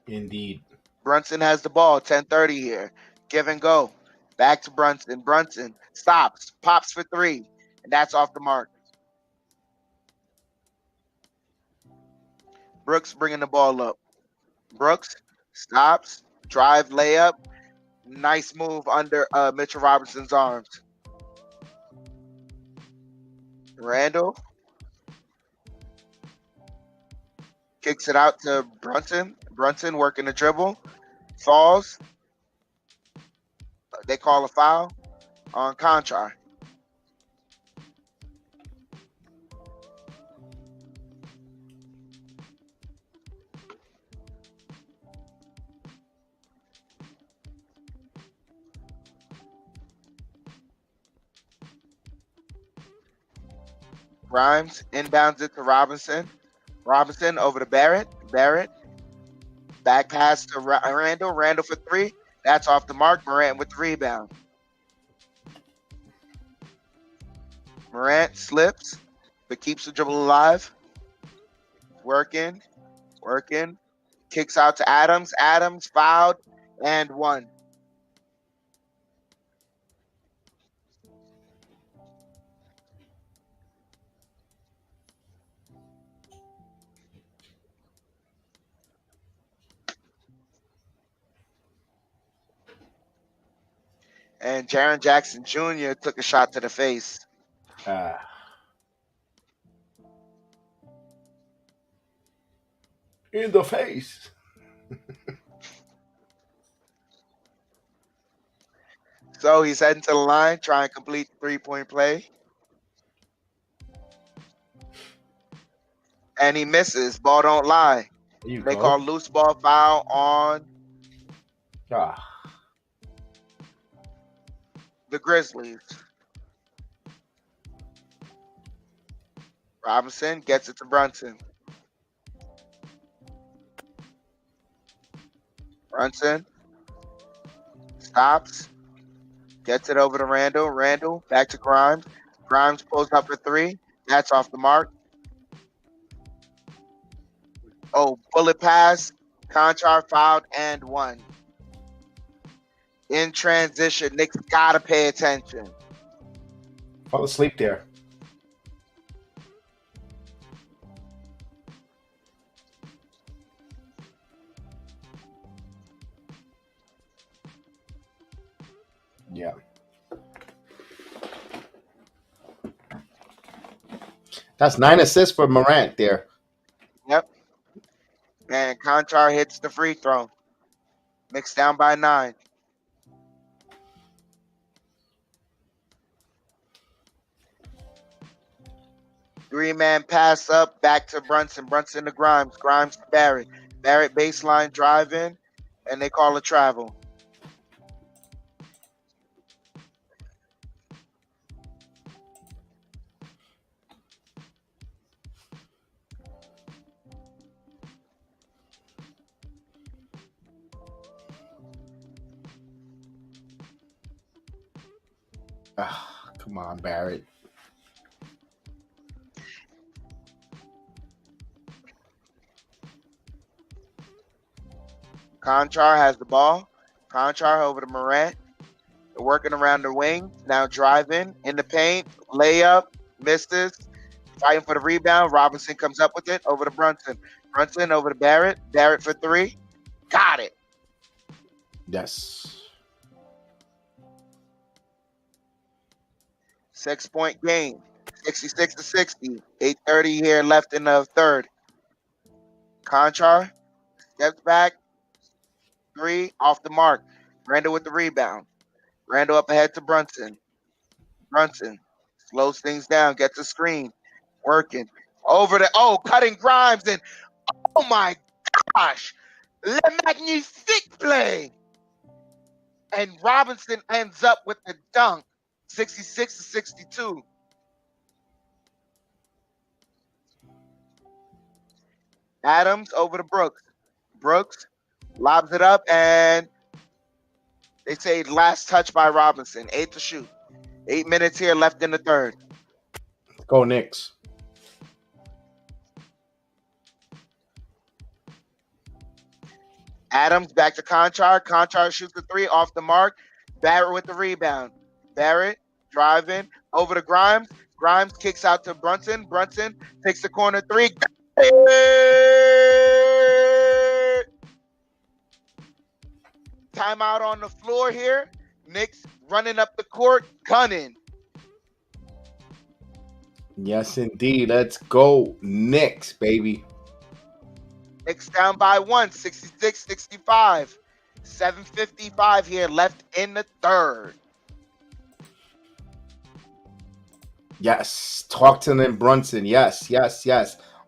Speaker 1: Indeed.
Speaker 2: Brunson has the ball. 10:30 here. Give and go. Back to Brunson. Brunson stops. Pops for three. And that's off the mark. Brooks bringing the ball up. Brooks stops. Drive layup. Nice move under Mitchell Robinson's arms. Randall kicks it out to Brunson. Brunson working the dribble. Falls. They call a foul on Conchar. Grimes inbounds it to Robinson. Robinson over to Barrett. Barrett. Back pass to Randall. Randall for three. That's off the mark. Morant with the rebound. Morant slips, but keeps the dribble alive. Working. Kicks out to Adams. Adams fouled and one. And Jaren Jackson Jr. took a shot to the face.
Speaker 1: In the face.
Speaker 2: So he's heading to the line, trying to complete the 3-point play. And he misses. Ball don't lie. They call loose ball foul on the Grizzlies. Robinson gets it to Brunson. Brunson stops, gets it over to Randall. Randall back to Grimes. Grimes pulls up for three. That's off the mark. Oh, bullet pass. Conchar fouled and one. In transition, Knicks gotta pay attention.
Speaker 1: Fall asleep there. Yeah. That's 9 assists for Morant there.
Speaker 2: Yep. And Conchar hits the free throw. Knicks down by 9. Three-man pass up, back to Brunson. Brunson to Grimes. Grimes to Barrett. Barrett baseline driving, and they call a travel.
Speaker 1: Come on, Barrett.
Speaker 2: Conchar has the ball. Conchar over to Morant. They're working around the wing. Now driving in the paint. Layup. Misses. Fighting for the rebound. Robinson comes up with it. Over to Brunson. Brunson over to Barrett. Barrett for three. Got it.
Speaker 1: Yes.
Speaker 2: 6-point game. 66-60. 8:30 here left in the third. Conchar steps back. Three off the mark. Randall with the rebound. Randall up ahead to Brunson. Brunson slows things down, gets a screen. Working. Over the cutting Grimes and oh my gosh. Le magnifique play. And Robinson ends up with the dunk. 66-62. Adams over to Brooks. Brooks lobs it up, and they say last touch by Robinson. 8 to shoot. 8 minutes here left in the third.
Speaker 1: Go Knicks.
Speaker 2: Adams back to Conchar. Conchar shoots the three off the mark. Barrett with the rebound. Barrett driving over to Grimes. Grimes kicks out to Brunson. Brunson takes the corner three. Timeout on the floor here. Knicks running up the court, gunning.
Speaker 1: Yes, indeed. Let's go Knicks, baby.
Speaker 2: Knicks down by 1, 66-65. 7:55 here left in the third.
Speaker 1: Yes. Talk to them, Brunson. Yes.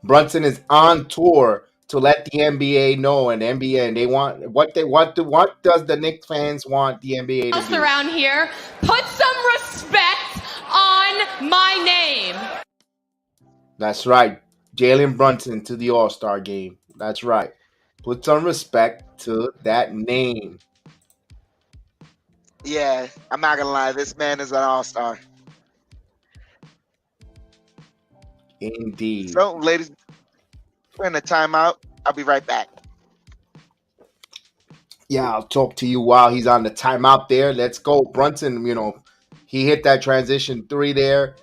Speaker 1: Brunson is on tour to let the NBA know, and NBA, and they want what does the Knicks fans want the NBA to do?
Speaker 5: Around here, put some respect on my name.
Speaker 1: That's right. Jalen Brunson to the All-Star game. That's right. Put some respect to that name.
Speaker 2: Yeah, I'm not gonna lie. This man is an all-star.
Speaker 1: Indeed.
Speaker 2: So, ladies, we're in a timeout. I'll be right back.
Speaker 1: Yeah, I'll talk to you while he's on the timeout there. Let's go. Brunson, he hit that transition three there.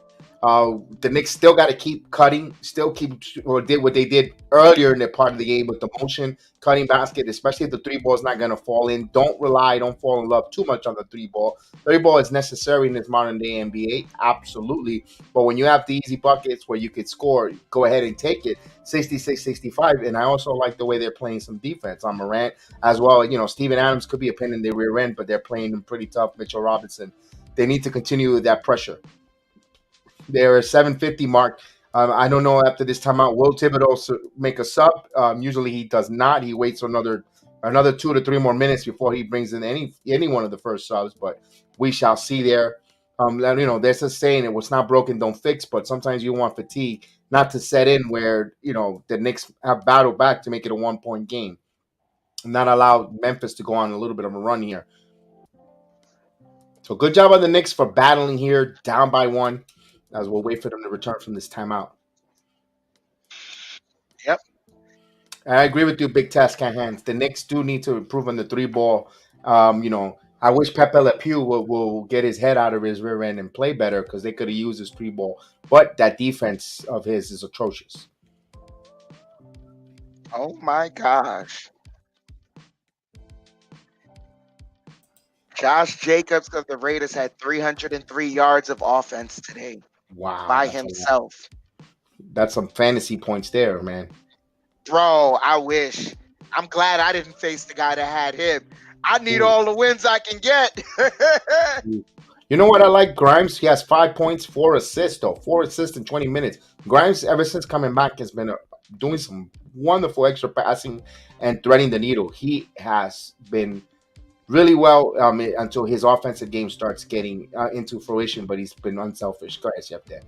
Speaker 1: The Knicks still got to keep cutting, did what they did earlier in the part of the game with the motion cutting basket, especially if the three ball is not going to fall in. Don't fall in love too much on the three ball. Three ball is necessary in this modern day NBA, absolutely. But when you have the easy buckets where you could score, go ahead and take it. 66-65, and I also like the way they're playing some defense on Morant as well. Steven Adams could be a pin in the rear end, but they're playing him pretty tough. Mitchell Robinson. They need to continue with that pressure. They're at 7:50 mark. I don't know after this timeout, will Thibodeau make a sub? Usually he does not. He waits another 2 to 3 more minutes before he brings in any one of the first subs, but we shall see there. There's a saying, it was not broken, don't fix, but sometimes you want fatigue not to set in where the Knicks have battled back to make it a 1-point game, and not allow Memphis to go on a little bit of a run here. So good job on the Knicks for battling here, down by 1, as we'll wait for them to return from this timeout.
Speaker 2: Yep.
Speaker 1: I agree with you, Big Task at hands. The Knicks do need to improve on the 3-ball. I wish Pepe Le Pew will get his head out of his rear end and play better, because they could have used his 3-ball. But that defense of his is atrocious.
Speaker 2: Oh my gosh. Josh Jacobs of the Raiders had 303 yards of offense today
Speaker 1: Wow.
Speaker 2: by himself.
Speaker 1: That's some fantasy points there, man.
Speaker 2: Bro, I wish. I'm glad I didn't face the guy that had him. I need all the wins I can get.
Speaker 1: You know what I like? Grimes, he has 5 points, 4 assists, though. 4 assists in 20 minutes. Grimes, ever since coming back, has been doing some wonderful extra passing and threading the needle. He has been really well until his offensive game starts getting into fruition, but he's been unselfish. Go ahead, Chef Dan.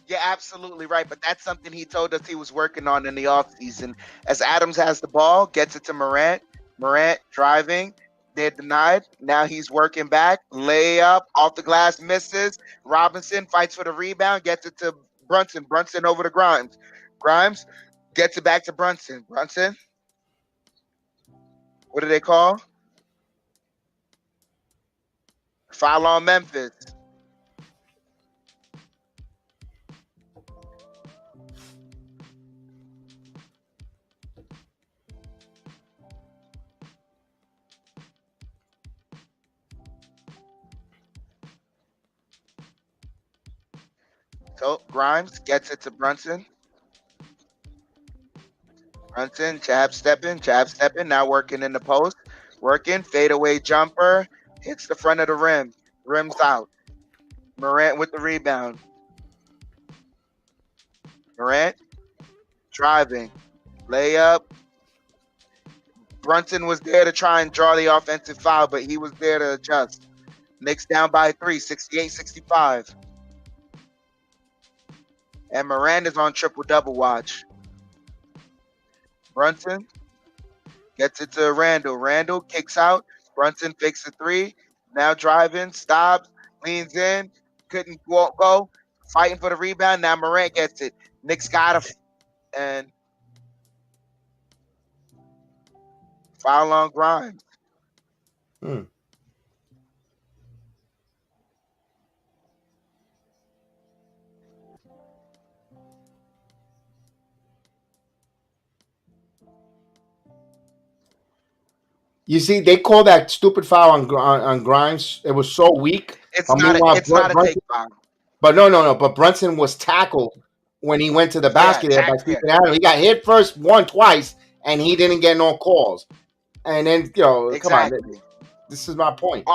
Speaker 2: You're absolutely right, but that's something he told us he was working on in the offseason. As Adams has the ball, gets it to Morant. Morant driving. They're denied. Now he's working back. Layup off the glass, misses. Robinson fights for the rebound, gets it to Brunson. Brunson over to Grimes. Grimes gets it back to Brunson. Brunson. What do they call? Foul on Memphis. So Grimes gets it to Brunson. Brunson, jab stepping, now working in the post. Working, fadeaway jumper, hits the front of the rim. Rim's out. Morant with the rebound. Morant, driving. Layup. Brunson was there to try and draw the offensive foul, but he was there to adjust. Knicks down by 3, 68-65. And Miranda's on triple-double watch. Brunson gets it to Randall. Randall kicks out. Brunson fakes a 3. Now driving, stops, leans in, couldn't go. Fighting for the rebound. Now Morant gets it. Knicks got and foul on Grimes.
Speaker 1: You see, they call that stupid foul on Grimes. It was so weak.
Speaker 2: It's not a take foul.
Speaker 1: But no. But Brunson was tackled when he went to the basket by Stephen Adams. He got hit first, twice, and he didn't get no calls. And then,
Speaker 2: exactly.
Speaker 1: Come on. This is my point.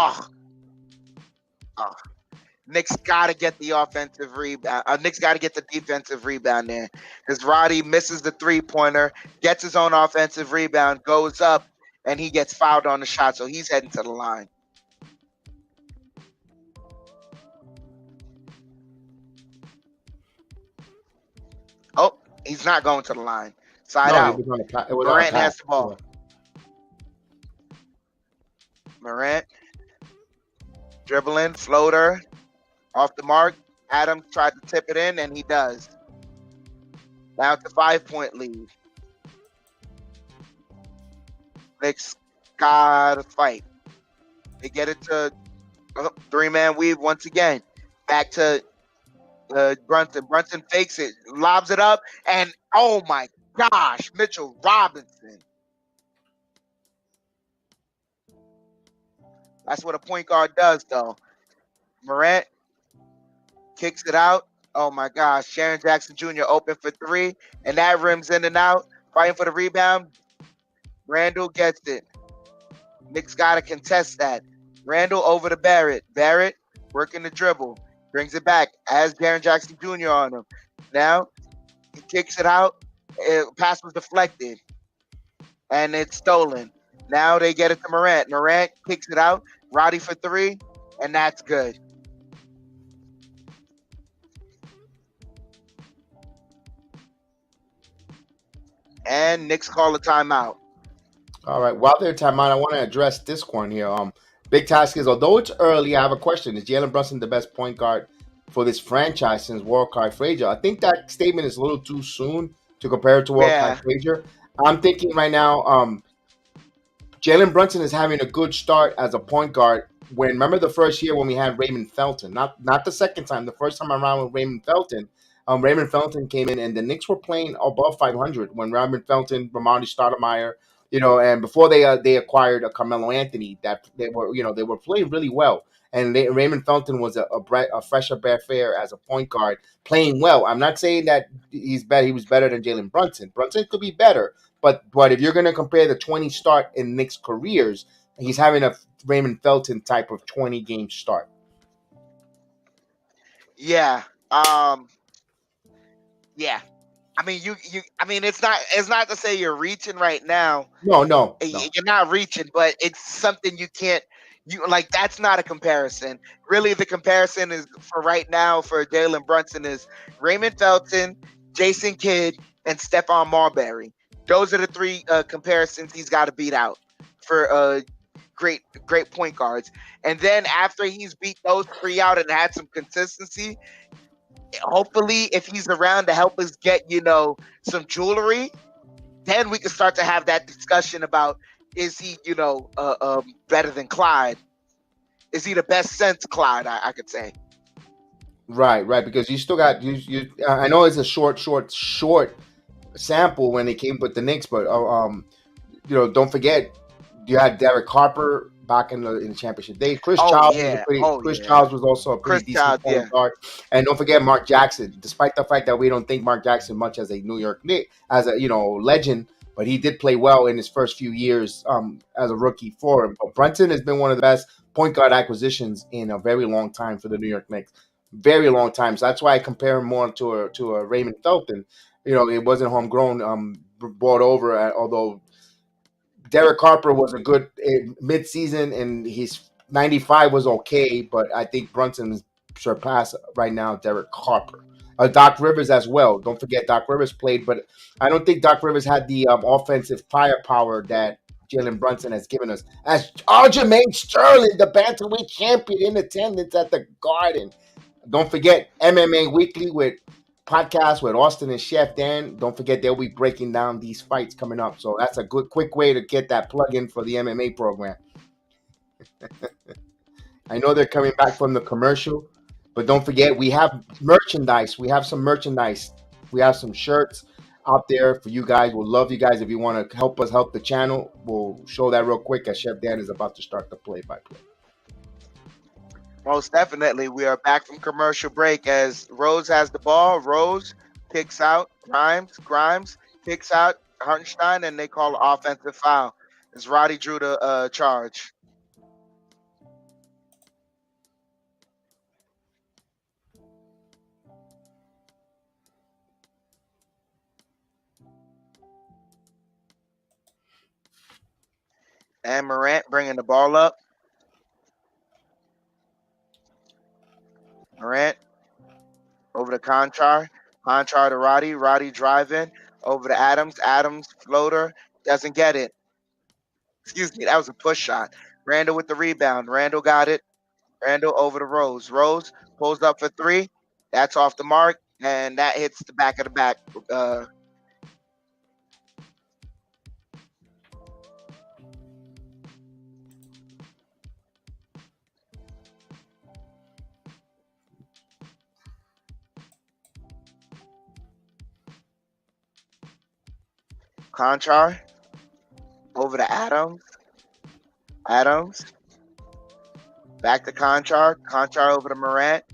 Speaker 2: Knicks got to get the offensive rebound. Knicks got to get the defensive rebound there. Because Roddy misses the 3-pointer, gets his own offensive rebound, goes up, and he gets fouled on the shot, so he's heading to the line. Oh, he's not going to the line. Side out. Morant has the ball. Morant. Dribbling, floater. Off the mark. Adams tried to tip it in, and he does. Down to 5-point lead. Knicks gotta fight. They get it to 3-man weave once again. Back to Brunson. Brunson fakes it, lobs it up, and oh my gosh, Mitchell Robinson. That's what a point guard does, though. Morant kicks it out. Oh my gosh, Sharon Jackson Jr. open for 3, and that rims in and out. Fighting for the rebound. Randall gets it. Knicks got to contest that. Randall over to Barrett. Barrett working the dribble. Brings it back. Has Jaren Jackson Jr. on him. Now he kicks it out. Pass was deflected. And it's stolen. Now they get it to Morant. Morant kicks it out. Roddy for 3. And that's good. And Knicks call a timeout.
Speaker 1: All right. While they're timeout, I want to address this one here. Big task is, although it's early, I have a question. Is Jalen Brunson the best point guard for this franchise since Walcott Frazier? I think that statement is a little too soon to compare it to Walcott
Speaker 2: Yeah.
Speaker 1: Frazier. I'm thinking right now, Jalen Brunson is having a good start as a point guard. Remember the first year when we had Raymond Felton, not the second time, the first time around with Raymond Felton. Raymond Felton came in, and the Knicks were playing above 500 when Raymond Felton, Ramon Stoudemire, and before they acquired a Carmelo Anthony, that they were playing really well. And Raymond Felton was a fresher fair as a point guard, playing well. I'm not saying that he's better. He was better than Jalen Brunson. Brunson could be better, but if you're going to compare the 20 start in Knicks careers, he's having a Raymond Felton type of 20 game start.
Speaker 2: Yeah. Yeah. I mean, it's not to say you're reaching right now.
Speaker 1: No.
Speaker 2: You're not reaching, but it's something you can't. That's not a comparison. Really, the comparison is for right now for Jalen Brunson is Raymond Felton, Jason Kidd, and Stephon Marbury. Those are the three comparisons he's got to beat out for great point guards. And then after he's beat those three out and had some consistency, hopefully if he's around to help us get some jewelry, then we can start to have that discussion about, is he better than Clyde? Is he the best since Clyde? I could say.
Speaker 1: Right, because you still got you. I know it's a short sample when they came with the Knicks, but don't forget you had Derek Harper back in the championship days. Chris Childs was also a pretty decent point guard, and don't forget Mark Jackson. Despite the fact that we don't think Mark Jackson much as a New York Knick, as a legend, but he did play well in his first few years as a rookie for him. But Brunson has been one of the best point guard acquisitions in a very long time for the New York Knicks. Very long time. So that's why I compare him more to a Raymond Felton. It wasn't homegrown, brought over, although Derek Harper was a good mid-season, and his 95 was okay, but I think Brunson surpassed right now Derek Harper. Doc Rivers as well. Don't forget Doc Rivers played, but I don't think Doc Rivers had the offensive firepower that Jalen Brunson has given us. As Aljamain Sterling, the bantamweight champion, in attendance at the Garden. Don't forget MMA Weekly with podcast with Austin and Chef Dan. Don't forget they'll be breaking down these fights coming up. So that's a good, quick way to get that plug in for the MMA program. I know they're coming back from the commercial, but don't forget we have merchandise. We have some merchandise. We have some shirts out there for you guys. We'll love you guys. If you want to help us help the channel, we'll show that real quick as Chef Dan is about to start the play-by-play.
Speaker 2: Most definitely. We are back from commercial break as Rose has the ball. Rose kicks out Grimes kicks out Hartenstein, and they call an offensive foul as Roddy drew the charge. And Morant bringing the ball up. Morant over to Conchar to Roddy driving over to Adams floater, doesn't get it. Excuse me, that was a push shot. Randall with the rebound. Randall got it. Randall over to Rose. Rose pulls up for three. That's off the mark, and that hits the back of the back. Conchar over to Adams. Back to Conchar. Conchar over to Morant.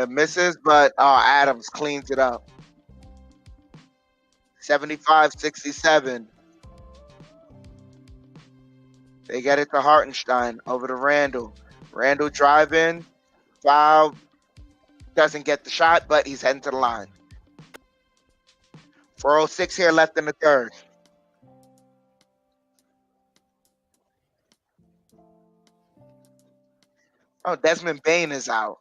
Speaker 2: Misses, but Adams cleans it up. 75-67. They get it to Hartenstein over to Randall. Randall driving, foul, doesn't get the shot, but he's heading to the line. 4:06 here left in the third. Oh, Desmond Bain is out.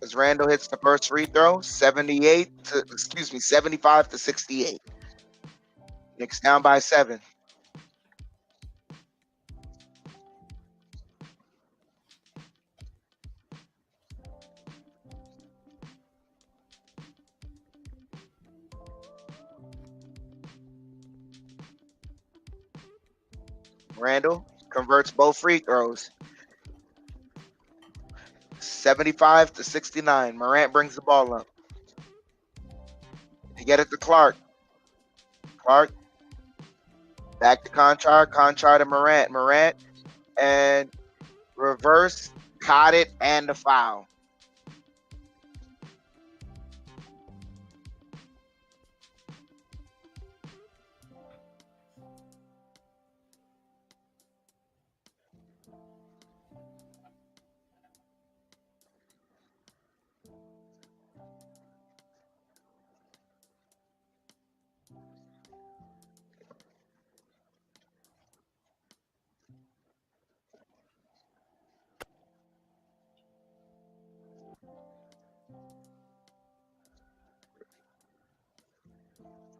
Speaker 2: As Randall hits the first free throw, 75 to 68. Knicks down by 7. Randall converts both free throws. 75 to 69. Morant brings the ball up. They get it to Clark. Clark back to Conchar. Conchar to Morant. Morant and reverse, caught it, and the foul.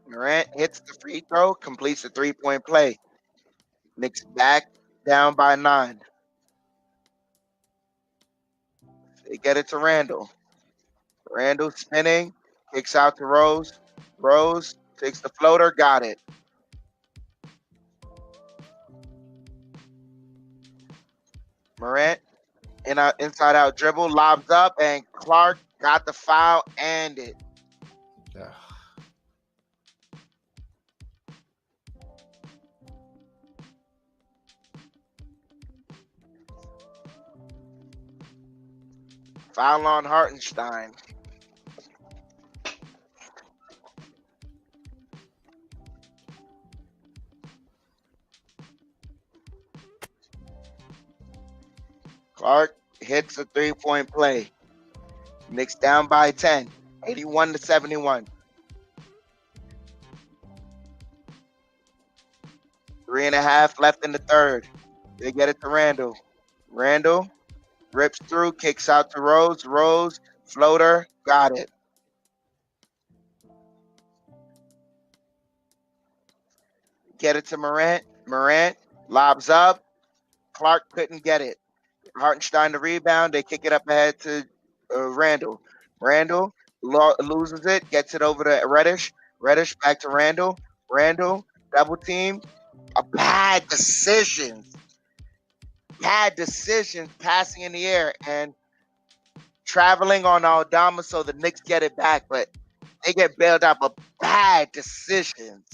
Speaker 2: Morant hits the free throw, completes the 3-point play. Knicks back down by 9. They get it to Randall. Randall spinning, kicks out to Rose. Rose takes the floater, got it. Morant inside out dribble, lobs up, and Clark got the foul and it.
Speaker 1: Yeah.
Speaker 2: Foul on Hartenstein. Clark hits a 3-point play. Knicks down by 10, 81 to 71. 3.5 left in the third. They get it to Randall. Randall rips through, kicks out to Rose. Rose, floater, got it. Get it to Morant. Morant lobs up. Clark couldn't get it. Hartenstein the rebound. They kick it up ahead to Randall. Randall loses it, gets it over to Reddish. Reddish back to Randall. Randall double team. A bad decision. Bad decisions passing in the air and traveling on Aldama, so the Knicks get it back, but they get bailed out. But bad decisions.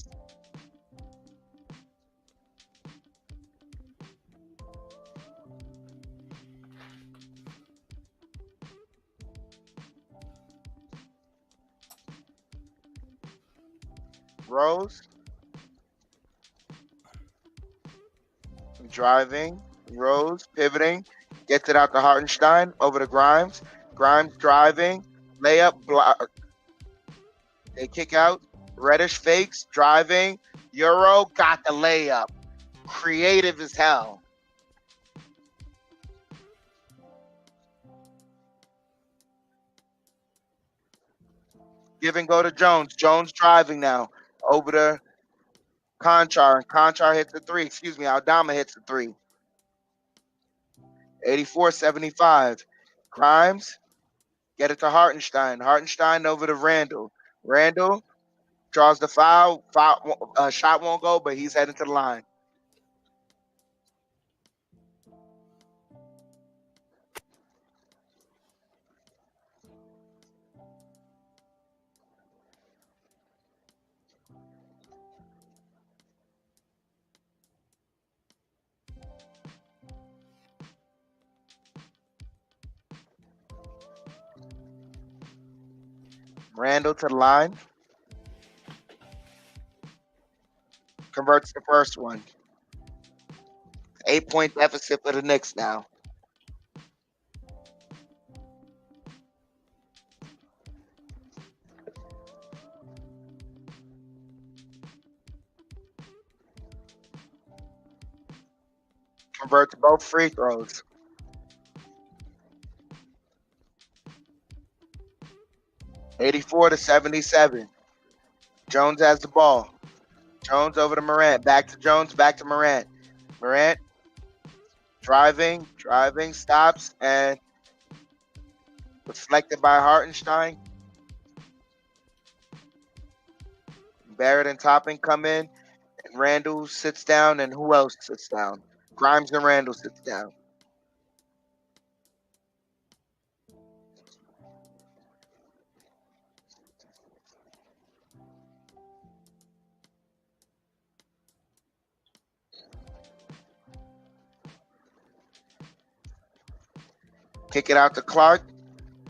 Speaker 2: Rose driving, Rose pivoting, gets it out to Hartenstein over to Grimes. Grimes driving, layup, block. They kick out. Reddish fakes, driving. Euro got the layup. Creative as hell. Give and go to Jones. Jones driving now over to Conchar, and Conchar hits the 3. Aldama hits the 3. 84-75. Grimes, get it to Hartenstein. Hartenstein over to Randall. Randall draws the foul. Shot won't go, but he's heading to the line. Randall to the line. Converts the first one. 8-point deficit for the Knicks now. converts both free throws. (84-77). Jones has the ball. Jones over to Morant. Back to Jones. Back to Morant. Morant driving, stops, and deflected by Hartenstein. Barrett and Toppin come in, and Randall sits down, and who else sits down? Grimes and Randall sits down. Kick it out to Clark.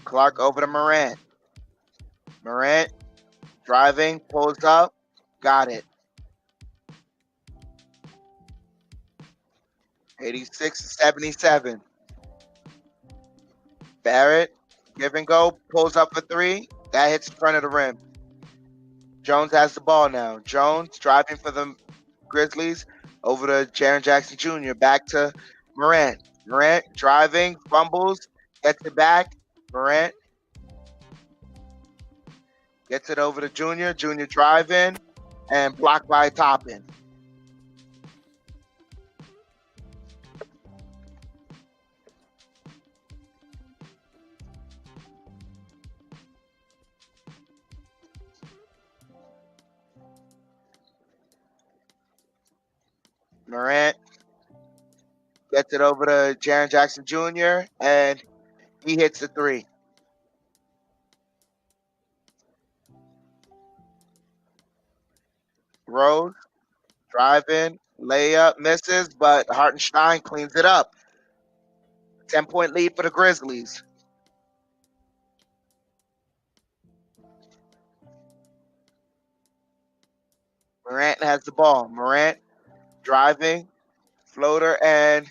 Speaker 2: Clark over to Morant. Morant driving, pulls up, got it. 86-77. Barrett, give and go, pulls up for three. That hits in front of the rim. Jones has the ball now. Jones driving for the Grizzlies over to Jaren Jackson Jr. Back to Morant. Morant driving, fumbles, gets it back. Morant gets it over to Junior. Junior driving and blocked by Toppin. Morant gets it over to Jaren Jackson Jr. and he hits the three. Rose driving, layup, misses, but Hartenstein cleans it up. 10-point lead for the Grizzlies. Morant has the ball. Morant driving, floater, and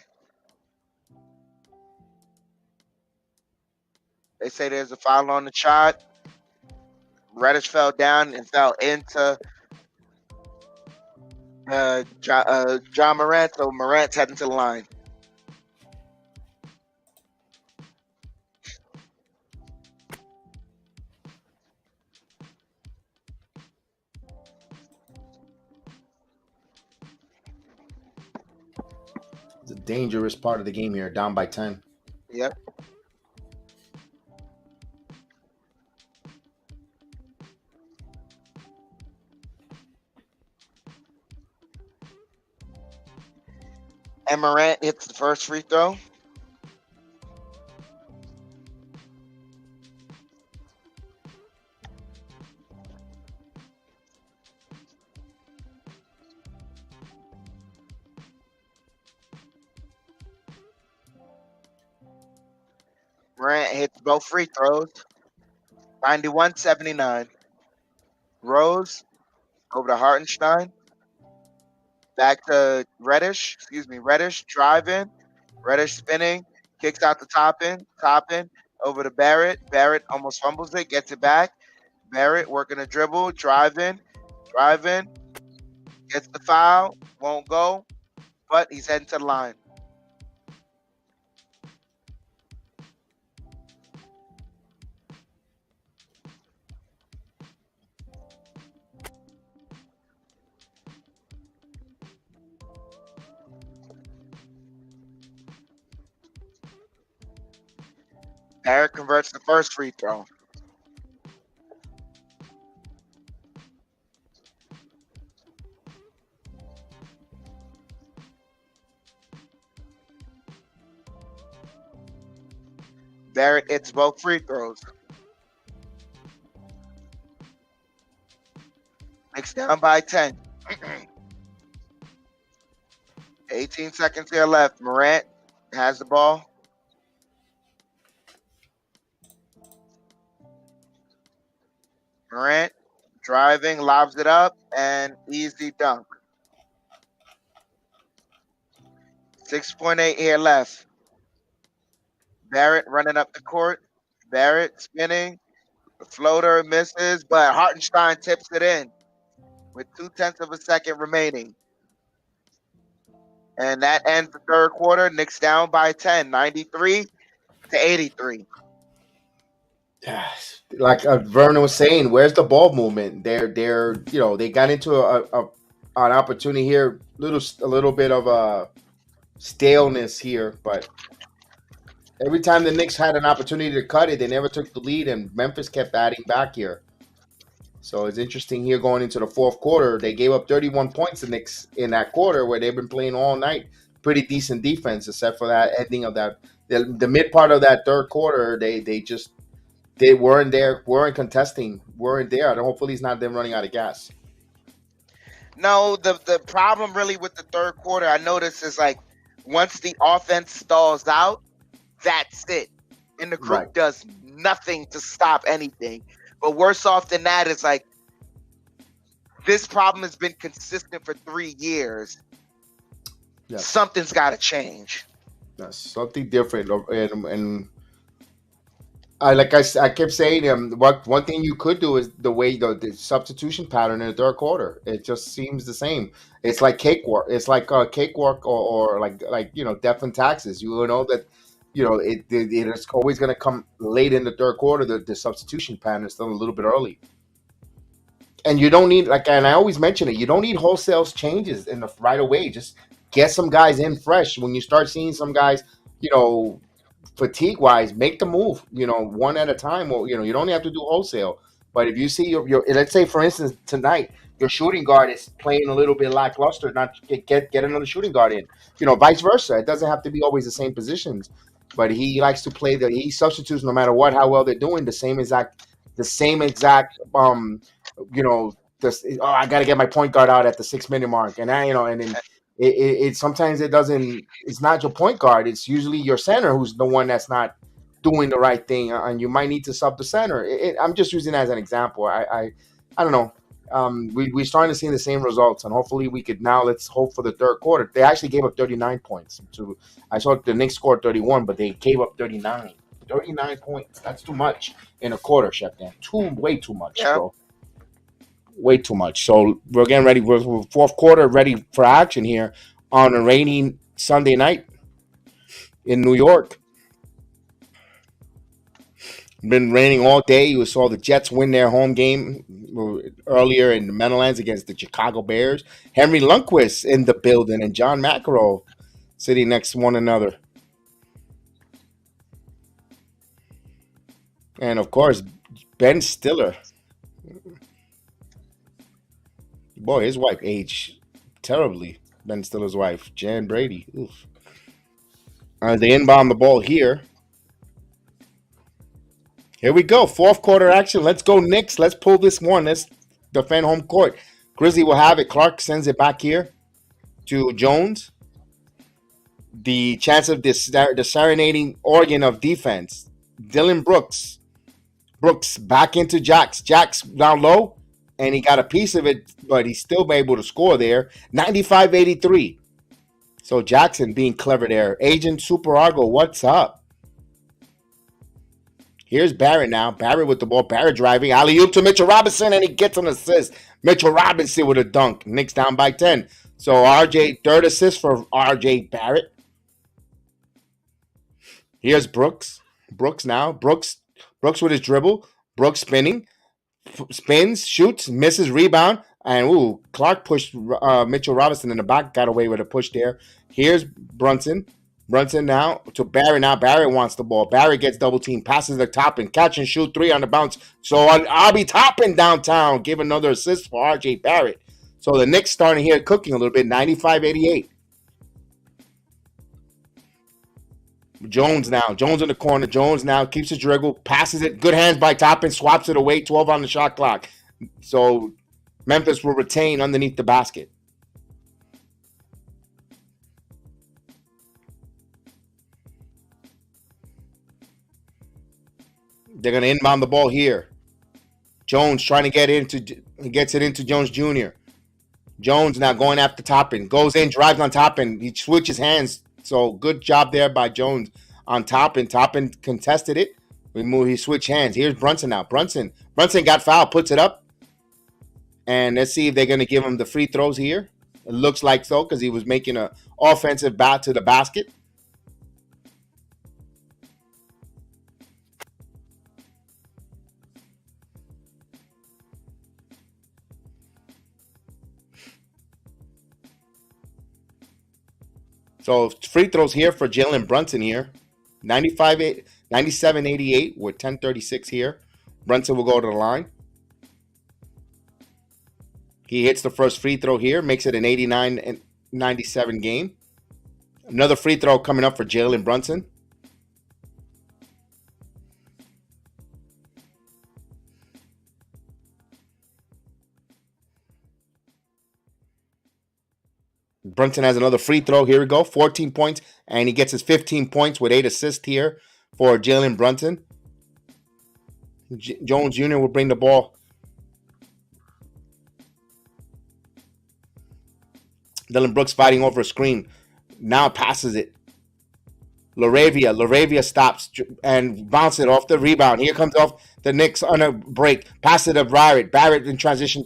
Speaker 2: they say there's a foul on the shot. Reddish fell down and fell into John Morant, so Morant's heading to the line.
Speaker 1: It's a dangerous part of the game here, down by 10.
Speaker 2: Yep. And Morant hits the first free throw. Morant hits both free throws. 91-79. Rose over to Hartenstein. Back to Reddish. Reddish driving. Reddish spinning. Kicks out to Toppin. Toppin over to Barrett. Barrett almost fumbles it. Gets it back. Barrett working a dribble. Driving. Gets the foul. Won't go. But he's heading to the line. Barrett converts the first free throw. Barrett hits both free throws. Knicks down by 10. 18 seconds here left. Morant has the ball. Morant driving, lobs it up, and easy dunk. 6.8 here left. Barrett running up the court. Barrett spinning. The floater misses, but Hartenstein tips it in with 0.2 of a second remaining. And that ends the third quarter. Knicks down by 10, 93-83.
Speaker 1: Like Vernon was saying, where's the ball movement? They're they got into an opportunity here, a little bit of a staleness here, but every time the Knicks had an opportunity to cut it, they never took the lead, and Memphis kept adding back here. So it's interesting here going into the fourth quarter. They gave up 31 points, the Knicks, in that quarter where they've been playing all night. Pretty decent defense, except for that ending of that. The mid part of that third quarter, they weren't there, weren't contesting, weren't there. And hopefully it's not them running out of gas.
Speaker 2: No, the problem really with the third quarter, I noticed, is like once the offense stalls out, that's it. And the group does nothing to stop anything. But worse off than that is like this problem has been consistent for 3 years. Yes. Something's got to change.
Speaker 1: That's something different. And I kept saying, one thing you could do is the way the substitution pattern in the third quarter. It just seems the same. It's like cakewalk. It's like cakewalk or like death and taxes. You know that it's always going to come late in the third quarter. The substitution pattern is still a little bit early. And you don't need, and I always mention it, you don't need wholesale changes right away. Just get some guys in fresh. When you start seeing some guys, fatigue-wise, make the move, one at a time. Or, you don't have to do wholesale. But if you see your let's say, for instance, tonight, your shooting guard is playing a little bit lackluster, not get another shooting guard in. Vice versa. It doesn't have to be always the same positions. But he likes to play he substitutes no matter how well they're doing, the same exact I got to get my point guard out at the 6-minute mark. And then it sometimes it's not your point guard. It's usually your center who's the one that's not doing the right thing. And you might need to sub the center. I'm just using that as an example. I don't know. We're starting to see the same results, and hopefully we could now. Let's hope for the third quarter. They actually gave up 39 points. I saw the Knicks scored 31, but they gave up 39. 39 points. That's too much in a quarter, Chef Dan. Way too much, bro. Way too much. So we're getting ready. We're fourth quarter, ready for action here on a rainy Sunday night in New York. Been raining all day. You saw the Jets win their home game earlier in the Meadowlands against the Chicago Bears. Henry Lundqvist in the building and John McEnroe sitting next to one another. And, of course, Ben Stiller. Boy, his wife aged terribly. Ben Stiller's wife, Jan Brady. Oof. They inbound the ball here. Here we go. Fourth quarter action. Let's go, Knicks. Let's pull this one. Let's defend home court. Grizzly will have it. Clark sends it back here to Jones. The chance of the serenading organ of defense. Dylan Brooks. Brooks back into Jax. Jax down low, and he got a piece of it, but he's still able to score there. 95-83. So Jackson being clever there. Agent Super Argo, what's up? Here's Barrett now. Barrett with the ball. Barrett driving. Alley-oop to Mitchell Robinson, and he gets an assist. Mitchell Robinson with a dunk. Knicks down by 10. So RJ, third assist for RJ Barrett. Here's Brooks. Brooks now. Brooks with his dribble. Brooks spinning. Spins, shoots, misses, rebound. And, Clark pushed Mitchell Robinson in the back. Got away with a push there. Here's Brunson. Brunson now to Barrett. Now Barrett wants the ball. Barrett gets double team, passes the top and catch and shoot 3 on the bounce. So I'll be topping downtown. Give another assist for RJ Barrett. So the Knicks starting here cooking a little bit. 95-88. Jones now. Jones in the corner. Jones now keeps his dribble, passes it. Good hands by Toppin, swaps it away. 12 on the shot clock. So Memphis will retain underneath the basket. They're going to inbound the ball here. Jones trying to get he gets it into Jones Jr. Jones now going after Toppin. Goes in, drives on Toppin. He switches hands. So good job there by Jones on Toppin. Toppin contested it. He switched hands. Here's Brunson now. Brunson got fouled, puts it up. And let's see if they're going to give him the free throws here. It looks like so because he was making an offensive bat to the basket. So free throws here for Jalen Brunson here. 97-88 with 10:36 here. Brunson will go to the line. He hits the first free throw here, makes it an 89-97 game. Another free throw coming up for Jalen Brunson. Brunson has another free throw. Here we go. 14 points, and he gets his 15 points with 8 assists here for Jalen Brunson. Jones Jr. will bring the ball. Dylan Brooks fighting over a screen. Now passes it. Laravia stops and bounces it off the rebound. Here comes off the Knicks on a break. Pass it to Barrett. Barrett in transition.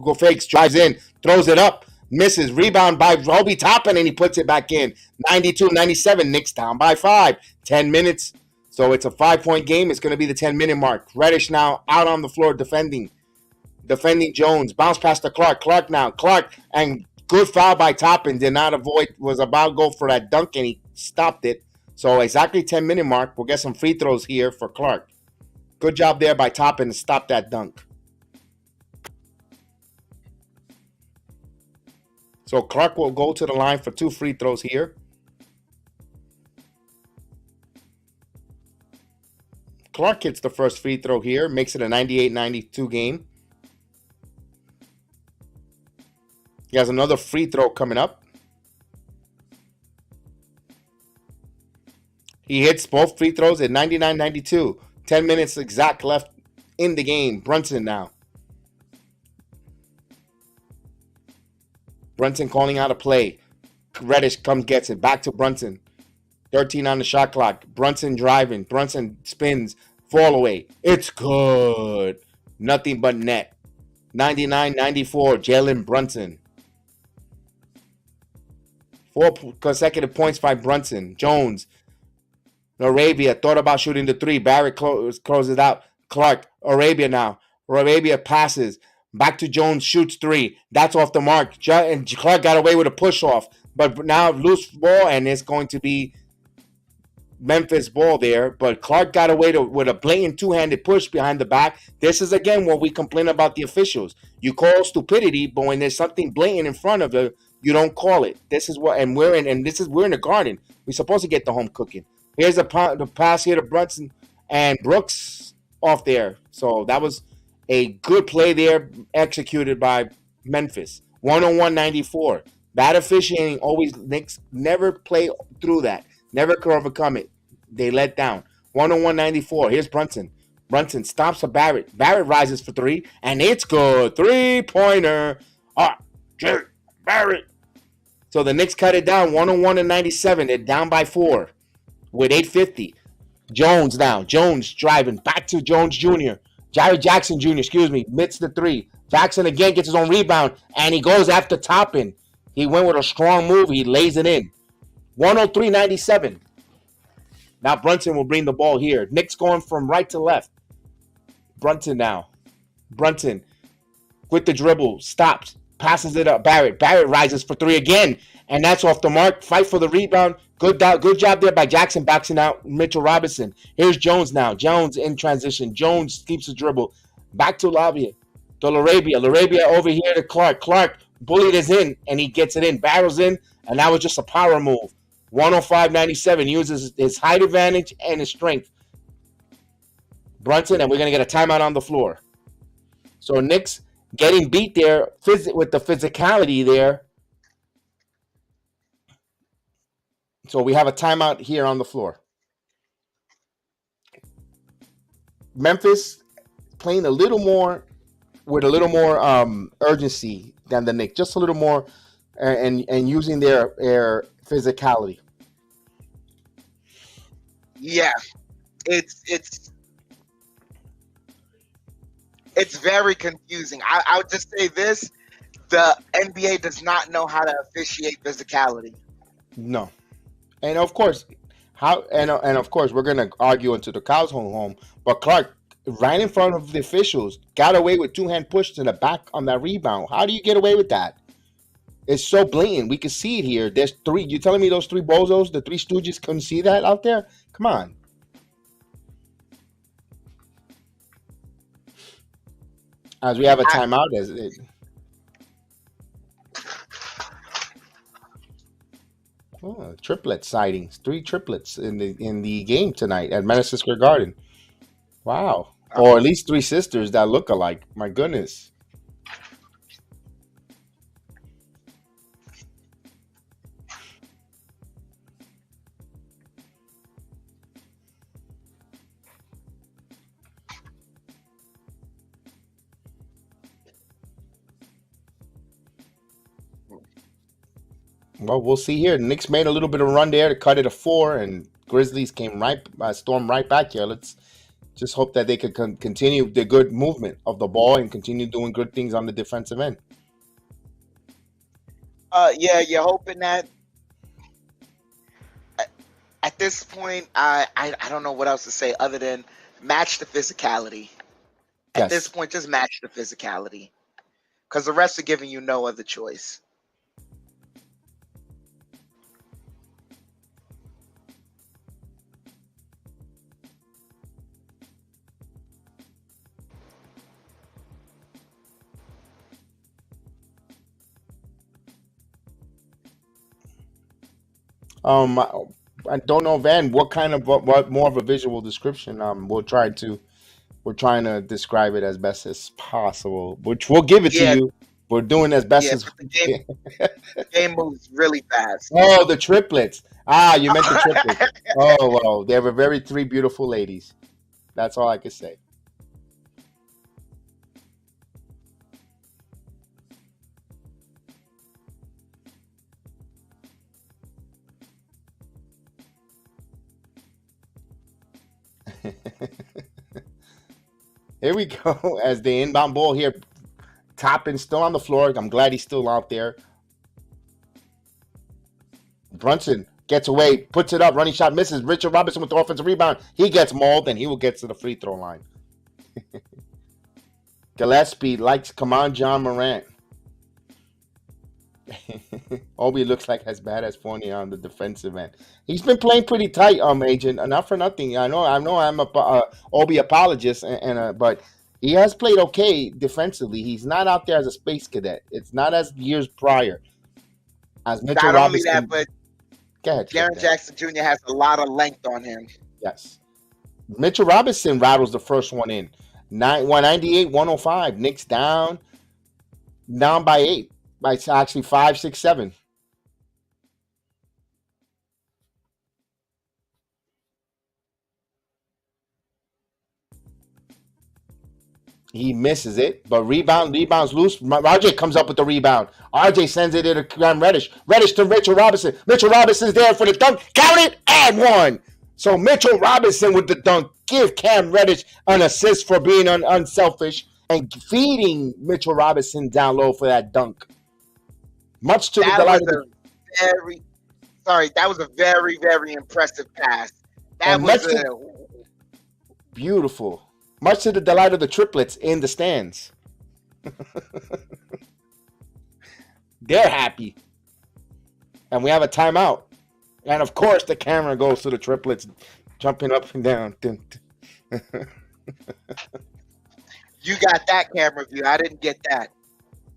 Speaker 1: Go fakes. Drives in. Throws it up. Misses. Rebound by Obi Toppin, and he puts it back in. 92-97. Knicks down by 5. 10 minutes. So it's a 5-point game. It's going to be the 10-minute mark. Reddish now out on the floor defending Jones. Bounce past to Clark. Clark now. Clark, and good foul by Toppin. Did not avoid. Was about to go for that dunk, and he stopped it. So exactly 10-minute mark. We'll get some free throws here for Clark. Good job there by Toppin to stop that dunk. So Clark will go to the line for 2 free throws here. Clark hits the first free throw here. Makes it a 98-92 game. He has another free throw coming up. He hits both free throws at 99-92. 10 minutes exact left in the game. Brunson now. Brunson calling out a play. Reddish comes, gets it. Back to Brunson. 13 on the shot clock. Brunson driving. Brunson spins. Fall away. It's good. Nothing but net. 99-94. Jalen Brunson. 4 consecutive points by Brunson. Jones. Arabia thought about shooting the 3. Barrett closes out. Clark. Arabia now. Arabia passes. Back to Jones. Shoots 3. That's off the mark. And Clark got away with a push off. But now loose ball, and it's going to be Memphis ball there. But Clark got away with a blatant two-handed push behind the back. This is, again, what we complain about the officials. You call stupidity, but when there's something blatant in front of you, you don't call it. This is what, and we're in the Garden. We're supposed to get the home cooking. Here's the pass here to Brunson, and Brooks off there. So that was a good play there executed by Memphis. 101-94. Bad officiating always, Knicks never play through that. Never could overcome it. They let down. 101-94. Here's Brunson. Brunson stops for Barrett. Barrett rises for 3, and it's good. 3-pointer. Barrett. So the Knicks cut it down. 101-97. They're down by 4 with 8:50. Jones now. Jones driving. Back to Jones Jr. Jackson Jr., missed the 3. Jackson again gets his own rebound, and he goes after Toppin. He went with a strong move. He lays it in. 103-97. Now Brunson will bring the ball here. Knicks going from right to left. Brunson now. Brunson with the dribble. Stops. Passes it up. Barrett. Barrett rises for 3 again. And that's off the mark. Fight for the rebound. Good job there by Jackson, boxing out Mitchell Robinson. Here's Jones now. Jones in transition. Jones keeps the dribble. Back to Laravia. To Laravia. Laravia over here to Clark. Clark bullied is in, and he gets it in. Barrels in, and that was just a power move. 105-97. Uses his height advantage and his strength. Brunson, and we're going to get a timeout on the floor. So Knicks getting beat there with the physicality there. So we have a timeout here on the floor. Memphis playing with a little more urgency than the Knicks, just a little more, and using their physicality.
Speaker 2: Yeah, it's very confusing. I would just say this: the NBA does not know how to officiate physicality.
Speaker 1: No. And of course, and of course we're gonna argue until the cows come home. But Clark, right in front of the officials, got away with 2-hand push to the back on that rebound. How do you get away with that? It's so blatant. We can see it here. There's three. You telling me those three bozos, the three stooges, couldn't see that out there? Come on. As we have a timeout, triplet sightings. 3 triplets in the game tonight at Madison Square Garden. Wow. Or at least 3 sisters that look alike. My goodness. Well, we'll see here. Knicks made a little bit of a run there to cut it to 4, and Grizzlies came stormed right back here. Let's just hope that they could continue the good movement of the ball and continue doing good things on the defensive end.
Speaker 2: Yeah, you're hoping that. At this point, I don't know what else to say other than match the physicality. At this point, just match the physicality, because the refs are giving you no other choice.
Speaker 1: I don't know, Van. What kind of what more of a visual description? We're trying to describe it as best as possible, which we'll give it to you. We're doing as best as
Speaker 2: the game moves really fast.
Speaker 1: Oh, the triplets. You meant the triplets. Oh, well, they were 3 beautiful ladies. That's all I can say. Here we go as the inbound ball here. Toppin still on the floor. I'm glad he's still out there. Brunson gets away, puts it up, running shot misses. Richard Robinson with the offensive rebound. He gets mauled, and he will get to the free throw line. Gillespie likes, come on, John Morant. Obi looks like as bad as Fournier on the defensive end. He's been playing pretty tight, Agent. Not for nothing. I know. I'm a Obi apologist, but he has played okay defensively. He's not out there as a space cadet. It's not as years prior. As Mitchell Robinson.
Speaker 2: Not only that, but Jaren Jackson Jr. has a lot of length on him.
Speaker 1: Yes. Mitchell Robinson rattles the first one in. 198-105. Knicks down by 8. It's actually 5, 6, 7. He misses it, but rebounds loose. RJ comes up with the rebound. RJ sends it to Cam Reddish. Reddish to Mitchell Robinson. Mitchell Robinson's there for the dunk. Count it and 1. So Mitchell Robinson with the dunk. Give Cam Reddish an assist for being unselfish and feeding Mitchell Robinson down low for that dunk. Much to the delight of
Speaker 2: that was a very, very impressive pass. That was
Speaker 1: beautiful. Much to the delight of the triplets in the stands. They're happy. And we have a timeout. And of course, the camera goes to the triplets jumping up and down.
Speaker 2: You got that camera view. I didn't get that.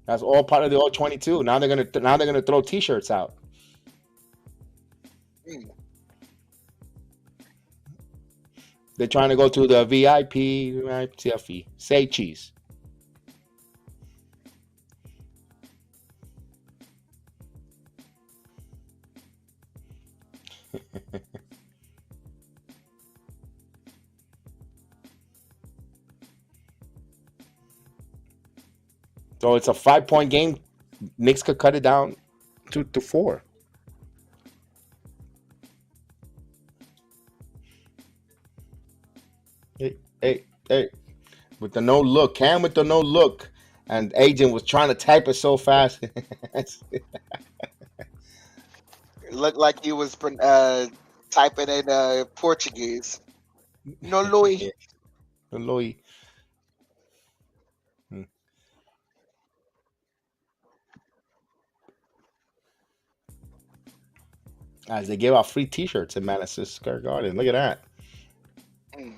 Speaker 1: That's all part of the All-22. Now they're gonna throw T-shirts out. They're trying to go to the VIP TFE. Say cheese. So it's a 5-point game. Knicks could cut it down to 4. Hey. With the no look. Cam with the no look. and agent was trying to type it so fast.
Speaker 2: It looked like he was typing in Portuguese. No, Louis.
Speaker 1: Louis. As they give out free T-shirts in Madison Square Garden. Look at that.
Speaker 2: Mm.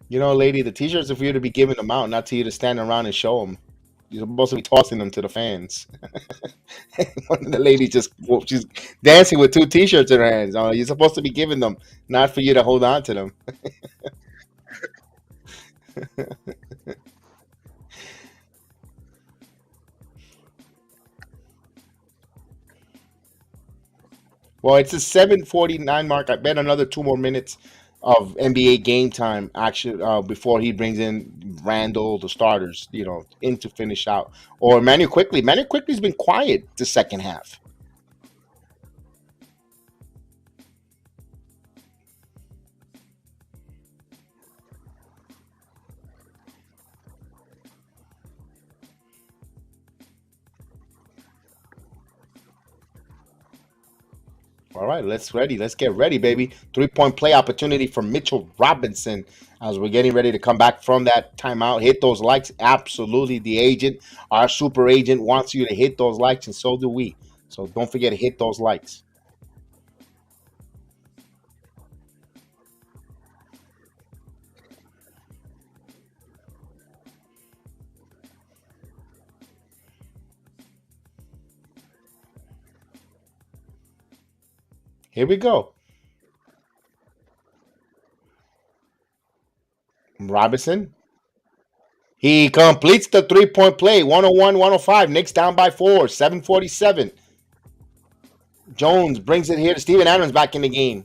Speaker 1: You know, lady, the T-shirts are for you to be giving them out, not to you to stand around and show them. You're supposed to be tossing them to the fans. One of the ladies she's dancing with 2 T-shirts in her hands. Oh, you're supposed to be giving them, not for you to hold on to them. Well, it's a 7:49 mark. I bet another 2 more minutes of NBA game time action before he brings in Randall, the starters, in to finish out. Or Manu Quickly. Manu Quickly's been quiet the second half. All right, let's get ready, baby. 3-point play opportunity for Mitchell Robinson as we're getting ready to come back from that timeout. Hit those likes. Absolutely. The agent, our super agent, wants you to hit those likes, and so do we. So don't forget to hit those likes. Here we go. Robinson. He completes the 3-point play. 101-105. Knicks down by 4. 7:47. Jones brings it here to Steven Adams back in the game.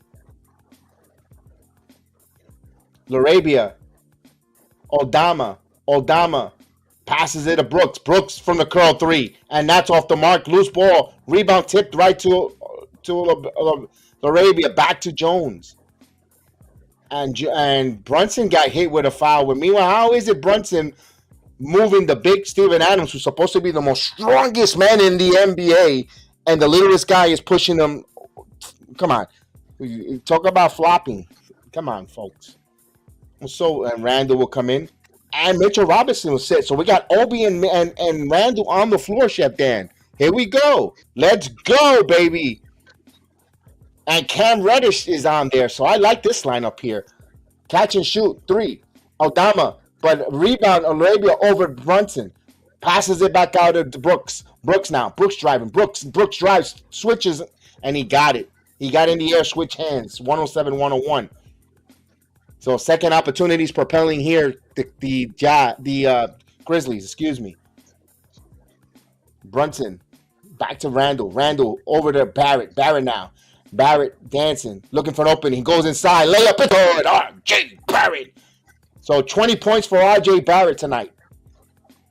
Speaker 1: Larabia. Aldama. Passes it to Brooks. Brooks from the curl 3. And that's off the mark. Loose ball. Rebound tipped right to Larabia. Back to Jones. And Brunson got hit with a foul. But meanwhile, how is it Brunson moving the big Steven Adams, who's supposed to be the most strongest man in the NBA, and the littlest guy is pushing him? Come on. Talk about flopping. Come on, folks. And Randall will come in. And Mitchell Robinson will sit. So we got Obi and Randall on the floor, Chef Dan. Here we go. Let's go, baby. And Cam Reddish is on there. So I like this lineup here. Catch and shoot. 3. Aldama. But rebound Arabia over Brunson. Passes it back out to Brooks. Brooks now. Brooks driving. Brooks drives. Switches. And he got it. He got in the air. Switch hands. 107-101. So second opportunities propelling here. The Grizzlies. Excuse me. Brunson. Back to Randall. Randall over to Barrett. Barrett now. Barrett dancing, looking for an opening. He goes inside, layup is good. R.J. Barrett. So 20 points for R.J. Barrett tonight.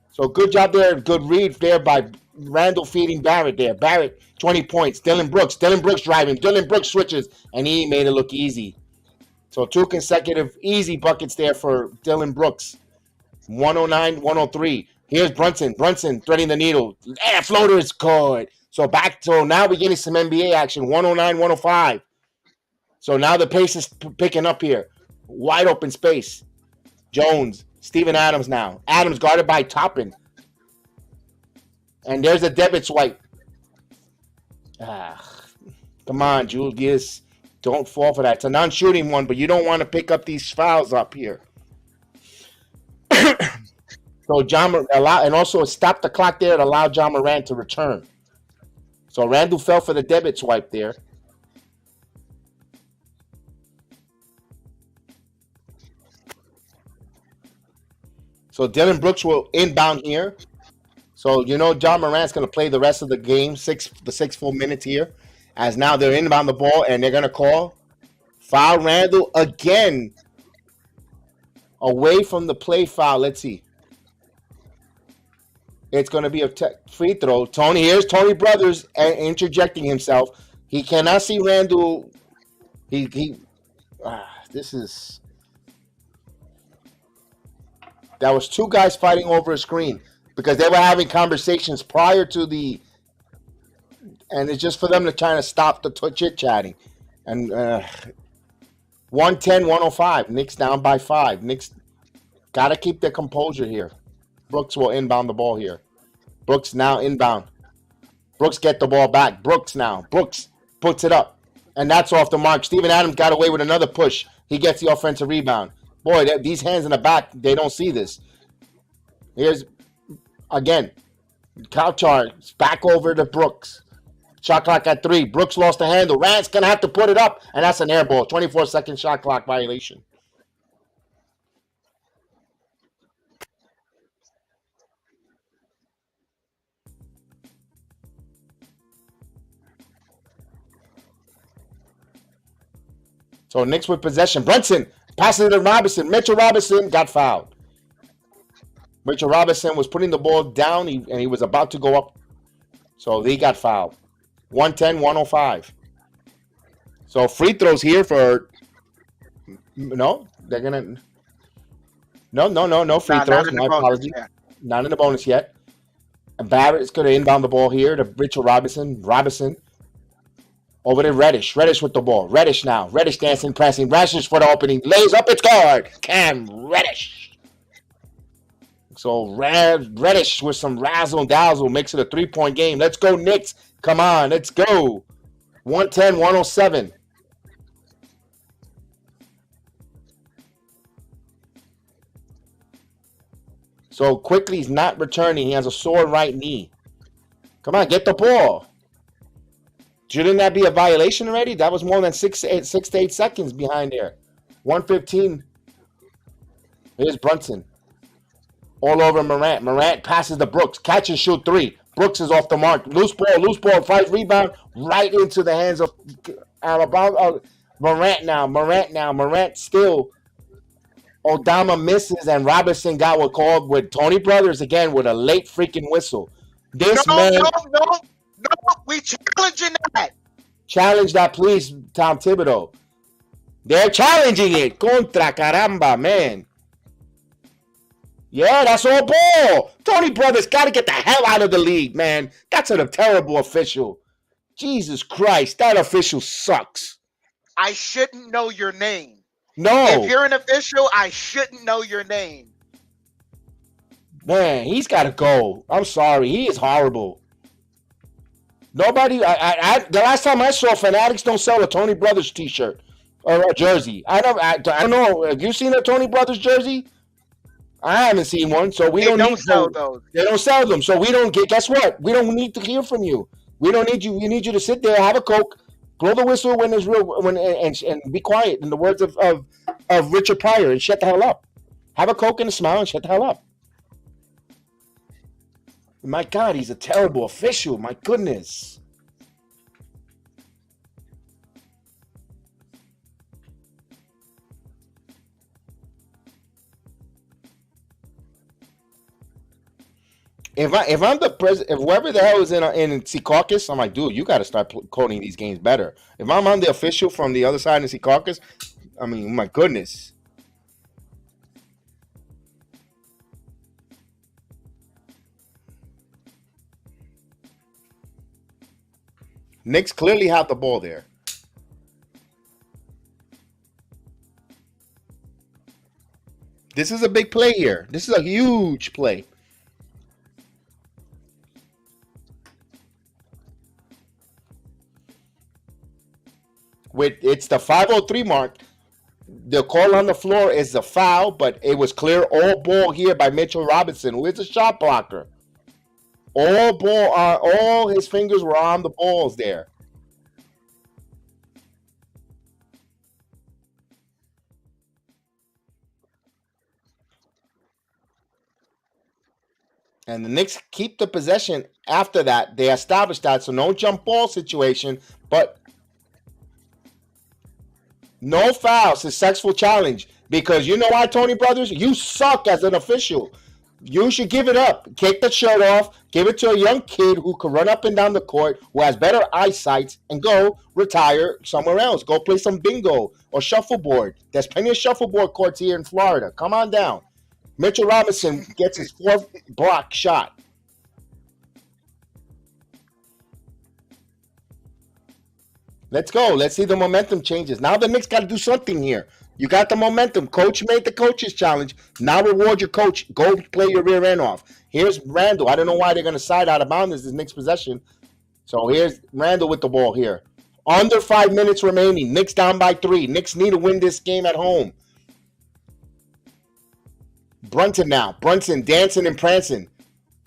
Speaker 1: So good job there, good read there by Randall feeding Barrett there. Barrett, 20 points. Dillon Brooks driving. Dillon Brooks switches, and he made it look easy. So 2 consecutive easy buckets there for Dillon Brooks. 109-103. Here's Brunson. Brunson threading the needle. Floater is good. So now we're getting some NBA action. 109-105. So now the pace is picking up here. Wide open space. Jones. Steven Adams now. Adams guarded by Toppin. And there's a debit swipe. Come on, Julius. Don't fall for that. It's a non-shooting one, but you don't want to pick up these fouls up here. So and also stop the clock there and allow John Morant to return. So Randall fell for the debit swipe there. So Dillon Brooks will inbound here. So John Morant's going to play the rest of the game, the 6 full minutes here. As now they're inbound the ball and they're going to call foul Randall again. Away from the play foul. Let's see. It's going to be a free throw. Here's Tony Brothers interjecting himself. He cannot see Randall. This is. That was two guys fighting over a screen because they were having conversations prior to the. And it's just for them to try to stop the chit chatting. And 110-105. Knicks down by 5. Knicks got to keep their composure here. Brooks will inbound the ball here. Brooks now inbound. Brooks get the ball back. Brooks puts it up. And that's off the mark. Steven Adams got away with another push. He gets the offensive rebound. Boy, these hands in the back, they don't see this. Here's, again, Couchard back over to Brooks. Shot clock at 3. Brooks lost the handle. Rand's going to have to put it up, and that's an air ball. 24-second shot clock violation. So Knicks with possession. Brunson passes it to Robinson. Mitchell Robinson got fouled. Mitchell Robinson was putting the ball down, and he was about to go up. So he got fouled. 110-105. So free throws here for no. They're gonna no free throws. My apology. Not in the bonus yet. And Barrett's gonna inbound the ball here to Mitchell Robinson. Robinson over to Reddish. Reddish with the ball. Reddish now. Reddish dancing, pressing. Reddish for the opening. Lays up. It's guard. Cam Reddish. So Reddish with some razzle and dazzle makes it a 3-point game. Let's go Knicks. Come on, let's go. 110-107. So Quickly's not returning. He has a sore right knee. Come on, get the ball. Shouldn't that be a violation already? That was more than 6 to 8 seconds behind there. 115. Here's Brunson. All over Morant. Morant passes to Brooks. Catch and shoot 3. Brooks is off the mark. Loose ball. Fights rebound right into the hands of Morant now. Morant still. Odama misses, and Robinson got what called with Tony Brothers again with a late freaking whistle. This man.
Speaker 2: No. We challenging that.
Speaker 1: Challenge that, please, Tom Thibodeau. They're challenging it. Contra caramba, man. Yeah, that's all ball. Tony Brothers got to get the hell out of the league, man. That's a terrible official. Jesus Christ, that official sucks.
Speaker 2: I shouldn't know your name.
Speaker 1: No.
Speaker 2: If you're an official, I shouldn't know your name.
Speaker 1: Man, he's got to go. I'm sorry. He is horrible. Nobody, the last time I saw Fanatics don't sell a Tony Brothers t-shirt or a jersey. I don't know. Have you seen a Tony Brothers jersey? I haven't seen one, so we don't sell those. They don't sell them, so we don't get. Guess what? We don't need to hear from you. We don't need you. We need you to sit there, have a Coke, blow the whistle when there's real, and be quiet. In the words of Richard Pryor, and shut the hell up. Have a Coke and a smile, and shut the hell up. My God, he's a terrible official. My goodness. If I'm the president, if whoever the hell is in Secaucus, I'm like, dude, you got to start coding these games better. If I'm the official from the other side in Secaucus, I mean, my goodness. Knicks clearly have the ball there. This is a big play here. This is a huge play. It's the 5:03 mark. The call on the floor is a foul, but it was clear all ball here by Mitchell Robinson, who is a shot blocker. All his fingers were on the balls there. And the Knicks keep the possession after that. They established that, so no jump ball situation, but no foul, successful challenge. Because you know why, Tony Brothers? You suck as an official. You should give it up. Take the shirt off. Give it to a young kid who can run up and down the court, who has better eyesight, and go retire somewhere else. Go play some bingo or shuffleboard. There's plenty of shuffleboard courts here in Florida. Come on down. Mitchell Robinson gets his 4th block shot. Let's go. Let's see the momentum changes. Now the Knicks got to do something here. You got the momentum. Coach made the coach's challenge. Now reward your coach. Go play your rear end off. Here's Randall. I don't know why they're going to side out of bounds this Knicks possession. So here's Randall with the ball here. Under 5 minutes remaining. Knicks down by 3. Knicks need to win this game at home. Brunson now. Brunson dancing and prancing.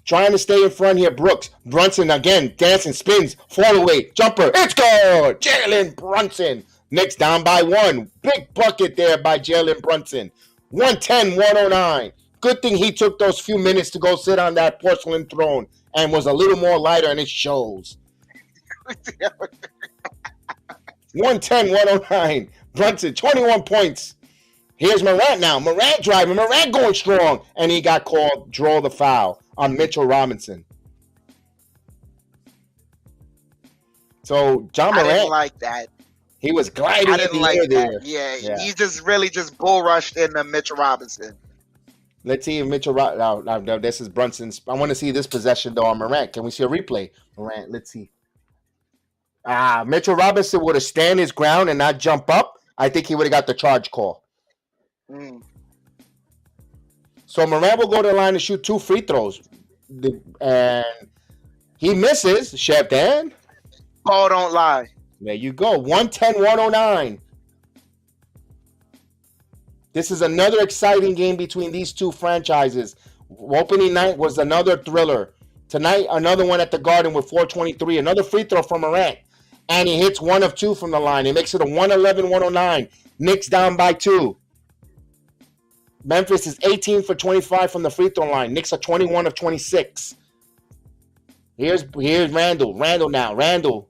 Speaker 1: Trying to stay in front here. Brooks. Brunson again. Dancing. Spins. Fall away. Jumper. It's good. Jalen Brunson. Knicks down by 1. Big bucket there by Jalen Brunson. 110-109. Good thing he took those few minutes to go sit on that porcelain throne and was a little more lighter, and it shows. 110-109. Brunson, 21 points. Here's Morant now. Morant driving. Morant going strong. And he got called, draw the foul on Mitchell Robinson. So, John Morant.
Speaker 2: I didn't like that.
Speaker 1: He was gliding
Speaker 2: I didn't
Speaker 1: in the
Speaker 2: like
Speaker 1: air
Speaker 2: that.
Speaker 1: there.
Speaker 2: Yeah, he just really just bull rushed into Mitchell Robinson.
Speaker 1: Let's see if Mitchell. No, this is Brunson's. I want to see this possession though on Morant. Can we see a replay? Morant. Let's see. Mitchell Robinson would have stand his ground and not jump up. I think he would have got the charge call. So Morant will go to the line to shoot 2 free throws, and he misses. Chef Dan.
Speaker 2: Paul don't lie.
Speaker 1: There you go. 110-109. This is another exciting game between these two franchises. Opening night was another thriller. Tonight, another one at the Garden with 4:23. Another free throw from Morant. And he hits 1 of 2 from the line. It makes it a 111-109. Knicks down by 2. Memphis is 18 for 25 from the free throw line. Knicks are 21 of 26. Here's Randall. Randall now. Randall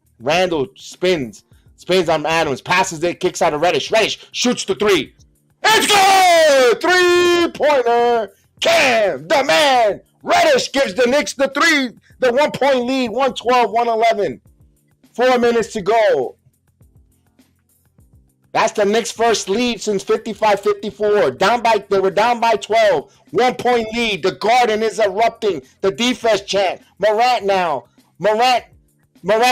Speaker 1: spins on Adams. Passes it. Kicks out of Reddish. Reddish shoots the 3. It's good! 3-pointer. Cam, the man. Reddish gives the Knicks the 1-point lead. 112-111. 4 minutes to go. That's the Knicks' first lead since 55-54. They were down by 12. 1-point lead. The Garden is erupting. The defense chant. Morant now. Morant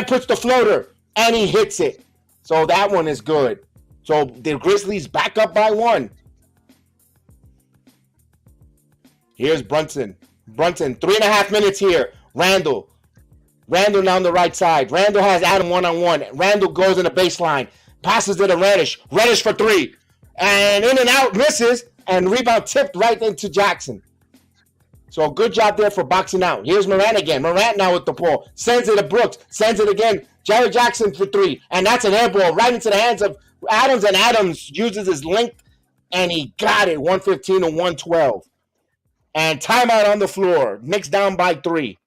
Speaker 1: puts the floater and he hits it. So that one is good. So the Grizzlies back up by 1. Here's Brunson. 3.5 minutes here. Randall down the right side. Randall has Adam one-on-one. Randall goes in the baseline. Passes it to Reddish. Reddish for 3. And in and out, misses. And rebound tipped right into Jackson. So good job there for boxing out. Here's Morant again. Morant now with the ball. Sends it to Brooks. Sends it again. Jerry Jackson for 3. And that's an air ball right into the hands of Adams. And Adams uses his length. And he got it. 115-112. And timeout on the floor. Knicks down by 3.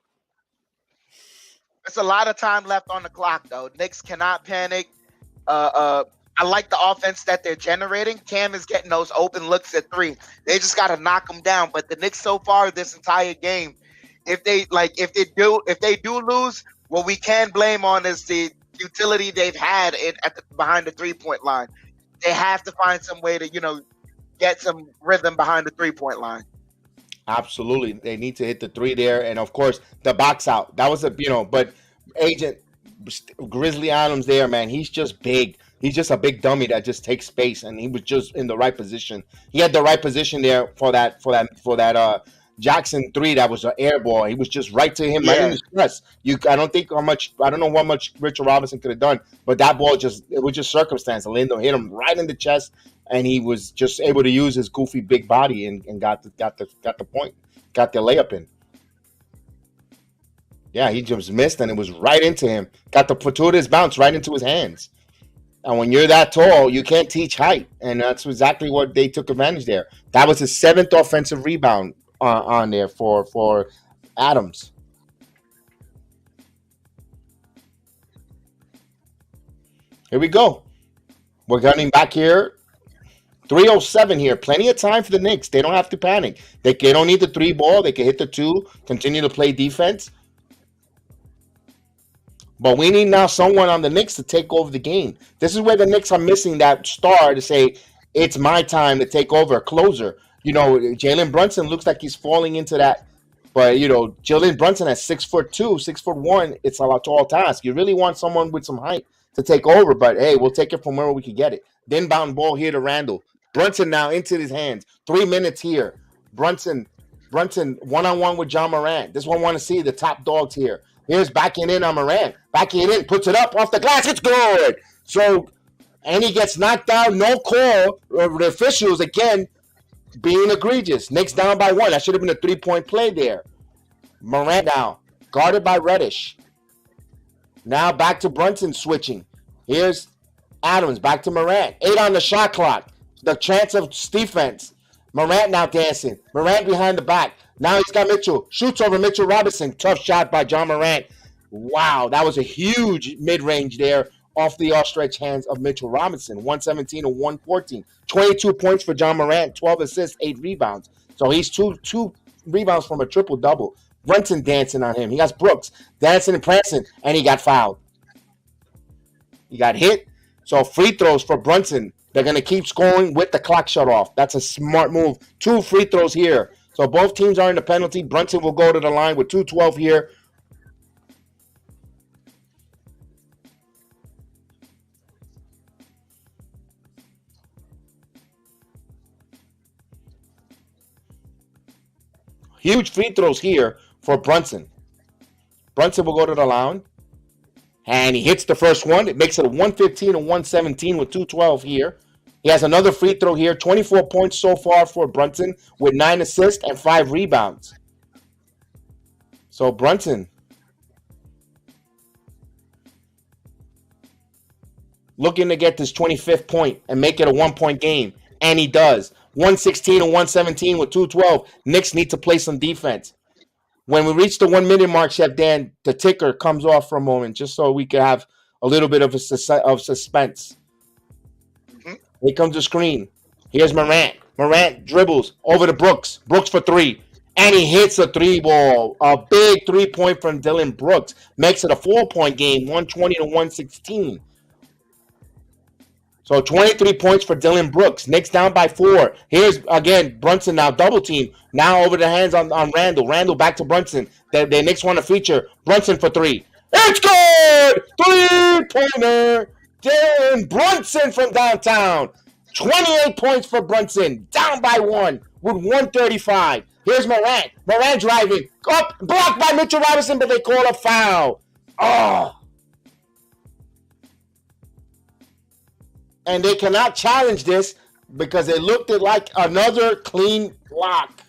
Speaker 2: There's a lot of time left on the clock, though. Knicks cannot panic. I like the offense that they're generating. Cam is getting those open looks at 3. They just got to knock them down. But the Knicks so far this entire game, if they do lose, what we can blame on is the utility they've had behind the 3-point line. They have to find some way to get some rhythm behind the 3-point line.
Speaker 1: Absolutely, they need to hit the 3 there, and of course the box out. That was but Agent Grizzly Adams there, man, he's just big. He's just a big dummy that just takes space, and he was just in the right position. He had the right position there for that Jackson 3 that was an air ball. He was just right to him, right in the stress. I don't know what much Richard Robinson could have done, but that ball it was just circumstance. Lindo hit him right in the chest, and he was just able to use his goofy big body and got the point, got the layup in. Yeah, he just missed, and it was right into him. Got the fortuitous bounce right into his hands. And when you're that tall, you can't teach height, and that's exactly what they took advantage there. That was his 7th offensive rebound on there for Adams. Here we go. We're getting back here. 3:07 here. Plenty of time for the Knicks. They don't have to panic. They don't need the 3 ball. They can hit the 2, continue to play defense. But we need now someone on the Knicks to take over the game. This is where the Knicks are missing that star to say, it's my time to take over, a closer. Jalen Brunson looks like he's falling into that. But, Jalen Brunson at 6'2", 6'1", it's a tall task. You really want someone with some height to take over. But, hey, we'll take it from where we can get it. Then bound ball here to Randall. Brunson now into his hands. 3 minutes here. Brunson one-on-one with John Morant. This one want to see the top dogs here. Here's backing in on Morant. Backing it in, puts it up off the glass. It's good. So, and he gets knocked down. No call. The officials, again, being egregious. Knicks down by 1. That should have been a 3-point play there. Morant now, guarded by Reddish. Now back to Brunson switching. Here's Adams, back to Morant. 8 on the shot clock. The chance of defense. Morant now dancing. Morant behind the back. Now he's got Mitchell. Shoots over Mitchell Robinson. Tough shot by John Morant. Wow, that was a huge mid-range there off the outstretched hands of Mitchell Robinson. 117 to 114. 22 points for John Morant. 12 assists, 8 rebounds. So he's two rebounds from a triple-double. Brunson dancing on him. He got Brooks dancing and prancing, and he got fouled. He got hit. So free throws for Brunson. They're going to keep scoring with the clock shut off. That's a smart move. 2 free throws here. So both teams are in the penalty. Brunson will go to the line with 2:12 here. Huge free throws here for Brunson. Brunson will go to the line. And he hits the first one. It makes it a 115 to 117 with 2:12 here. He has another free throw here. 24 points so far for Brunson with 9 assists and 5 rebounds. So Brunson looking to get this 25th point and make it a 1-point game. And he does. 116 to 117 with 2:12. Knicks need to play some defense. When we reach the 1-minute mark, Chef Dan, the ticker comes off for a moment just so we can have a little bit of suspense. Here comes the screen. Here's Morant. Morant dribbles over to Brooks. Brooks for 3. And he hits a 3 ball. A big 3-point from Dillon Brooks. Makes it a 4-point game, 120 to 116. So 23 points for Dillon Brooks. Knicks down by 4. Here's, again, Brunson now double team. Now over the hands on Randall. Randall back to Brunson. The Knicks want to feature Brunson for 3. It's good! 3-pointer! Dillon Brunson from downtown. 28 points for Brunson. Down by 1 with 135. Here's Morant. Morant driving. Up, blocked by Mitchell Robinson, but they call a foul. Oh. And they cannot challenge this because it looked like another clean block.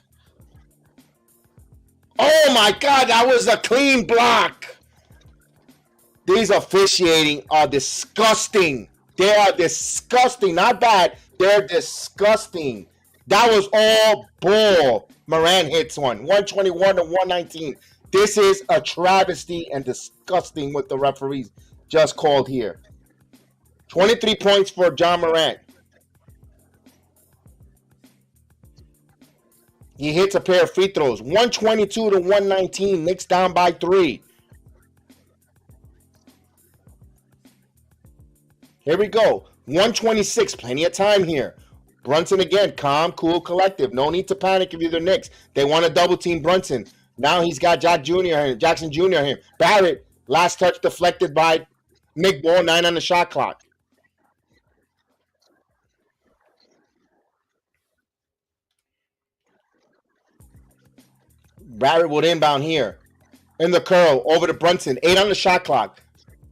Speaker 1: Oh my God, that was a clean block. These officiating are disgusting. They are disgusting. Not bad. They're disgusting. That was all ball. Morant hits one. 121 to 119. This is a travesty and disgusting what the referees just called here. 23 points for John Morant. He hits a pair of free throws. 122 to 119. Knicks down by 3. Here we go. 126. Plenty of time here. Brunson again. Calm, cool, collective. No need to panic if you're the Knicks. They want to double team Brunson. Now he's got Jackson Jr. here. Barrett. Last touch deflected by Nick Ball. 9 on the shot clock. Barrett would inbound here. In the curl. Over to Brunson. 8 on the shot clock.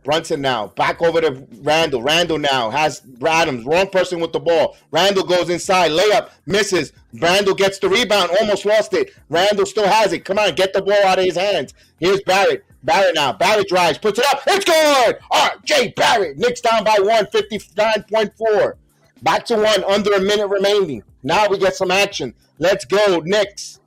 Speaker 1: Brunson now. Back over to Randall. Randall now has Adams. Wrong person with the ball. Randall goes inside. Layup. Misses. Randall gets the rebound. Almost lost it. Randall still has it. Come on. Get the ball out of his hands. Here's Barrett. Barrett now. Barrett drives. Puts it up. It's good. R.J. Barrett. Knicks down by 1. 59.4. Back to 1. Under a minute remaining. Now we get some action. Let's go, Knicks.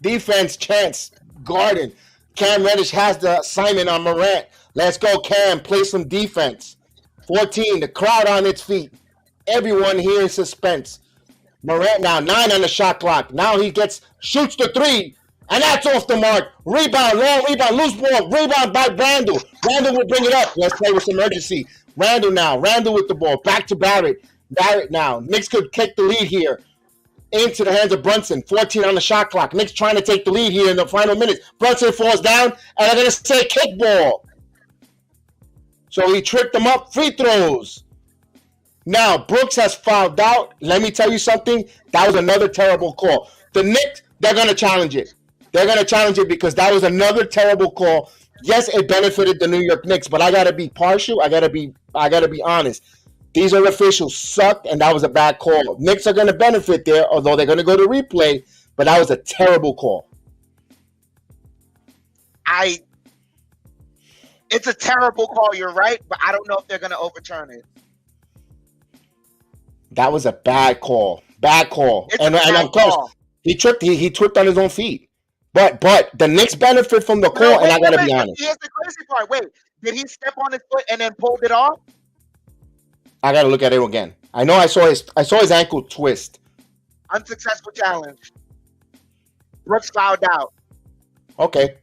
Speaker 1: Defense chance. Garden. Cam Reddish has the assignment on Morant. Let's go, Cam. Play some defense. 14. The crowd on its feet. everyone here in suspense. Morant now 9 on the shot clock. Now he shoots the 3, and that's off the mark. Rebound, long rebound, loose ball, rebound by Randall. Randall will bring it up. Let's play with some urgency. Randall now, Randall with the ball, back to Barrett. Barrett now. Knicks could take the lead here. Into the hands of Brunson. 14 on the shot clock. Knicks trying to take the lead here in the final minutes. Brunson falls down, and they're going to say kickball. So he tripped them up. Free throws. Now, Brooks has fouled out. Let me tell you something. That was another terrible call. The Knicks, they're going to challenge it. They're going to challenge it because that was another terrible call. Yes, it benefited the New York Knicks, but I got to be partial. I got to be honest. These other officials sucked, and that was a bad call. Knicks are going to benefit there, although they're going to go to replay, but that was a terrible call.
Speaker 2: It's a terrible call, you're right, but I don't know if they're going to overturn it.
Speaker 1: That was a bad call. Bad call. And of course, he tripped on his own feet. But the Knicks benefit from the call, and I got to be honest.
Speaker 2: Here's the crazy part. Wait, did he step on his foot and then pulled it off?
Speaker 1: I got to look at it again. I know I saw his ankle twist.
Speaker 2: Unsuccessful challenge. Brooks fouled out.
Speaker 1: Okay.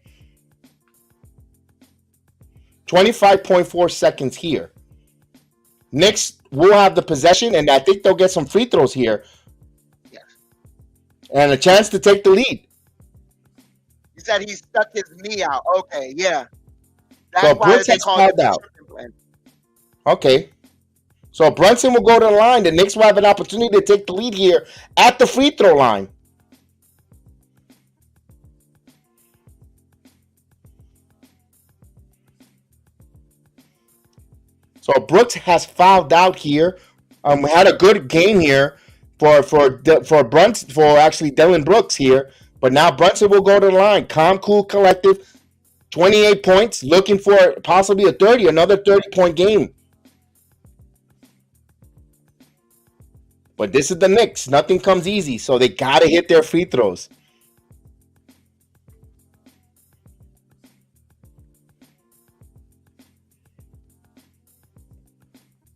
Speaker 1: 25.4 seconds here. Knicks will have the possession, and I think they'll get some free throws here.
Speaker 2: Yes.
Speaker 1: And a chance to take the lead.
Speaker 2: He said he stuck his knee out. Okay, yeah.
Speaker 1: So Brooks has fouled out. Okay. So Brunson will go to the line. The Knicks will have an opportunity to take the lead here at the free throw line. So Brooks has fouled out here. Had a good game here for Brunson, for actually Dillon Brooks here. But now Brunson will go to the line. Calm, cool, collective. 28 points. Looking for possibly another 30-point game. But this is the Knicks. Nothing comes easy, so they got to hit their free throws.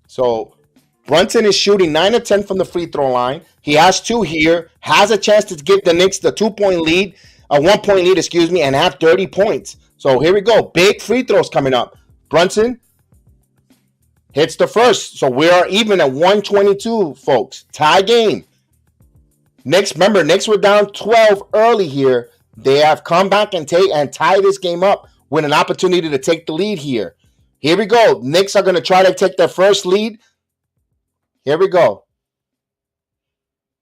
Speaker 1: So Brunson is shooting 9 of 10 from the free throw line. He has 2 here. Has a chance to give the Knicks the 2-point lead, a 1-point lead, and have 30 points. So here we go. Big free throws coming up. Brunson hits the first. So we are even at 122, folks. Tie game. Knicks were down 12 early here. They have come back and tie this game up with an opportunity to take the lead here. Here we go. Knicks are going to try to take their first lead. Here we go.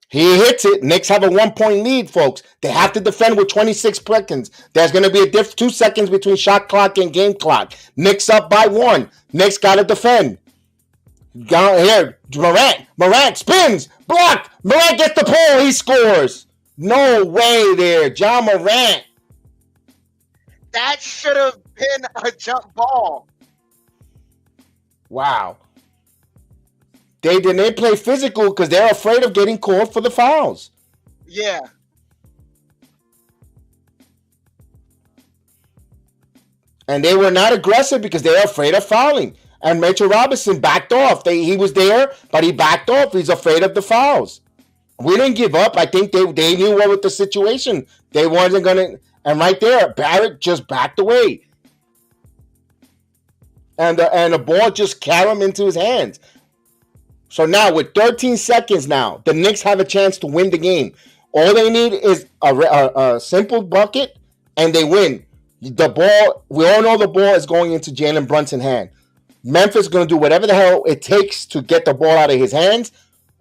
Speaker 1: He hits it. Knicks have a 1-point lead, folks. They have to defend with 26 seconds. There's going to be a 2 seconds between shot clock and game clock. Knicks up by 1. Knicks got to defend. Down here, Morant spins, block. Morant gets the pull. He scores. No way there, John Morant.
Speaker 2: That should have been a jump ball.
Speaker 1: Wow. They didn't play physical because they're afraid of getting called for the fouls.
Speaker 2: Yeah.
Speaker 1: And they were not aggressive because they were afraid of fouling. And Mitchell Robinson backed off. He was there, but he backed off. He's afraid of the fouls. We didn't give up. I think they knew what was the situation. They wasn't going to. And right there, Barrett just backed away. And the ball just carried him into his hands. So now with 13 seconds now, the Knicks have a chance to win the game. All they need is a simple bucket, and they win. The ball, we all know the ball is going into Jalen Brunson's hand. Memphis is going to do whatever the hell it takes to get the ball out of his hands.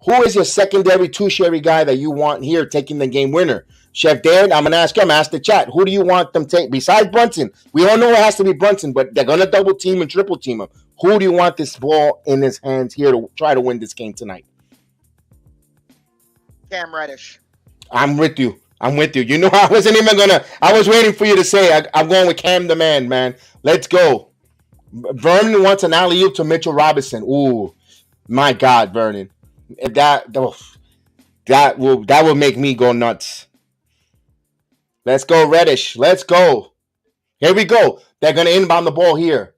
Speaker 1: Who is your secondary, tertiary guy that you want here taking the game winner? Chef Dan, I'm going to ask him, ask the chat. Who do you want them to take? Besides Brunson, we all know it has to be Brunson, but they're going to double team and triple team him. Who do you want this ball in his hands here to try to win this game tonight?
Speaker 2: Cam Reddish.
Speaker 1: I'm with you. You know, I wasn't even going to, I was waiting for you to say, I'm going with Cam the man. Let's go. Vernon wants an alley-oop to Mitchell Robinson. Ooh, my God, Vernon. That will make me go nuts. Let's go, Reddish. Let's go. Here we go. They're going to inbound the ball here.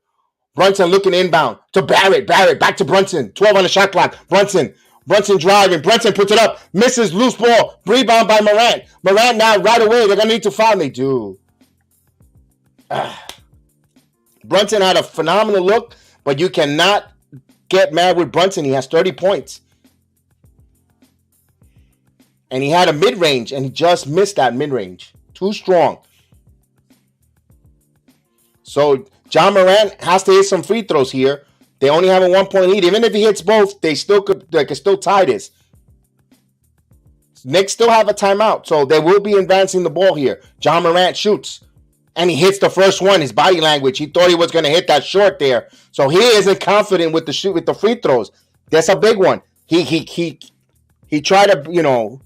Speaker 1: Brunson looking inbound to Barrett. Barrett back to Brunson. 12 on the shot clock. Brunson Brunson driving. Brunson puts it up. Misses. Loose ball. Rebound by Morant. Morant now right away. They're going to need to foul. They do. Brunson had a phenomenal look, but you cannot get mad with Brunson. He has 30 points. And he had a mid-range, and he just missed that mid-range. Too strong. So John Morant has to hit some free throws here. They only have a 1-point lead. Even if he hits both, they can still tie this. Knicks still have a timeout, so they will be advancing the ball here. John Morant shoots, and he hits the first one. His body language, he thought he was going to hit that short there, so he isn't confident with the free throws. That's a big one. He tried to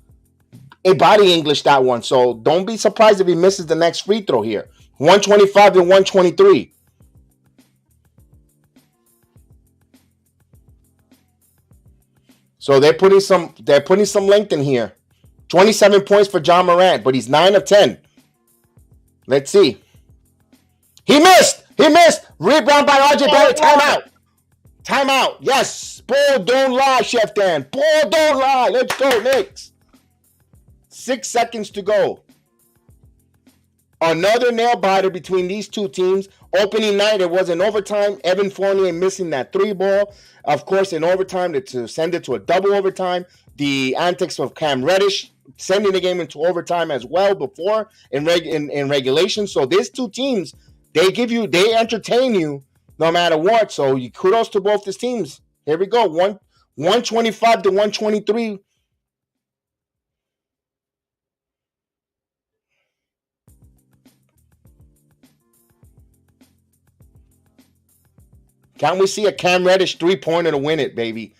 Speaker 1: a body English that one. So don't be surprised if he misses the next free throw here. 125 to 123. So they're putting some length in here. 27 points for John Morant, but he's 9 of 10. Let's see. He missed. Rebound by RJ Barrett. Timeout. Yes. Ball don't lie, Chef Dan. Ball don't lie. Let's go, Knicks. 6 seconds to go. Another nail biter between these two teams. Opening night, it was in overtime. Evan Fournier missing that 3 ball. Of course, in overtime, to send it to a double overtime. The antics of Cam Reddish sending the game into overtime as well before in regulation. So these two teams, they entertain you no matter what. So kudos to both these teams. Here we go. 125 to 123. Can't we see a Cam Reddish 3-pointer to win it, baby?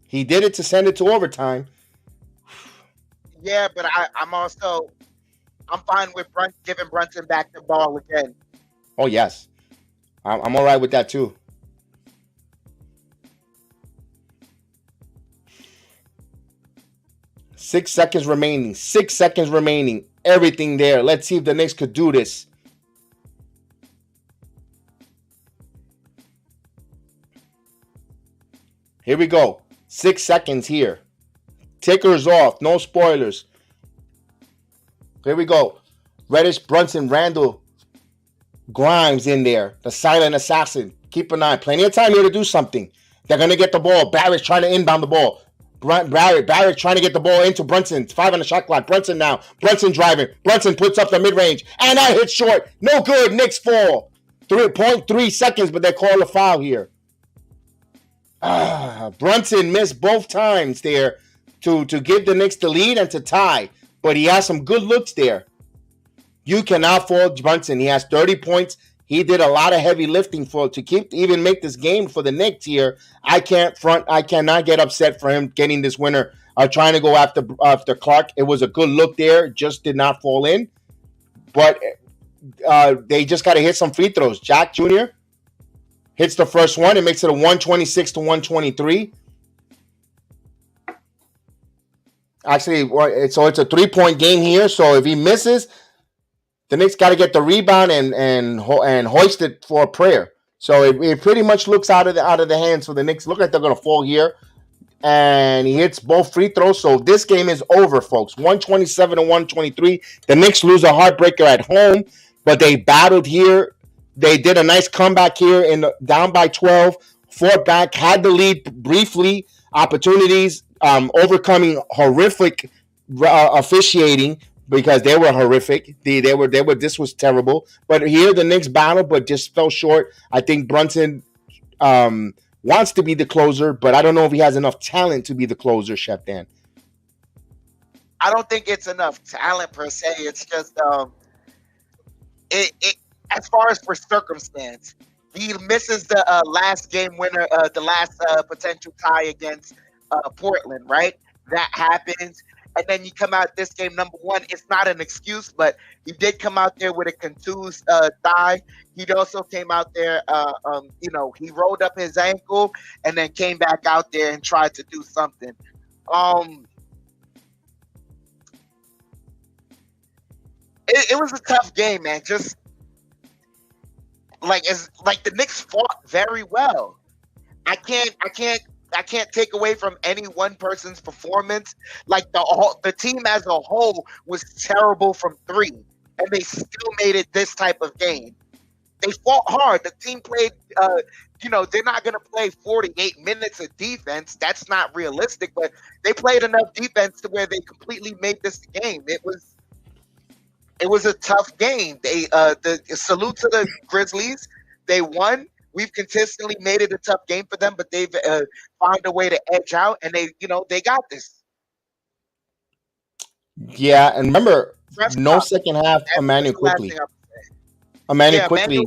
Speaker 1: He did it to send it to overtime.
Speaker 2: Yeah, but I'm fine with giving Brunson back the ball again.
Speaker 1: Oh, yes. I'm all right with that, too. Six seconds remaining. Everything there. Let's see if the Knicks could do this. Here we go. 6 seconds here. Tickers off. No spoilers. Here we go. Reddish, Brunson, Randall, Grimes in there. The silent assassin. Keep an eye. Plenty of time here to do something. They're going to get the ball. Barrett's trying to inbound the ball. Barrett trying to get the ball into Brunson. 5 on the shot clock. Brunson now. Brunson driving. Brunson puts up the mid-range. And that hits short. No good. Knicks fall. 3.3 seconds, but they call a foul here. Brunson missed both times there to give the Knicks the lead and to tie. But he has some good looks there. You cannot fault Brunson. He has 30 points. He did a lot of heavy lifting to even make this game for the Knicks here. I cannot get upset for him getting this winner. Trying to go after Clark. It was a good look there. Just did not fall in. But they just got to hit some free throws. Jack Jr. hits the first one. It makes it a 126 to 123. Actually, so it's a 3-point game here. So if he misses, the Knicks got to get the rebound and hoist it for a prayer. So it pretty much looks out of the hands for the Knicks. Look like they're going to fall here. And he hits both free throws. So this game is over, folks. 127 to 123. The Knicks lose a heartbreaker at home, but they battled here. They did a nice comeback here down by 12, fought back, had the lead briefly, opportunities, overcoming horrific officiating because they were horrific. This was terrible. But here the Knicks battled, but just fell short. I think Brunson wants to be the closer, but I don't know if he has enough talent to be the closer, Chef Dan.
Speaker 2: I don't think it's enough talent per se. It's just as far as for circumstance, he misses the last game winner, the last potential tie against Portland, right? That happens. And then you come out this game, number one, it's not an excuse, but he did come out there with a contused thigh. He also came out there, he rolled up his ankle and then came back out there and tried to do something. It was a tough game, man. Just like the Knicks fought very well. I can't take away from any one person's performance. Like the team as a whole was terrible from three, and they still made it this type of game. They fought hard. The team played. They're not going to play 48 minutes of defense. That's not realistic. But they played enough defense to where they completely made this game. It was a tough game. The salute to the Grizzlies. They won. We've consistently made it a tough game for them, but they've found a way to edge out, and they got this.
Speaker 1: Yeah, and remember,
Speaker 2: Fresh
Speaker 1: no
Speaker 2: up.
Speaker 1: second half.
Speaker 2: That's
Speaker 1: Emmanuel
Speaker 2: the last
Speaker 1: quickly.
Speaker 2: thing I'm saying.
Speaker 1: Emmanuel quickly.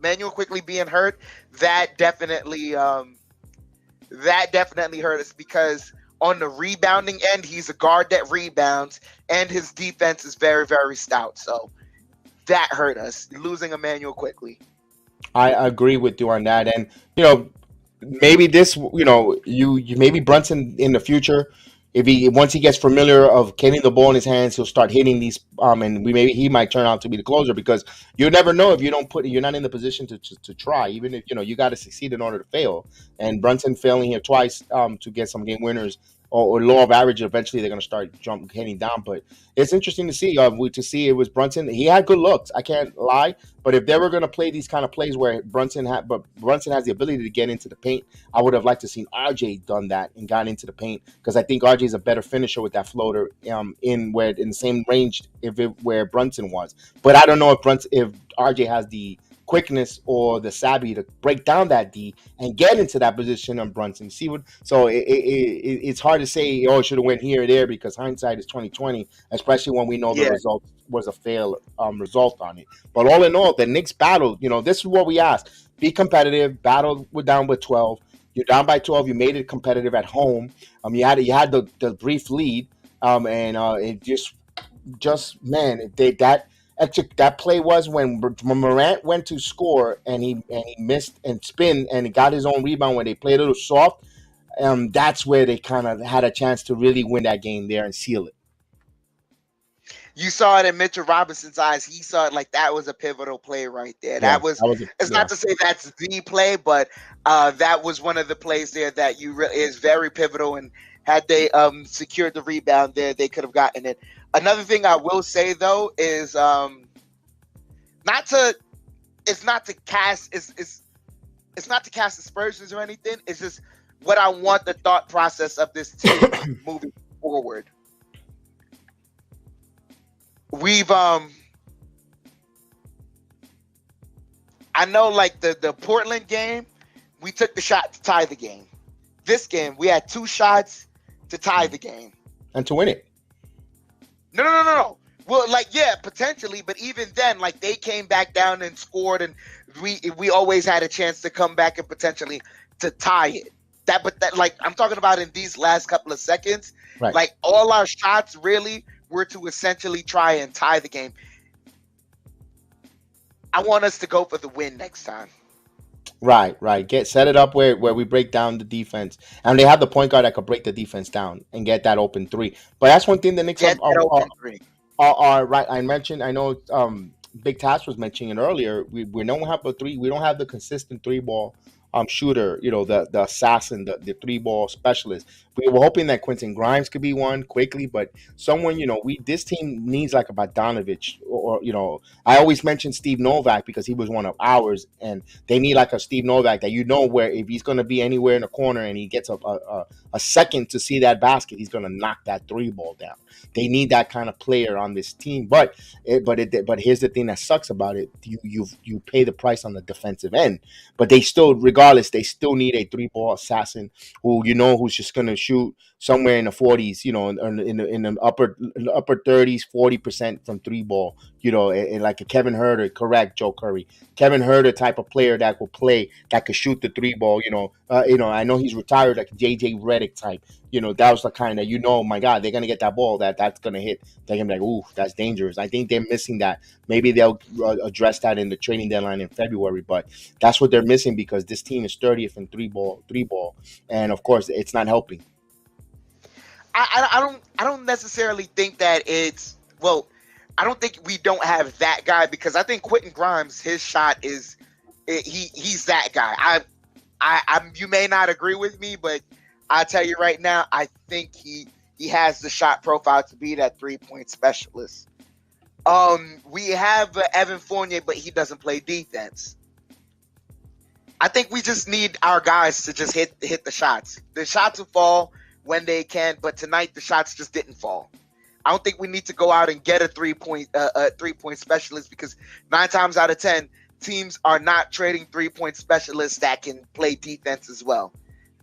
Speaker 2: Manuel quickly being hurt, that definitely hurt us, because on the rebounding end, he's a guard that rebounds, and his defense is very, very stout. So that hurt us, losing Emmanuel quickly.
Speaker 1: I agree with you on that, and maybe this, you maybe Brunson in the future, if once he gets familiar of getting the ball in his hands, he'll start hitting these, and maybe he might turn out to be the closer, because you never know if you don't you're not in the position to try, even if you got to succeed in order to fail. And Brunson failing here twice to get some game winners or law of average, eventually they're going to start heading down. But it's interesting to see it was Brunson. He had good looks, I can't lie. But if they were going to play these kind of plays where Brunson has the ability to get into the paint, I would have liked to seen RJ done that and got into the paint, because I think RJ is a better finisher with that floater in the same range where Brunson was. But I don't know if RJ has the quickness or the savvy to break down that D and get into that position on Brunson. It's hard to say, it should have went here or there, because hindsight is 2020, especially when we know the result was a fail result on it. But all in all, the Knicks battled. This is what we asked: be competitive. Battle. We're down with 12. You're down by 12. You made it competitive at home. You had the brief lead, and it just man, that play was when Morant went to score and he missed and spin and he got his own rebound when they played a little soft. That's where they kind of had a chance to really win that game there and seal it.
Speaker 2: You saw it in Mitchell Robinson's eyes. He saw it like that was a pivotal play right there. It's not to say that's the play, but that was one of the plays there that is very pivotal. And had they secured the rebound there, they could have gotten it. Another thing I will say though is not to cast aspersions or anything. It's just what I want the thought process of this team moving forward. We've I know, like the Portland game, we took the shot to tie the game. This game, we had 2 shots to tie the game
Speaker 1: and to win it.
Speaker 2: No. Well, potentially, but even then, they came back down and scored, and we always had a chance to come back and potentially to tie it. I'm talking about in these last couple of seconds.
Speaker 1: Right.
Speaker 2: All our shots really were to essentially try and tie the game. I want us to go for the win next time.
Speaker 1: Right. Set it up where we break down the defense, and they have the point guard that could break the defense down and get that open 3. But that's one thing the Knicks are right. I know Big Task was mentioning it earlier. We don't have a 3. We don't have the consistent 3-ball shooter. The assassin, the 3-ball specialist. We were hoping that Quentin Grimes could be one quickly, but someone, this team needs like a Bogdanovich, or I always mention Steve Novak because he was one of ours, and they need like a Steve Novak that where if he's going to be anywhere in the corner and he gets a second to see that basket, he's going to knock that 3-ball down. They need that kind of player on this team, but here's the thing that sucks about it: you pay the price on the defensive end, but they still, regardless, they still need a 3-ball assassin who's just going to shoot somewhere in the 40s, in the upper 30s, 40% from 3-ball, and like a Kevin Huerter, correct, Joe Curry, Kevin Huerter type of player that will play, that could shoot the 3-ball, I know he's retired, like JJ Redick type, that was the kind that, my God, they're going to get that ball that's going to hit. They're going to be like, ooh, that's dangerous. I think they're missing that. Maybe they'll address that in the trading deadline in February, but that's what they're missing, because this team is 30th in 3-ball, and of course, it's not helping.
Speaker 2: I don't necessarily think that I don't think we don't have that guy, because I think Quentin Grimes, his shot is he's that guy. You may not agree with me, but I tell you right now, I think he has the shot profile to be that 3-point specialist. We have Evan Fournier, but he doesn't play defense. I think we just need our guys to just hit the shots. The shots will fall when they can, but tonight the shots just didn't fall. I don't think we need to go out and get a 3-point specialist, because 9 times out of 10 teams are not trading 3-point specialists that can play defense as well.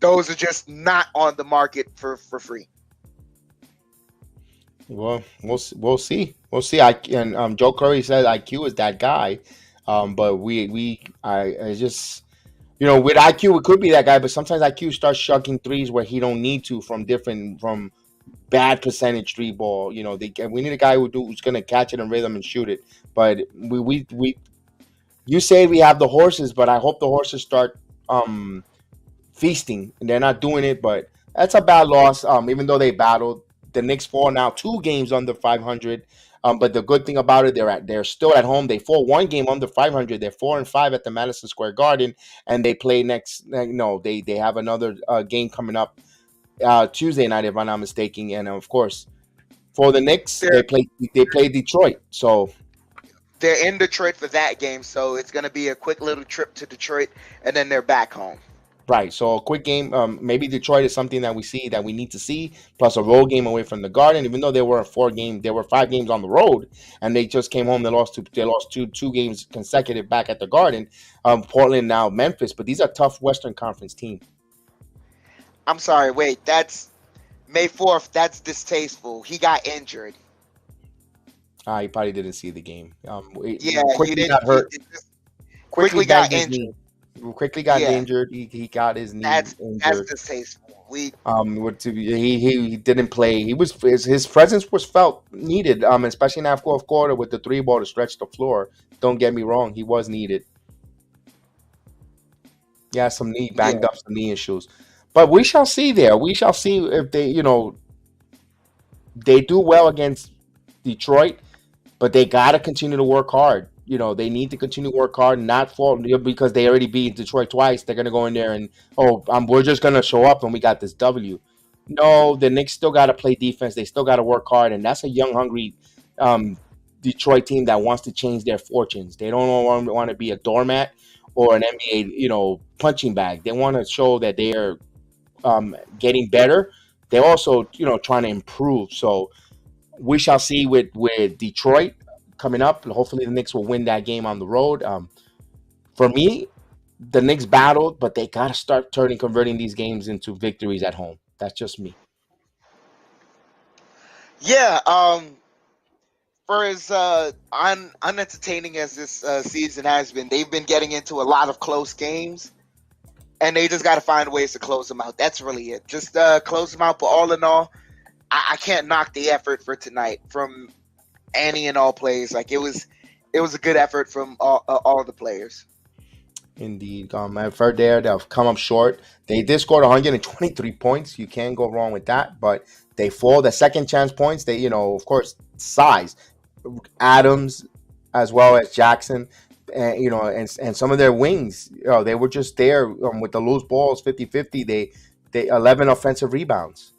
Speaker 2: Those are just not on the market for free.
Speaker 1: Well, we'll see. We'll see. Joe Curry said IQ is that guy, but I just, with IQ it could be that guy, but sometimes IQ starts shucking threes where he don't need to from bad percentage three ball. We need a guy who's going to catch it in rhythm and shoot it. But you say we have the horses, but I hope the horses start feasting, and they're not doing it. But that's a bad loss. Even though they battled, the Knicks fall now 2 games under 500. But the good thing about it, they're still at home. They fall 1 game under 500. They're 4-5 at the Madison Square Garden, and they play next. They have another game coming up Tuesday night, if I'm not mistaken. And of course, for the Knicks, they play Detroit. So
Speaker 2: they're in Detroit for that game. So it's going to be a quick little trip to Detroit, and then they're back home.
Speaker 1: Right, so a quick game. Maybe Detroit is something that we need to see. Plus a road game away from the Garden. Even though there were 5 games on the road, and they just came home. They lost two games consecutive back at the Garden. Portland, now Memphis, but these are tough Western Conference teams.
Speaker 2: I'm sorry. Wait, that's May 4th. That's distasteful. He got injured.
Speaker 1: He probably didn't see the game.
Speaker 2: Quickly
Speaker 1: got hurt.
Speaker 2: Quickly got injured.
Speaker 1: Quickly got injured. He got his knee injured.
Speaker 2: That's distasteful.
Speaker 1: He didn't play. His presence was felt needed. Especially in that fourth quarter with the 3 ball to stretch the floor. Don't get me wrong, he was needed. Yeah, some banged up some knee issues. But we shall see there. We shall see if they do well against Detroit, but they gotta continue to work hard. They need to continue to work hard and not fall, because they already beat Detroit twice. They're going to go in there and, we're just going to show up and we got this W. No, the Knicks still got to play defense. They still got to work hard. And that's a young, hungry Detroit team that wants to change their fortunes. They don't want to be a doormat or an NBA, punching bag. They want to show that they are getting better. They're also, trying to improve. So we shall see with Detroit coming up. Hopefully the Knicks will win that game on the road. For me, the Knicks battled, but they got to start converting these games into victories at home. That's just me.
Speaker 2: Yeah. For as unentertaining as this season has been, they've been getting into a lot of close games, and they just got to find ways to close them out. That's really it. Just close them out. But all in all, I can't knock the effort for tonight from any and all plays. Like it was a good effort from all the players.
Speaker 1: Indeed. I've heard they've come up short. They did score 123 points. You can't go wrong with that. But they fall. The second chance points, they, of course, size. Adams as well as Jackson, and some of their wings, they were just there with the loose balls, 50-50. They 11 offensive rebounds.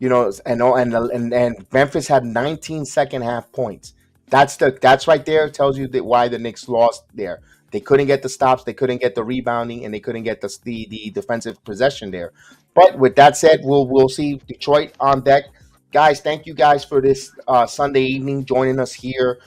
Speaker 1: And Memphis had 19 second half points. That's right there tells you why the Knicks lost there. They couldn't get the stops, they couldn't get the rebounding, and they couldn't get the defensive possession there. But with that said, we'll see Detroit on deck. Guys, thank you guys for this Sunday evening joining us here.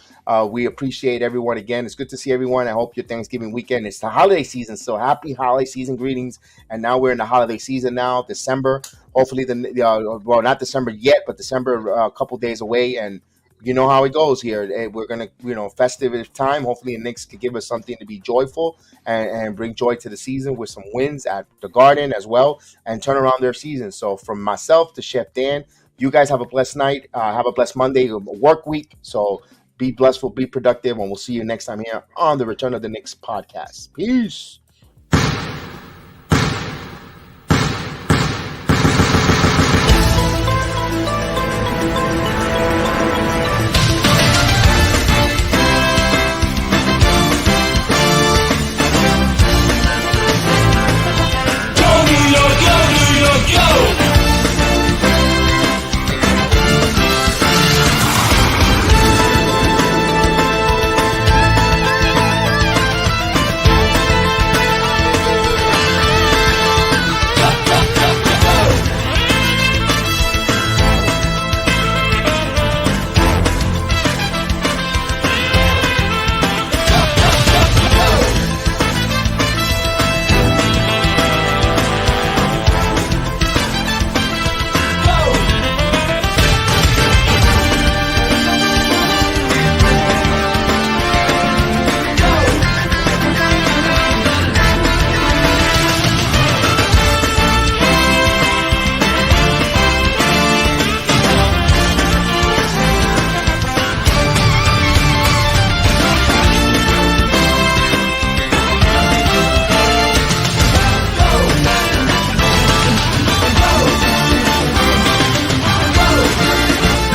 Speaker 1: We appreciate everyone again. It's good to see everyone. I hope your Thanksgiving weekend. It's the holiday season, so happy holiday season greetings. And now we're in the holiday season now, December. Hopefully, not December yet, but December a couple days away. And you know how it goes here. We're going to, festive time. Hopefully the Knicks can give us something to be joyful and bring joy to the season with some wins at the Garden as well and turn around their season. So from myself to Chef Dan, you guys have a blessed night. Have a blessed Monday, work week. So be blessful, be productive, and we'll see you next time here on the Return of the Knicks podcast. Peace.